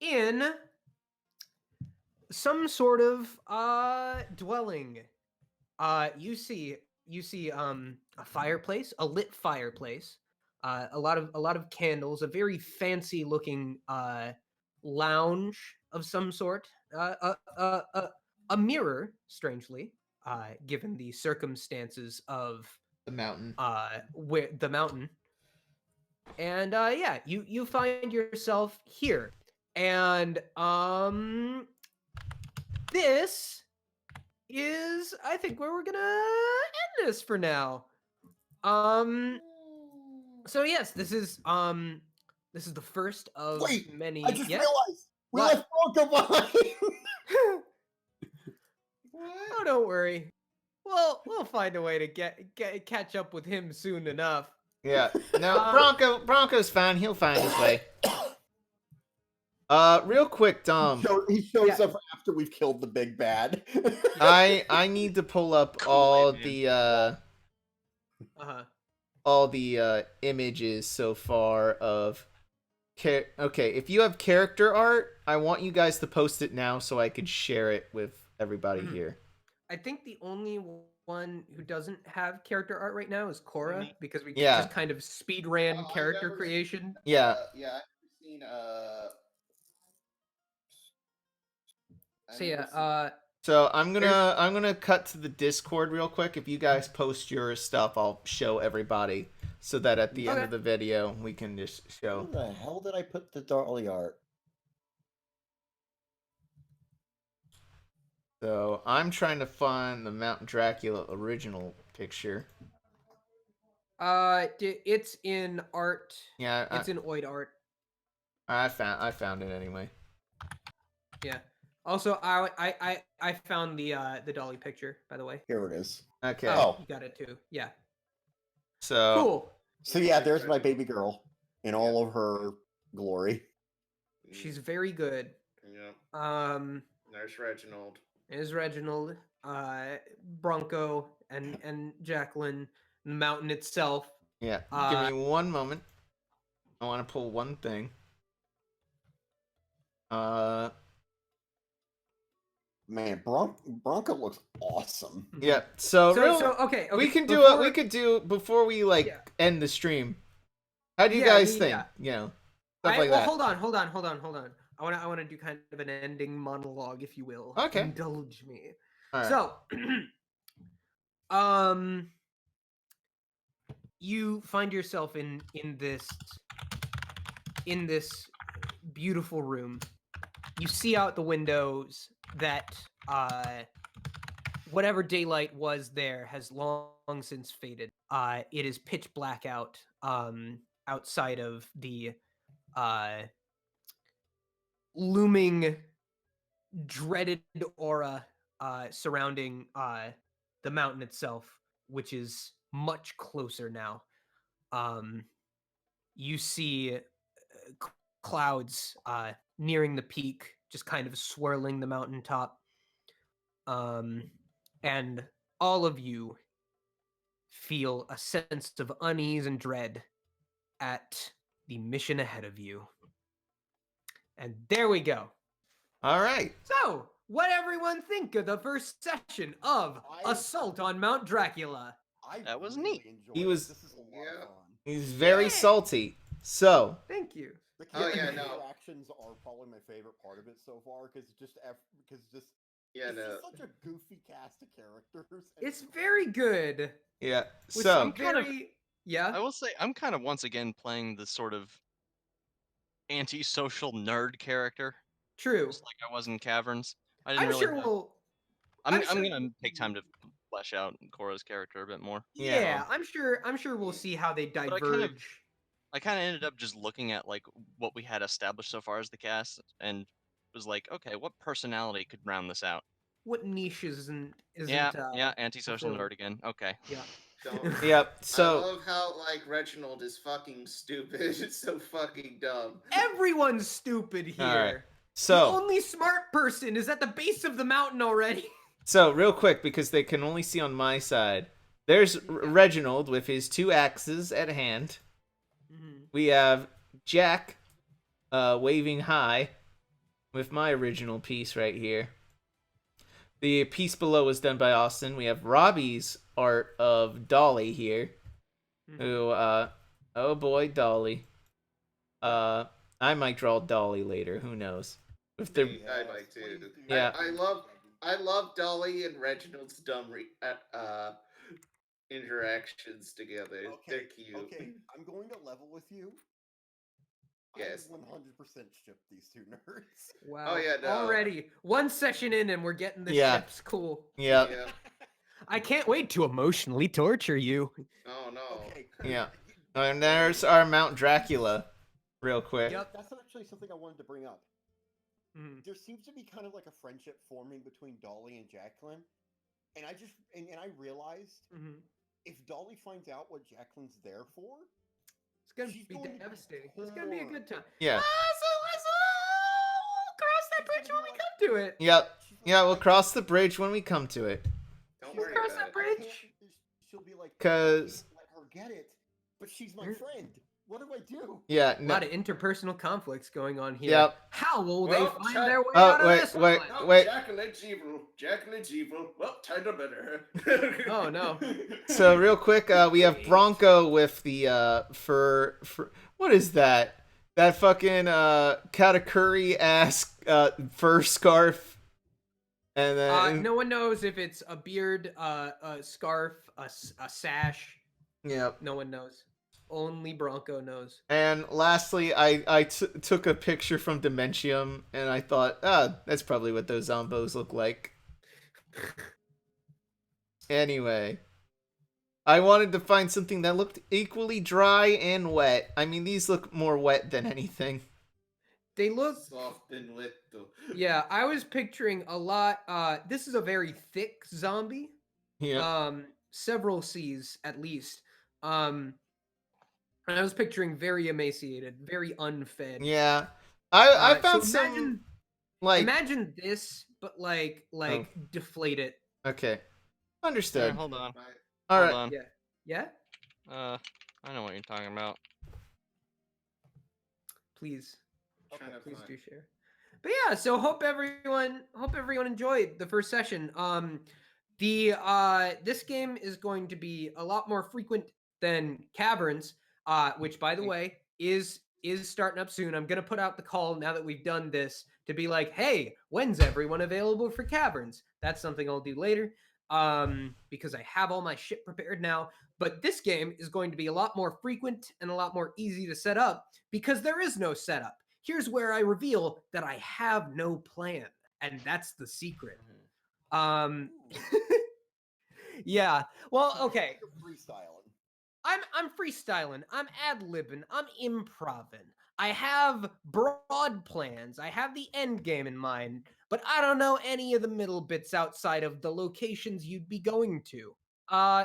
in some sort of dwelling. You see a fireplace, a lit fireplace, a lot of candles, a very fancy looking lounge of some sort, a mirror, strangely, given the circumstances of The mountain. where the mountain. And yeah, you find yourself here. And this is, I think, where we're gonna end this for now. So yes, this is the first of many. I just Yes? realized we What? left Bronko behind. Oh, don't worry. We'll find a way to catch up with him soon enough. Yeah. No, Bronco's fine. He'll find his way. Real quick, Dom. He shows up after we've killed the big bad. I need to pull up all the images so far of okay, if you have character art, I want you guys to post it now so I could share it with everybody here. I think the only one who doesn't have character art right now is Cora, because we Yeah. just kind of speed ran character creation. Yeah. Yeah, I've seen So yeah, So I'm gonna cut to the Discord real quick. If you guys post your stuff, I'll show everybody so that at the end of the video we can just show. Where the hell did I put the Dolly art? So I'm trying to find the Mount Dracula original picture. it's in art. Yeah, it's in Oid art. I found it anyway. Yeah. Also, I found the Dolly picture, by the way. Here it is. Okay. Oh. You got it too. Yeah. So Cool. So yeah, there's my baby girl in all of her glory. She's very good. Yeah. There's Reginald. There's Reginald, Bronko, and Jacqueline, the mountain itself. Yeah. Give me one moment. I want to pull one thing. Man, Bronco looks awesome. Yeah. So okay. We can do before... we could do before we end the stream. How do you guys think? You know, stuff like that. Hold on. I want to do kind of an ending monologue, if you will. Okay. Indulge me. All right. So, you find yourself in this beautiful room. You see out the windows that whatever daylight was there has long since faded. It is pitch black out outside of the looming dreaded aura surrounding the mountain itself, which is much closer now. You see clouds nearing the peak, just kind of swirling the mountaintop. And all of you feel a sense of unease and dread at the mission ahead of you. And there we go. All right. So, what everyone think of the first session of Assault on Mount Dracula? That was neat. He was. This is a lot of fun. He's very salty. So. Thank you. The interactions are probably my favorite part of it so far because it's just such a goofy cast of characters. It's very good. Yeah. With so some very, I will say I'm kind of once again playing the sort of antisocial nerd character. True. Just like I was in Caverns. I'm gonna take time to flesh out Cora's character a bit more. Yeah, I'm sure we'll see how they diverge. I kind of ended up just looking at like what we had established so far as the cast, and was like, okay, what personality could round this out? What niche isn't? Antisocial nerd again. Okay. Yeah. Yep. So I love how Reginald is fucking stupid. It's so fucking dumb. Everyone's stupid here. All right. So the only smart person is at the base of the mountain already. So real quick, because they can only see on my side, there's Reginald with his 2 axes at hand. Mm-hmm. We have Jack waving high with my original piece right here. The piece below was done by Austin. We have Robbie's art of Dolly here. Mm-hmm. Who, oh boy, Dolly. I might draw Dolly later. Who knows? If they're... I might too. Yeah. I love Dolly and Reginald's dumb interactions together. Okay, They're cute. Okay, I'm going to level with you. Yes. I 100% ship these 2 nerds. Wow. Oh yeah, no. Already 1 session in and we're getting the ships. Cool. Yeah. I can't wait to emotionally torture you. Oh no. Okay. Yeah. And there's our Mount Dracula. Real quick. Yep. That's actually something I wanted to bring up. Mm-hmm. There seems to be kind of like a friendship forming between Dolly and Jacqueline, and I realized if Dolly finds out what Jacqueline's there for, it's gonna be devastating. It's gonna be a good time. Yeah. So cross that bridge when we come to it. Yep. Yeah, we'll cross the bridge when we come to it. Don't We'll worry cross about that it. bridge. She'll be like, Cause let her get it, but she's my friend. What do I do? Yeah. A lot of interpersonal conflicts going on here. Yep. How will they find their way Oh, out of this one? wait. Jacqueline's evil. Jacqueline's evil. Well, time to murder her. Oh no. So real quick, we have Bronko with the for what is that? That fucking katakuri ass fur scarf And then no one knows if it's a beard, a scarf, a sash. Yep. No one knows. Only Bronko knows. And lastly, I took a picture from Dementium, and I thought, that's probably what those zombos look like. Anyway, I wanted to find something that looked equally dry and wet. I mean, these look more wet than anything. They look soft and wet though. Yeah, I was picturing a lot. This is a very thick zombie. Yeah. Several C's at least. And I was picturing very emaciated, very unfed. Yeah. I found so some like imagine this, but like deflate it. Okay. Understood. Hold on. All Hold right. on. Yeah. I know what you're talking about. Please. Trying to Please find- do share. But yeah, so hope everyone enjoyed the first session. This game is going to be a lot more frequent than Caverns, which by the way is starting up soon. I'm gonna put out the call now that we've done this to be like, hey, when's everyone available for Caverns? That's something I'll do later. Because I have all my shit prepared now. But this game is going to be a lot more frequent and a lot more easy to set up because there is no setup. Here's where I reveal that I have no plan, and that's the secret. Yeah. Well, okay. Freestyling. I'm freestyling. I'm ad-libbing. I'm improving. I have broad plans. I have the end game in mind, but I don't know any of the middle bits outside of the locations you'd be going to.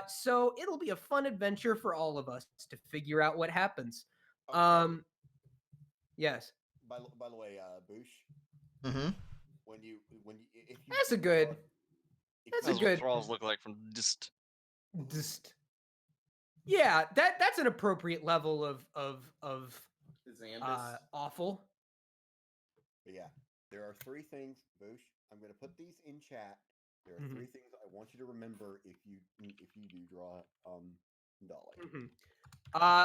So it'll be a fun adventure for all of us to figure out what happens. Yes. By the way, Boosh. Mm-hmm. If you That's a good. That's a That's good. what thralls look like from just. Yeah, that's an appropriate level of Zambus. awful. But yeah, there are 3 things, Boosh. I'm gonna put these in chat. There are 3 things I want you to remember if you do draw Dolly.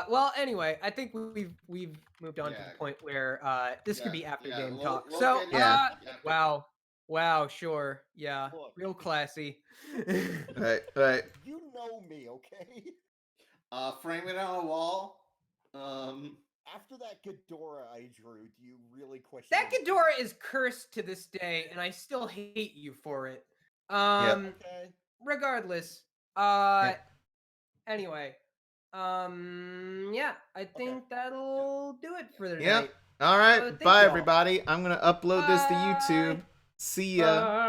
Well, anyway, I think we've moved on to the point where this could be after game talk. Look So, at wow, sure, yeah, Look. real classy. Right. You know me, okay? Frame it on a wall. After that Ghidorah I drew, do you really question That me? Ghidorah is cursed to this day, and I still hate you for it. Okay. Regardless, anyway, yeah, I think that'll do it for the Yep. night. All right. Thank Bye, y'all. everybody. I'm gonna upload this to Bye. YouTube. See ya. Bye.